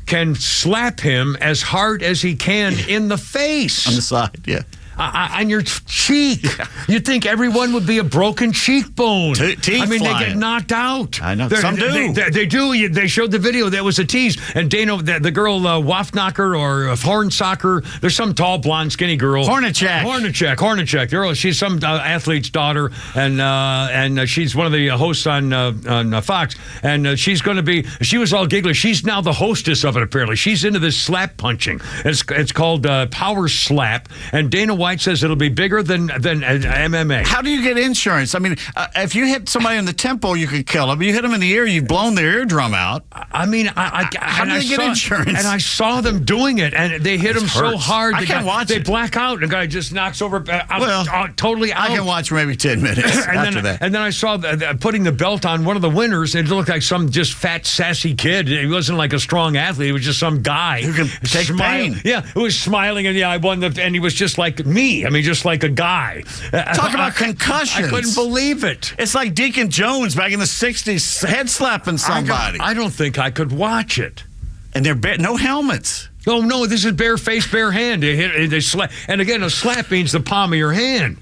can slap him as hard as he can in the face. On the side, yeah. On your cheek. You'd think everyone would be a broken cheekbone. Teeth I mean, flying. they get knocked out. I know. Some do. They do. They showed the video. That was a tease. And Dana, the girl, Waffnacker or Hornsocker, there's some tall, blonde, skinny girl. Hornacek. She's some athlete's daughter, and she's one of the hosts on Fox. And she's going to be, she was all giggly. She's now the hostess of it, apparently. She's into this slap punching. It's called Power Slap. And Dana White says it'll be bigger than MMA. How do you get insurance? I mean, if you hit somebody in the temple, you could kill them. You hit them in the ear, you've blown their eardrum out. I mean, how do they get insurance? And I saw them doing it, and they hit him so hard. I can't watch They it. black out, and the guy just knocks over, totally out. I can watch for maybe 10 minutes after that. And then I saw putting the belt on one of the winners, and it looked like some just fat, sassy kid. He wasn't like a strong athlete. He was just some guy. Who can take pain. Yeah, who was smiling, and I won and he was just like me. I mean, just like a guy. Talk about concussions. I couldn't believe it. It's like Deacon Jones back in the 60s, head slapping somebody. I don't think I could watch it. And they're no helmets. Oh, no, this is bare face, bare hand. They slap. And again, a slap means the palm of your hand.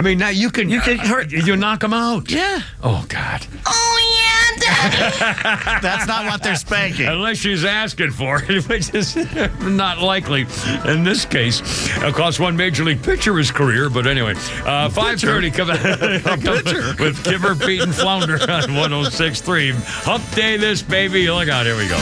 I mean, now you can hurt. You knock them out. Yeah. Oh, God. Oh, yeah, Daddy. That's not what they're spanking. Unless she's asking for it, which is not likely in this case. It cost one major league pitcher his career, but anyway. 5:30 come with Kimmer, Pete, and Flounder on 106.3. Hump day this, baby. Look out. Here we go.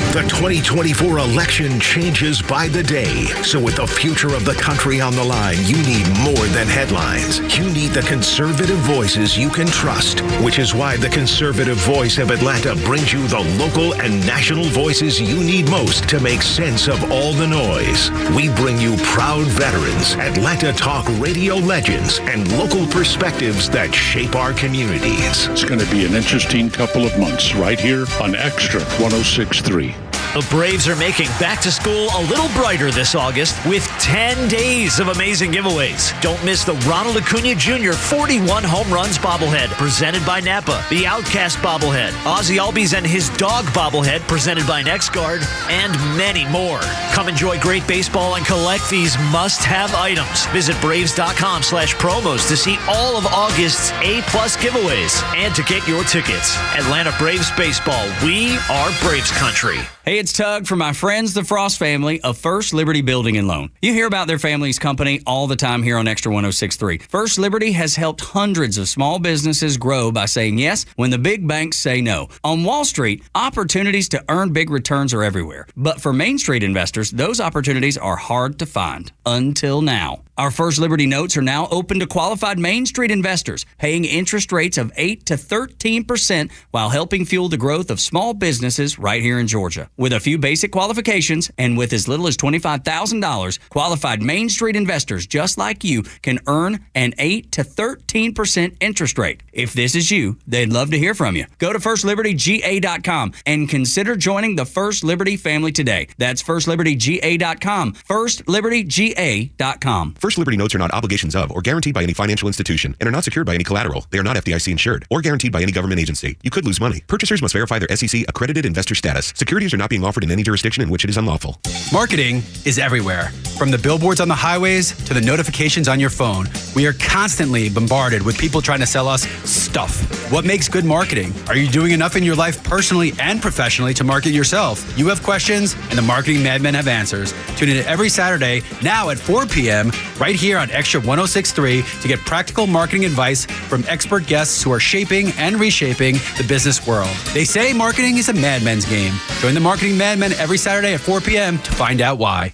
The 2024 election changes by the day. So with the future of the country on the line, you need more than headlines. You need the conservative voices you can trust, which is why the Conservative Voice of Atlanta brings you the local and national voices you need most to make sense of all the noise. We bring you proud veterans, Atlanta Talk radio legends, and local perspectives that shape our communities. It's going to be an interesting couple of months right here on Extra 106.3. The Braves are making back to school a little brighter this August with 10 days of amazing giveaways. Don't miss the Ronald Acuna Jr. 41 home runs bobblehead presented by Napa, the Outcast bobblehead, Ozzy Albies and his dog bobblehead presented by NextGuard, and many more. Come enjoy great baseball and collect these must-have items. Visit Braves.com/promos to see all of August's A-plus giveaways and to get your tickets. Atlanta Braves Baseball. We are Braves Country. Hey, it's Tug from my friends, the Frost family of First Liberty Building and Loan. You hear about their family's company all the time here on Extra 106.3. First Liberty has helped hundreds of small businesses grow by saying yes when the big banks say no. On Wall Street, opportunities to earn big returns are everywhere. But for Main Street investors, those opportunities are hard to find. Until now. Our First Liberty notes are now open to qualified Main Street investors, paying interest rates of 8 to 13% while helping fuel the growth of small businesses right here in Georgia. With a few basic qualifications and with as little as $25,000, qualified Main Street investors just like you can earn an 8 to 13% interest rate. If this is you, they'd love to hear from you. Go to FirstLibertyGA.com and consider joining the First Liberty family today. That's FirstLibertyGA.com. FirstLibertyGA.com. First Liberty notes are not obligations of or guaranteed by any financial institution and are not secured by any collateral. They are not FDIC insured or guaranteed by any government agency. You could lose money. Purchasers must verify their SEC accredited investor status. Securities are not being offered in any jurisdiction in which it is unlawful. Marketing is everywhere. From the billboards on the highways to the notifications on your phone, we are constantly bombarded with people trying to sell us stuff. What makes good marketing? Are you doing enough in your life personally and professionally to market yourself? You have questions, and the Marketing Madmen have answers. Tune in every Saturday, now at 4 p.m., right here on Extra 106.3 to get practical marketing advice from expert guests who are shaping and reshaping the business world. They say marketing is a madman's game. Join the Marketing Madmen every Saturday at 4 p.m. to find out why.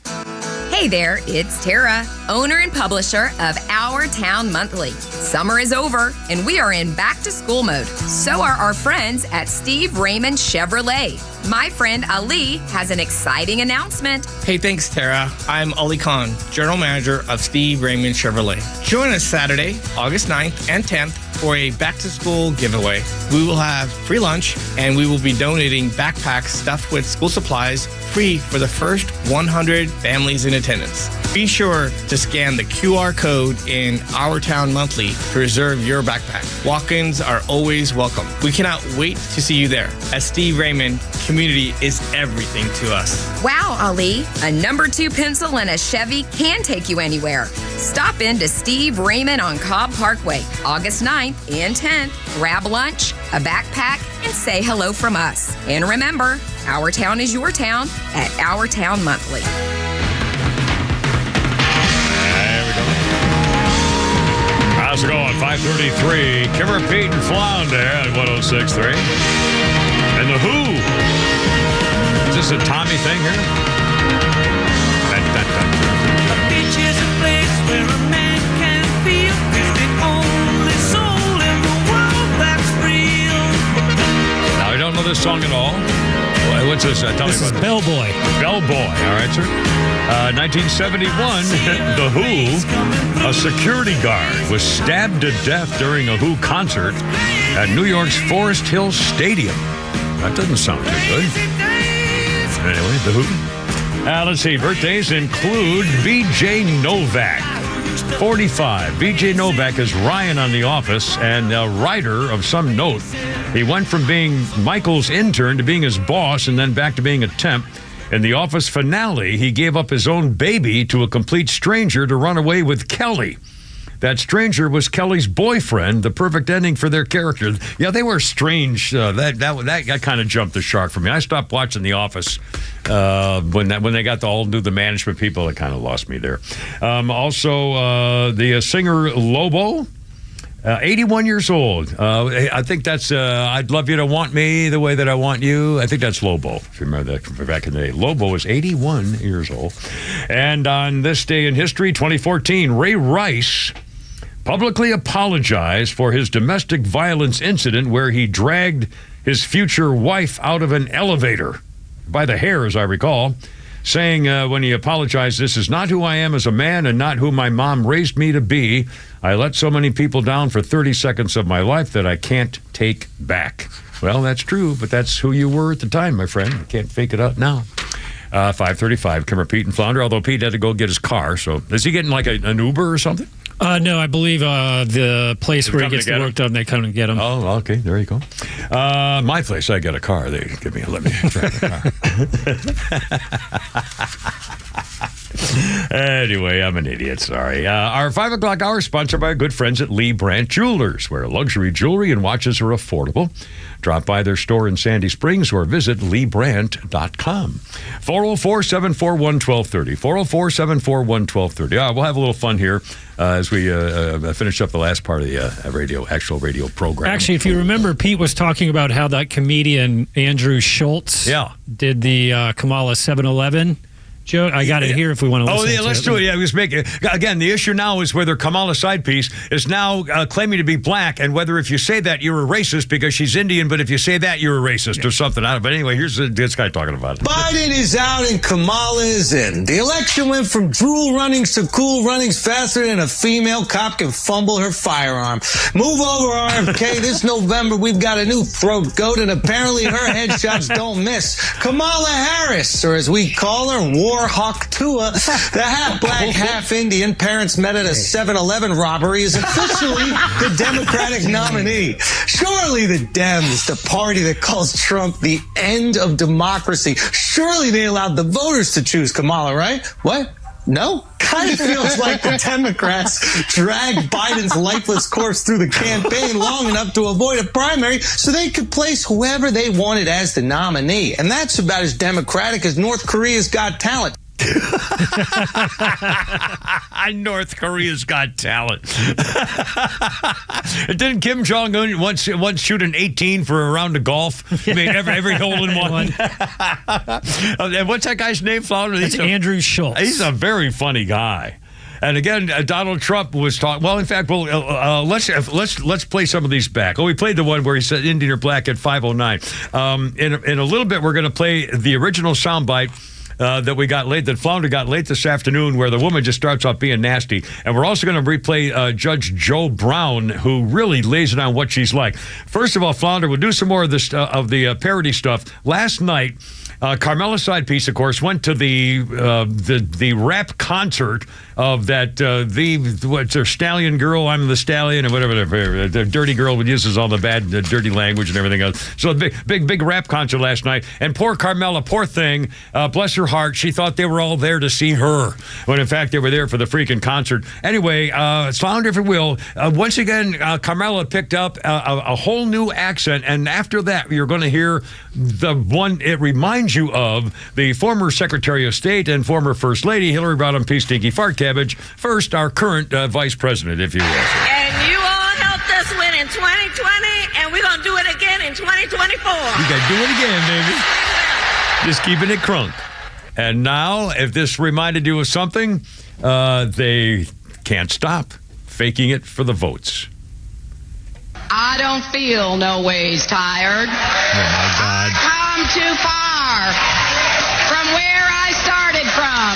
Hey there, it's Tara, owner and publisher of Our Town Monthly. Summer is over, and we are in back-to-school mode. So are our friends at Steve Raymond Chevrolet. My friend Ali has an exciting announcement. Hey, thanks, Tara. I'm Ali Khan, General Manager of Steve Raymond Chevrolet. Join us Saturday, August 9th and 10th for a back-to-school giveaway. We will have free lunch, and we will be donating backpacks stuffed with school supplies free for the first 100 families in attendance. Be sure to scan the QR code in Our Town Monthly to reserve your backpack. Walk-ins are always welcome. We cannot wait to see you there. At Steve Raymond, community is everything to us. Wow, Ali, a number 2 pencil and a Chevy can take you anywhere. Stop in to Steve Raymond on Cobb Parkway, August 9th and 10th. Grab lunch, a backpack, and say hello from us. And remember, our town is your town at Our Town Monthly. How's it going? 5:33. Kimmer, Pete, and Flounder at 106.3. And the Who. Is this a Tommy thing here? A beach is a place where a man can feel he's the only soul in the world that's real. Now, I don't know this song at all. What's this? Tell this me is about Bellboy. Bellboy. All right, sir. 1971, The Who, a security guard, was stabbed to death during a Who concert at New York's Forest Hill Stadium. That doesn't sound too good. Anyway, The Who. Let's see. Birthdays include B.J. Novak, 45. B.J. Novak is Ryan on The Office and a writer of some note. He went from being Michael's intern to being his boss and then back to being a temp. In The Office finale, he gave up his own baby to a complete stranger to run away with Kelly. That stranger was Kelly's boyfriend, the perfect ending for their character. Yeah, they were strange. That kind of jumped the shark for me. I stopped watching The Office when they got to all do the management people. It kind of lost me there. Also, the singer Lobo 81 years old. I think that's I'd love you to want me the way that I want you. I think that's Lobo, if you remember that from back in the day. Lobo was 81 years old. And on this day in history, 2014, Ray Rice publicly apologized for his domestic violence incident where he dragged his future wife out of an elevator by the hair, as I recall, saying when he apologized, "This is not who I am as a man and not who my mom raised me to be. I let so many people down for 30 seconds of my life that I can't take back." Well, that's true, but that's who you were at the time, my friend. You can't fake it out now. 5:35, Kimmer, Pete, and Flounder, although Pete had to go get his car. So is he getting like an Uber or something? No, I believe the place where he gets the work done, they come and get him. Oh, okay. There you go. My place, I get a car. They let me drive the car. Anyway, I'm an idiot. Sorry. Our 5 o'clock hour is sponsored by our good friends at Lee Brandt Jewelers, where luxury jewelry and watches are affordable. Drop by their store in Sandy Springs or visit LeeBrandt.com. 404-741-1230. 404-741-1230. We'll have a little fun here as we finish up the last part of the actual radio program. Actually, if you remember, Pete was talking about how that comedian Andrew Schultz did the Kamala 7-Eleven joke. I got it here if we want to listen to it. Let's do it. Yeah, let's make it. Again, the issue now is whether Kamala's side piece is now claiming to be black, and whether if you say that, you're a racist because she's Indian, but if you say that, you're a racist or something. But anyway, here's this guy talking about it. Biden is out and Kamala is in. The election went from drool runnings to cool runnings faster than a female cop can fumble her firearm. Move over, RFK. This November, we've got a new throat goat, and apparently her headshots don't miss. Kamala Harris, or as we call her, Warhawk Tua, the half-black, half-Indian parents met at a 7-Eleven robbery, is officially the Democratic nominee. Surely the Dems, the party that calls Trump the end of democracy, surely they allowed the voters to choose Kamala, right? What? No? Kind of feels like the Democrats dragged Biden's lifeless corpse through the campaign long enough to avoid a primary so they could place whoever they wanted as the nominee. And that's about as democratic as North Korea's Got Talent. North Korea's Got Talent. Didn't Kim Jong-un once shoot an 18 for a round of golf? I mean, every hole in one. And what's that guy's name, Flounder? It's Andrew Schultz. He's a very funny guy. And again, Donald Trump was talking. Well, in fact, let's play some of these back. We played the one where he said Indian or black at 5:09. In a little bit, we're going to play the original soundbite that we got late, that Flounder got late this afternoon, where the woman just starts off being nasty. And we're also going to replay Judge Joe Brown, who really lays it on what she's like. First of all, Flounder, we'll do some more of this of the parody stuff. Last night, Carmela Sidepiece, of course, went to the rap concert of that what's her Stallion Girl, I'm the Stallion, or whatever the dirty girl uses all the bad dirty language and everything else. So big rap concert last night, and poor Carmela, poor thing, bless her heart, she thought they were all there to see her when in fact they were there for the freaking concert. Anyway, Flounder, if you will, once again, Carmela picked up a whole new accent, and after that you're going to hear the one it reminds you of the former Secretary of State and former First Lady Hillary Rodham P. Stinky Fart Cabbage. First, our current Vice President, if you will. And you all helped us win in 2020, and we're going to do it again in 2024. You got to do it again, baby. Just keeping it crunk. And now, if this reminded you of something, they can't stop faking it for the votes. I don't feel no ways tired. Oh, my God. I've come too far from where I started from.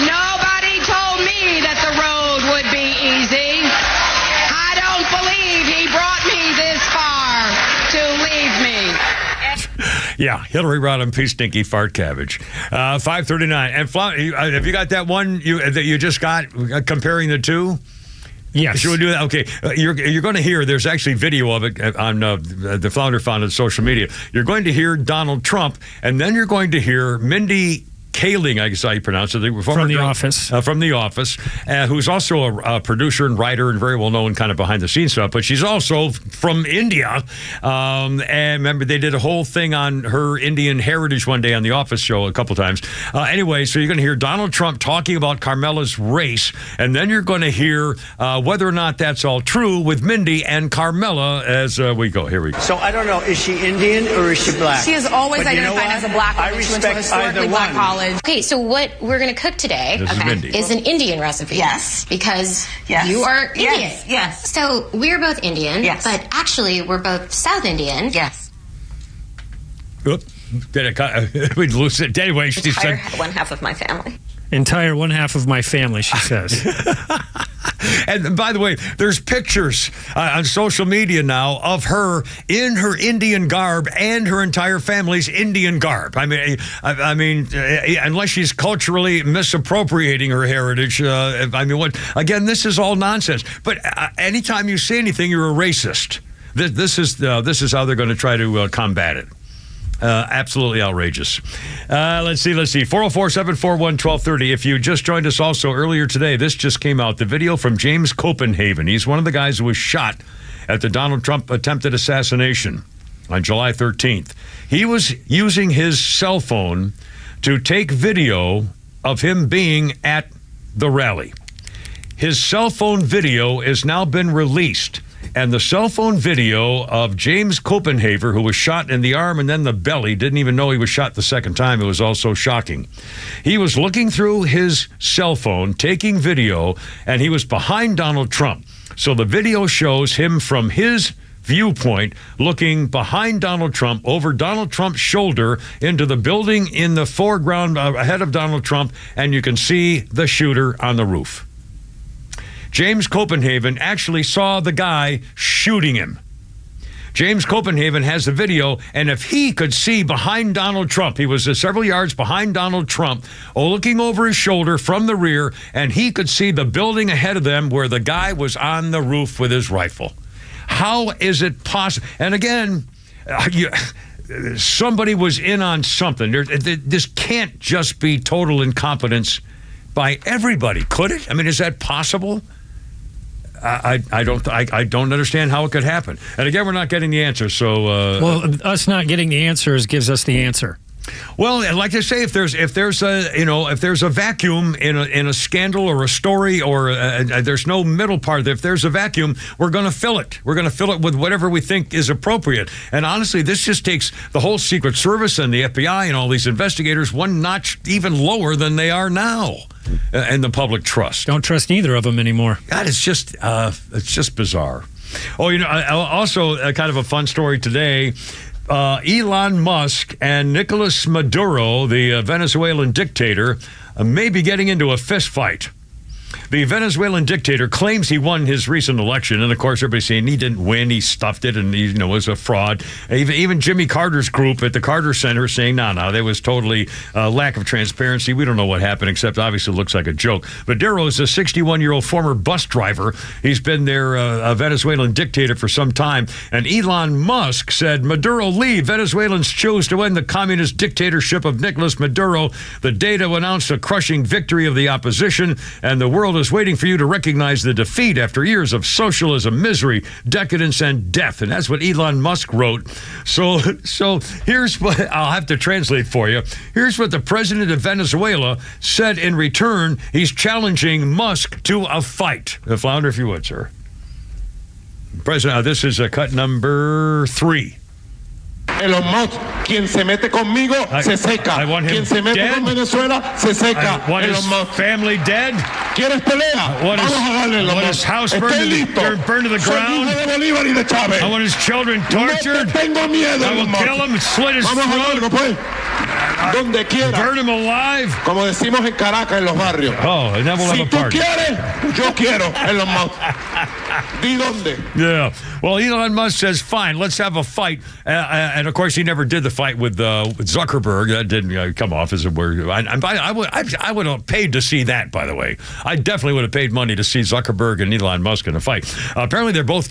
Nobody told me that the road would be easy. I don't believe he brought me this far to leave me. Yeah, Hillary Rodham P. Stinky Fart Cabbage. 5:39. And have you got that one that you just got comparing the two? Yes. Should we do that? Okay. You're going to hear, there's actually video of it on the Flounder Founded social media. You're going to hear Donald Trump, and then you're going to hear Mindy Kaling, I guess how you pronounce it. From The Office. From The Office, who's also a producer and writer and very well known kind of behind the scenes stuff. But she's also from India. And remember, they did a whole thing on her Indian heritage one day on The Office show a couple times. Anyway, so you're going to hear Donald Trump talking about Carmela's race, and then you're going to hear whether or not that's all true with Mindy and Carmela as we go. Here we go. So I don't know, is she Indian or is she black? She is always But you know identified what? as a black woman. I She went to a respect historically either black one. college. Okay, so what we're going to cook today This is Mindy. is an Indian recipe. Yes. Because Yes. you are Indian. Yes, yes. So we're both Indian, Yes. but actually we're both South Indian. Yes. Oop. We'd lose it. Anyway, she said. One half of my family. Entire one half of my family, she says. And by the way, there's pictures on social media now of her in her Indian garb and her entire family's Indian garb. I mean, unless she's culturally misappropriating her heritage. I mean, what? Again, this is all nonsense. But anytime you say anything, you're a racist. This is how they're going to try to combat it. Absolutely outrageous. Let's see. 404-741-1230. If you just joined us also earlier today, this just came out. The video from James Copenhagen. He's one of the guys who was shot at the Donald Trump attempted assassination on July 13th. He was using his cell phone to take video of him being at the rally. His cell phone video has now been released. And the cell phone video of James Copenhagen, who was shot in the arm and then the belly, didn't even know he was shot the second time. It was also shocking. He was looking through his cell phone, taking video, and he was behind Donald Trump. So the video shows him from his viewpoint looking behind Donald Trump, over Donald Trump's shoulder, into the building in the foreground ahead of Donald Trump, and you can see the shooter on the roof. James Copenhagen actually saw the guy shooting him. James Copenhagen has the video, and if he could see behind Donald Trump, he was several yards behind Donald Trump, looking over his shoulder from the rear, and he could see the building ahead of them where the guy was on the roof with his rifle. How is it possible? And again, somebody was in on something. This can't just be total incompetence by everybody, could it? I mean, is that possible? I don't understand how it could happen. And again, we're not getting the answer. So, well, us not getting the answers gives us the answer. Well, like I say, if there's a vacuum in a scandal or a story, or there's no middle part. If there's a vacuum, we're going to fill it. We're going to fill it with whatever we think is appropriate. And honestly, this just takes the whole Secret Service and the FBI and all these investigators one notch even lower than they are now. And the public trust. Don't trust either of them anymore. God, it's just bizarre. Oh, also kind of a fun story today. Elon Musk and Nicolas Maduro, the Venezuelan dictator, may be getting into a fist fight. The Venezuelan dictator claims he won his recent election, and of course everybody's saying he didn't win, he stuffed it, and he was a fraud. Even Jimmy Carter's group at the Carter Center saying, no, there was totally lack of transparency. We don't know what happened, except obviously it looks like a joke. Maduro is a 61-year-old former bus driver. He's been their a Venezuelan dictator for some time, and Elon Musk said, Maduro leave. Venezuelans choose to end the communist dictatorship of Nicolas Maduro. The data announced a crushing victory of the opposition, and the world is waiting for you to recognize the defeat after years of socialism, misery, decadence, and death. And that's what Elon Musk wrote. So here's what I'll have to translate for you. Here's what the president of Venezuela said in return. He's challenging Musk to a fight. Flounder, if you would, sir. President, this is cut number 3. Elon Musk, quien se mete conmigo, se seca. I want him quien se mete dead. con Venezuela, se seca. I want his family dead. ¿Quieres pelea? Vamos a darle, I Elon want his Musk. house burned to the Soy ground. hijo de Bolívar y de Chávez. I want his children tortured. No te tengo miedo, I will Elon Musk. kill him and slit his Vamos a throat. darlo, pues. Donde quiera. Burn him alive. Como decimos en Caracas, en los barrios. Oh, and then we'll si have a tú party. quieres, yo quiero, Elon Musk. ¿Di dónde? Yeah. Well, Elon Musk says, fine, let's have a fight. And, of course, he never did the fight with Zuckerberg. That didn't come off as a word. I would have paid to see that, by the way. I definitely would have paid money to see Zuckerberg and Elon Musk in a fight. Apparently, they're both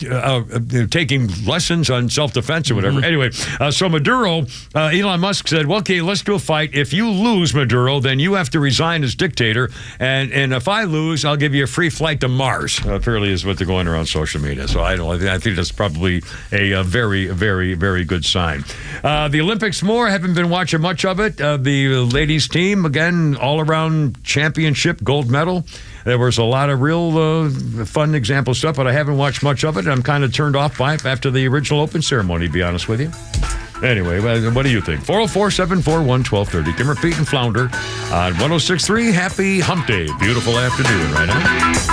taking lessons on self-defense or whatever. Anyway, so Maduro, Elon Musk said, well, okay, let's do a fight. If you lose, Maduro, then you have to resign as dictator. And if I lose, I'll give you a free flight to Mars. Apparently is what they're going around social media. So I think that's probably a very, very, very good sign. The Olympics more. Haven't been watching much of it. The ladies team, again, all-around championship gold medal. There was a lot of real fun example stuff, but I haven't watched much of it. And I'm kind of turned off by it after the original open ceremony, to be honest with you. Anyway, what do you think? 404-741-1230. Kimmer, Pete, and Flounder on 106.3. Happy Hump Day. Beautiful afternoon right now.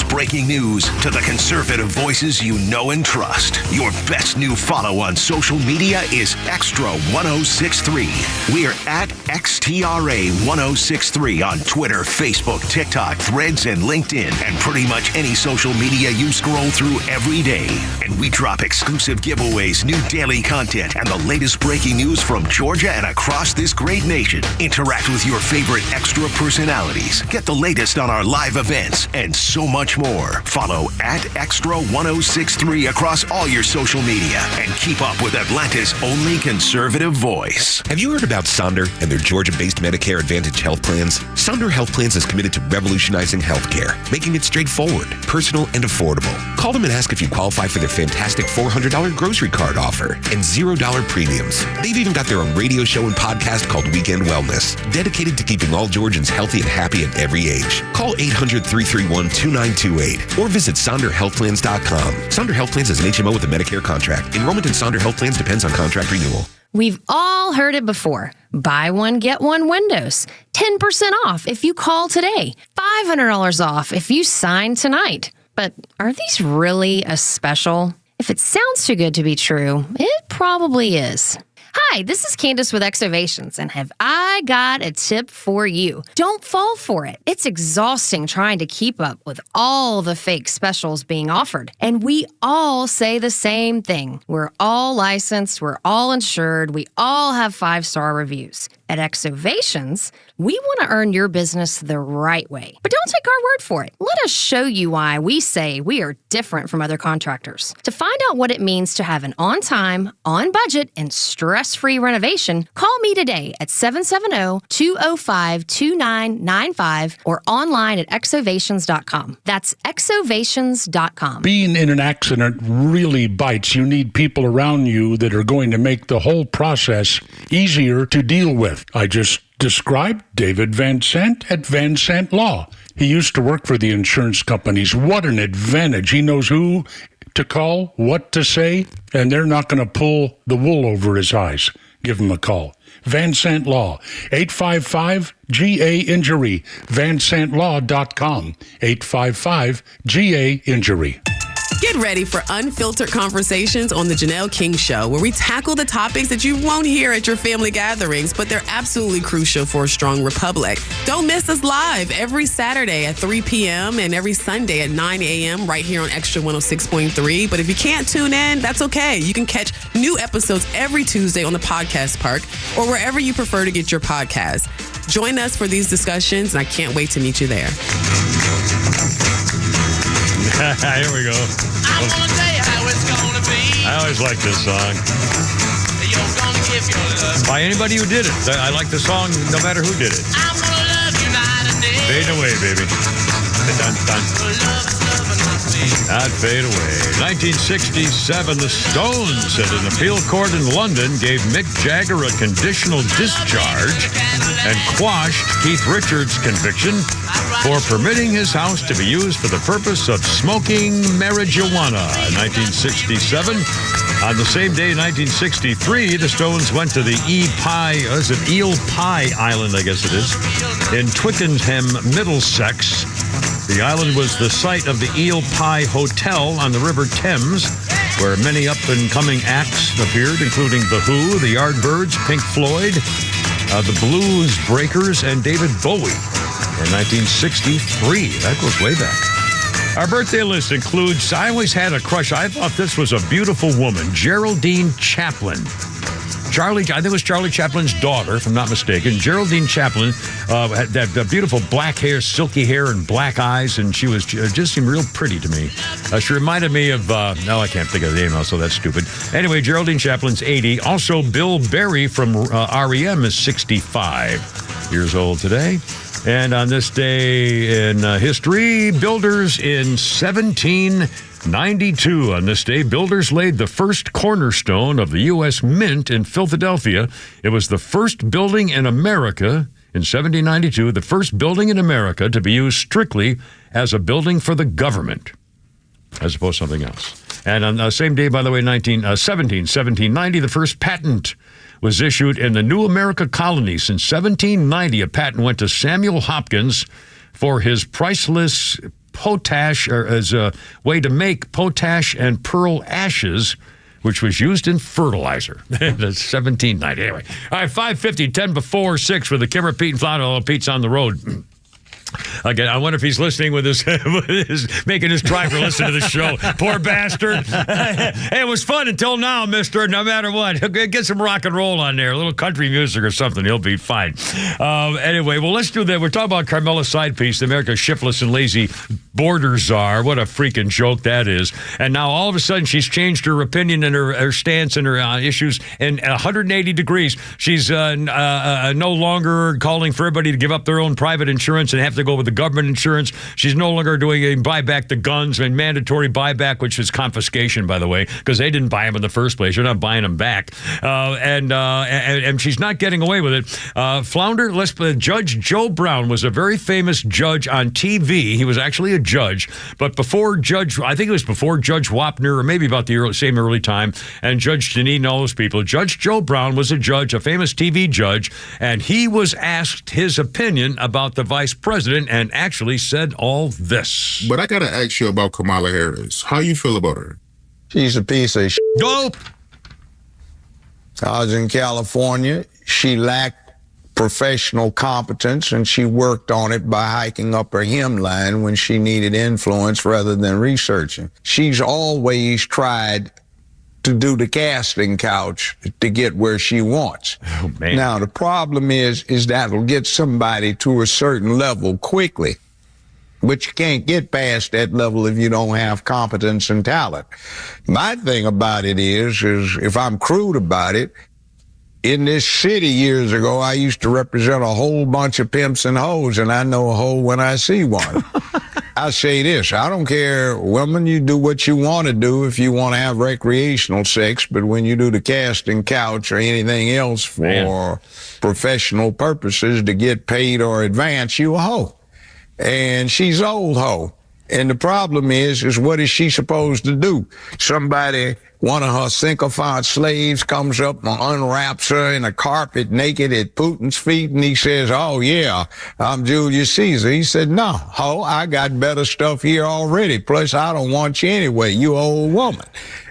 Breaking news to the conservative voices you know and trust. Your best new follow on social media is Extra 1063. We are at XTRA 1063 on Twitter, Facebook, TikTok, Threads, and LinkedIn, and pretty much any social media you scroll through every day. And we drop exclusive giveaways, new daily content, and the latest breaking news from Georgia and across this great nation. Interact with your favorite Extra personalities. Get the latest on our live events and so much more. Follow at Extra 1063 across all your social media and keep up with Atlanta's only conservative voice. Have you heard about Sonder and their Georgia-based Medicare Advantage health plans? Sonder Health Plans is committed to revolutionizing healthcare, making it straightforward, personal, and affordable. Call them and ask if you qualify for their fantastic $400 grocery card offer and $0 premiums. They've even got their own radio show and podcast called Weekend Wellness, dedicated to keeping all Georgians healthy and happy at every age. Call 800-331-2928 or visit SonderHealthPlans.com. Sonder Health Plans is an HMO with a Medicare contract. Enrollment in Sonder Health Plans depends on contract renewal. We've all heard it before. Buy one, get one Windows. 10% off if you call today. $500 off if you sign tonight. But are these really as special? If it sounds too good to be true, it probably is. Hi, this is Candace with Exovations, and have I got a tip for you. Don't fall for it. It's exhausting trying to keep up with all the fake specials being offered. And we all say the same thing. We're all licensed, we're all insured, we all have 5-star reviews. At Exovations, we want to earn your business the right way. But don't take our word for it. Let us show you why we say we are different from other contractors. To find out what it means to have an on-time, on-budget, and stress-free renovation, call me today at 770-205-2995 or online at exovations.com. That's exovations.com. Being in an accident really bites. You need people around you that are going to make the whole process easier to deal with. I just described David Van Sant at Van Sant Law. He used to work for the insurance companies. What an advantage. He knows who to call, what to say, and they're not going to pull the wool over his eyes. Give him a call. Van Sant Law, 855-GA-INJURY, vansantlaw.com, 855-GA-INJURY. Get ready for unfiltered conversations on The Janelle King Show, where we tackle the topics that you won't hear at your family gatherings, but they're absolutely crucial for a strong republic. Don't miss us live every Saturday at 3 p.m. and every Sunday at 9 a.m. right here on Extra 106.3. But if you can't tune in, that's okay. You can catch new episodes every Tuesday on the Podcast Park or wherever you prefer to get your podcasts. Join us for these discussions, and I can't wait to meet you there. Here we go. I wanna tell you how it's gonna be. I always like this song. You're gonna give your love. By anybody who did it. I like the song no matter who did it. I'm gonna love you night and day. Fade away, baby. Dun, dun. Not fade away. 1967, the Stones at an appeal court in London gave Mick Jagger a conditional discharge and quashed Keith Richards' conviction for permitting his house to be used for the purpose of smoking marijuana. In 1967, on the same day, 1963, the Stones went to the Eel Pie Island, I guess it is, in Twickenham, Middlesex, The island was the site of the Eel Pie Hotel on the River Thames, where many up-and-coming acts appeared, including The Who, the Yardbirds, Pink Floyd, the Blues Breakers, and David Bowie in 1963. That goes way back. Our birthday list includes, I always had a crush. I thought this was a beautiful woman, Geraldine Chaplin. I think it was Charlie Chaplin's daughter, if I'm not mistaken. Geraldine Chaplin had that beautiful black hair, silky hair, and black eyes, and she was just seemed real pretty to me. She reminded me of, no, I can't think of the name now, so that's stupid. Anyway, Geraldine Chaplin's 80. Also, Bill Berry from REM is 65 years old today. And on this day in history, builders in 1792. On this day, builders laid the first cornerstone of the U.S. Mint in Philadelphia. It was the first building in America in 1792, the first building in America to be used strictly as a building for the government, as opposed to something else. And on the same day, by the way, 1790, the first patent was issued in the New America colonies. In 1790, a patent went to Samuel Hopkins for his priceless potash, or as a way to make potash and pearl ashes, which was used in fertilizer. That's 1790. Anyway, all right, 5:50, 10 before 6 with the Kimmer, Pete, and Flannel. Pete's on the road. Again, I wonder if he's listening with his making his driver listen to the show. Poor bastard. Hey, it was fun until now, mister. No matter what. Get some rock and roll on there. A little country music or something. He'll be fine. Anyway, well, let's do that. We're talking about Carmela's side piece, America's shiftless and lazy border czar. What a freaking joke that is. And now all of a sudden she's changed her opinion and her stance and her issues in 180 degrees. She's no longer calling for everybody to give up their own private insurance and have to go with the government insurance. She's no longer doing a buy back the guns and mandatory buyback, which is confiscation, by the way, because they didn't buy them in the first place. You're not buying them back. And she's not getting away with it. Flounder, Judge Joe Brown was a very famous judge on TV. He was actually a judge, but before I think it was before Judge Wapner, or maybe about the same early time, and Judge Janine, all those people. Judge Joe Brown was a judge, a famous TV judge, and he was asked his opinion about the vice president and actually said all this. But I got to ask you about Kamala Harris. How you feel about her? She's a piece of shit. Dope. I was in California. She lacked professional competence, and she worked on it by hiking up her hemline when she needed influence rather than researching. She's always tried to do the casting couch to get where she wants. Oh, man. Now, the problem is that'll get somebody to a certain level quickly, but you can't get past that level if you don't have competence and talent. My thing about it is if I'm crude about it, in this city years ago, I used to represent a whole bunch of pimps and hoes, and I know a hoe when I see one. I say this, I don't care, women, you do what you want to do if you want to have recreational sex, but when you do the casting couch or anything else for professional purposes to get paid or advance, you a hoe. And she's an old hoe. And the problem is what is she supposed to do? One of her sycophant slaves comes up and unwraps her in a carpet naked at Putin's feet, and he says, "Oh yeah, I'm Julius Caesar." He said, "No, ho, I got better stuff here already. Plus, I don't want you anyway, you old woman.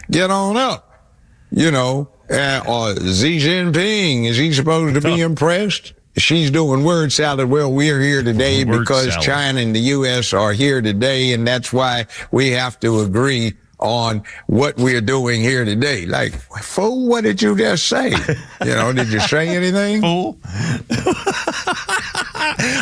Get on up." You know, or Xi Jinping, is he supposed to be impressed? She's doing word salad. Well, we're here today because China and the U.S. are here today, and that's why we have to agree on what we're doing here today. Like, fool, what did you just say? Did you say anything? Fool.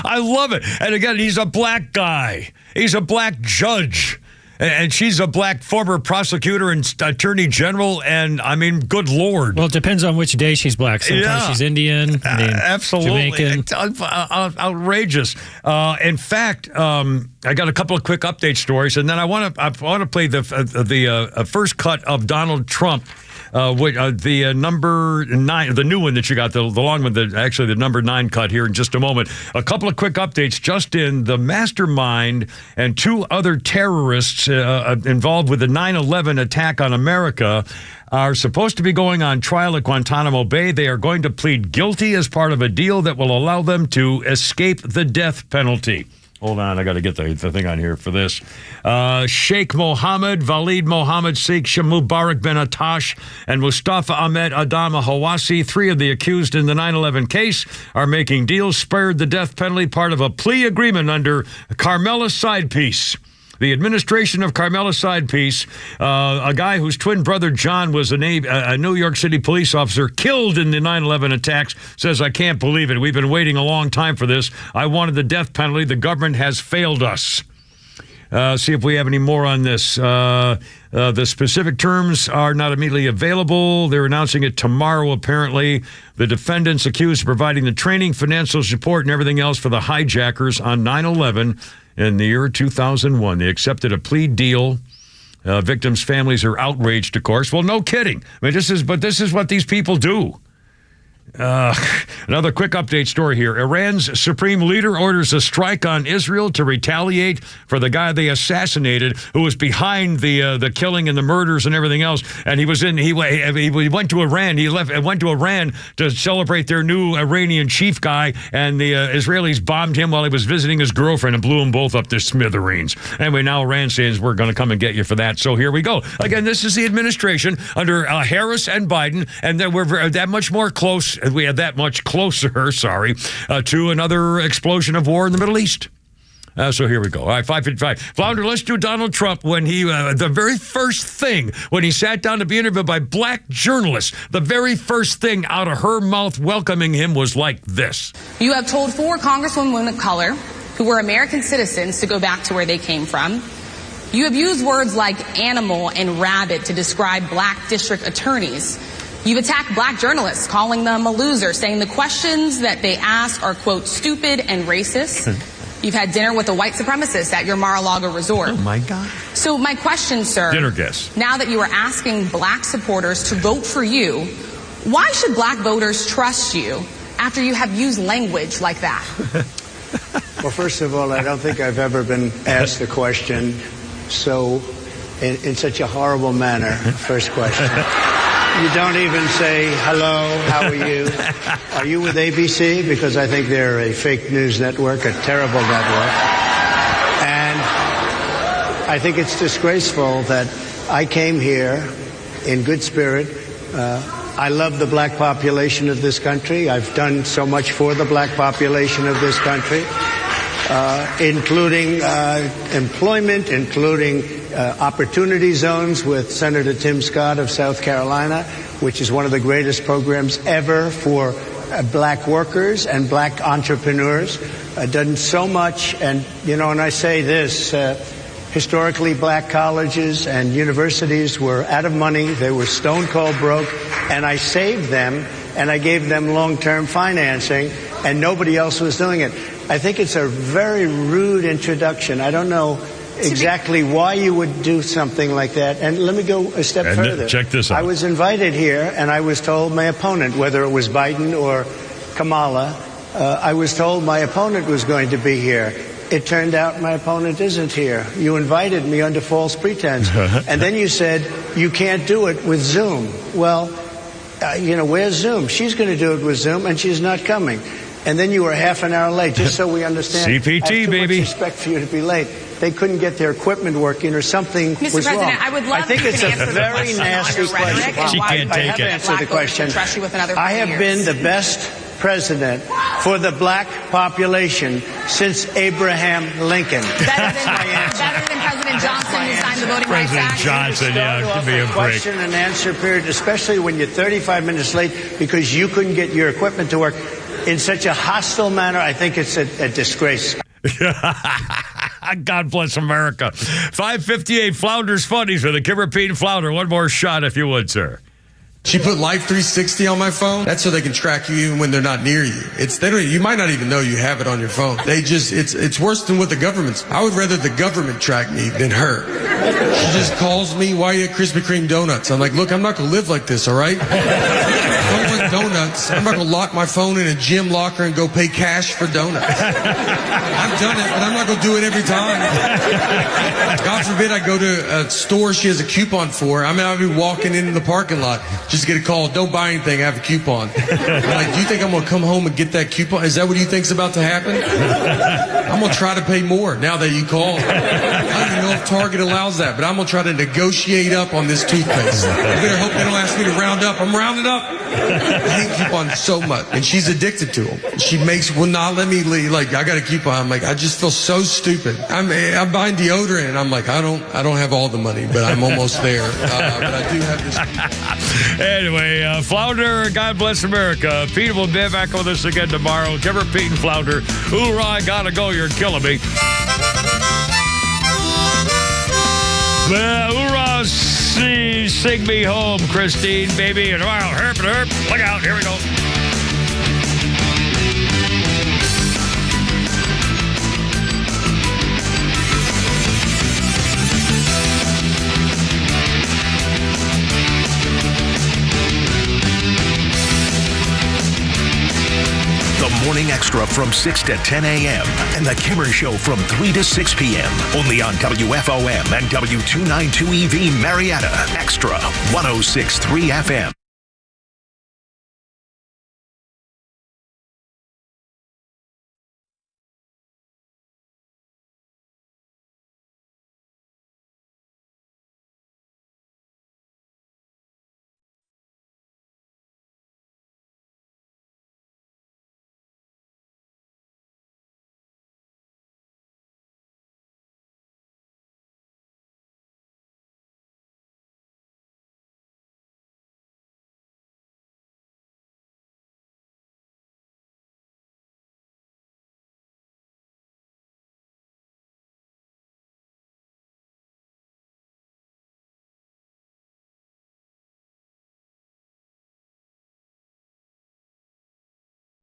I love it. And again, he's a black guy. He's a black judge. And she's a black former prosecutor and attorney general, and I mean, good Lord. Well, it depends on which day she's black. Sometimes she's Indian, absolutely, Jamaican. Outrageous. In fact, I got a couple of quick update stories, and then I want to play the first cut of Donald Trump. The number 9, the new one that you got, the long one, the number 9 cut here in just a moment. A couple of quick updates just in. The mastermind and 2 other terrorists involved with the 9/11 attack on America are supposed to be going on trial at Guantanamo Bay. They are going to plead guilty as part of a deal that will allow them to escape the death penalty. Hold on, I got to get the thing on here for this. Sheikh Mohammed, Walid Mohammed, Sheikh Mubarak bin Attash, and Mustafa Ahmed Adama Hawasi, 3 of the accused in the 9/11 case, are making deals spared the death penalty, part of a plea agreement under Carmela Side Peace. The administration of Carmela Side Peace, a guy whose twin brother John was a New York City police officer killed in the 9/11 attacks, says, I can't believe it. We've been waiting a long time for this. I wanted the death penalty. The government has failed us. See if we have any more on this. The specific terms are not immediately available. They're announcing it tomorrow, apparently. The defendants accused of providing the training, financial support, and everything else for the hijackers on 9/11 in the year 2001. They accepted a plea deal. Victims' families are outraged, of course. Well, no kidding. I mean, this is what these people do. Another quick update story here. Iran's supreme leader orders a strike on Israel to retaliate for the guy they assassinated, who was behind the killing and the murders and everything else. And he went to Iran. Went to Iran to celebrate their new Iranian chief guy, and the Israelis bombed him while he was visiting his girlfriend and blew them both up to smithereens. Anyway, now Iran says we're going to come and get you for that. So here we go. Again, this is the administration under Harris and Biden, and then we're that much more close. We had that much closer, to another explosion of war in the Middle East. So here we go. All right, 5:55. Flounder, let's do Donald Trump when he, the very first thing, when he sat down to be interviewed by black journalists, the very first thing out of her mouth welcoming him was like this. You have told 4 congresswomen of color who were American citizens to go back to where they came from. You have used words like animal and rabbit to describe black district attorneys. You've attacked black journalists, calling them a loser, saying the questions that they ask are, quote, stupid and racist. You've had dinner with a white supremacist at your Mar-a-Lago resort. Oh, my God. So my question, sir, dinner guest. Now that you are asking black supporters to vote for you, why should black voters trust you after you have used language like that? Well, first of all, I don't think I've ever been asked a question so in such a horrible manner. First question. You don't even say, hello, how are you? Are you with ABC? Because I think they're a fake news network, a terrible network. And I think it's disgraceful that I came here in good spirit. I love the black population of this country. I've done so much for the black population of this country, including employment, including opportunity zones with Senator Tim Scott of South Carolina, which is one of the greatest programs ever for black workers and black entrepreneurs. Done so much, and and I say this, historically black colleges and universities were out of money. They were stone cold broke, and I saved them, and I gave them long-term financing, and nobody else was doing it. I think it's a very rude introduction. I don't know exactly why you would do something like that. And let me go a step further. Check this out. I was invited here, and I was told my opponent, whether it was Biden or Kamala, I was told my opponent was going to be here. It turned out my opponent isn't here. You invited me under false pretense. And then you said you can't do it with Zoom. Well, where's Zoom? She's going to do it with Zoom, and she's not coming. And then you were half an hour late, just so we understand. CPT, I have too baby. much respect for you to be late. They couldn't get their equipment working, or something Mr. was President, wrong. I would love I think if you it's can a answer the very question on nasty your rhetoric question. and why can't you take think it. that Answer black the voters question. should trust you with another 4 I have years. been the best president for the black population since Abraham Lincoln. Better than President Johnson, who signed the Voting Rights President Act. Johnson, give me a break. Question and answer period, especially when you're 35 minutes late because you couldn't get your equipment to work in such a hostile manner. I think it's a disgrace. God bless America. 5:58 Flounders Funnies with a Kim Rapine Flounder. One more shot, if you would, sir. She put Life 360 on my phone. That's so they can track you even when they're not near you. You might not even know you have it on your phone. It's worse than what the government's. I would rather the government track me than her. She just calls me, why are you at Krispy Kreme Donuts? I'm like, look, I'm not going to live like this, all right? If I was like donuts. I'm not going to lock my phone in a gym locker and go pay cash for donuts. I've done it, but I'm not going to do it every time. God forbid I go to a store she has a coupon for. I mean, I'll be walking into the parking lot, just get a call, don't buy anything, I have a coupon. I'm like, do you think I'm going to come home and get that coupon? Is that what you think's about to happen? I'm going to try to pay more now that you called. I don't even know if Target allows that, but I'm going to try to negotiate up on this toothpaste. You better hope they don't ask me to round up. I'm rounding up. I hate coupons so much. And she's addicted to them. She will not let me leave. Like, I got a coupon. I'm like, I just feel so stupid. I'm buying deodorant, and I'm like, I don't have all the money, but I'm almost there. But I do have this. Anyway, Flounder, God bless America. Pete will be back with us again tomorrow. Give her Pete and Flounder. Hoorah, I gotta go. You're killing me. Hoorah, sing me home, Christine, baby. And wow, herp and herp. Look out, here we go. The Morning Extra from 6 to 10 a.m. and The Kimmer Show from 3 to 6 p.m. Only on WFOM and W292EV Marietta. Extra 106.3 FM.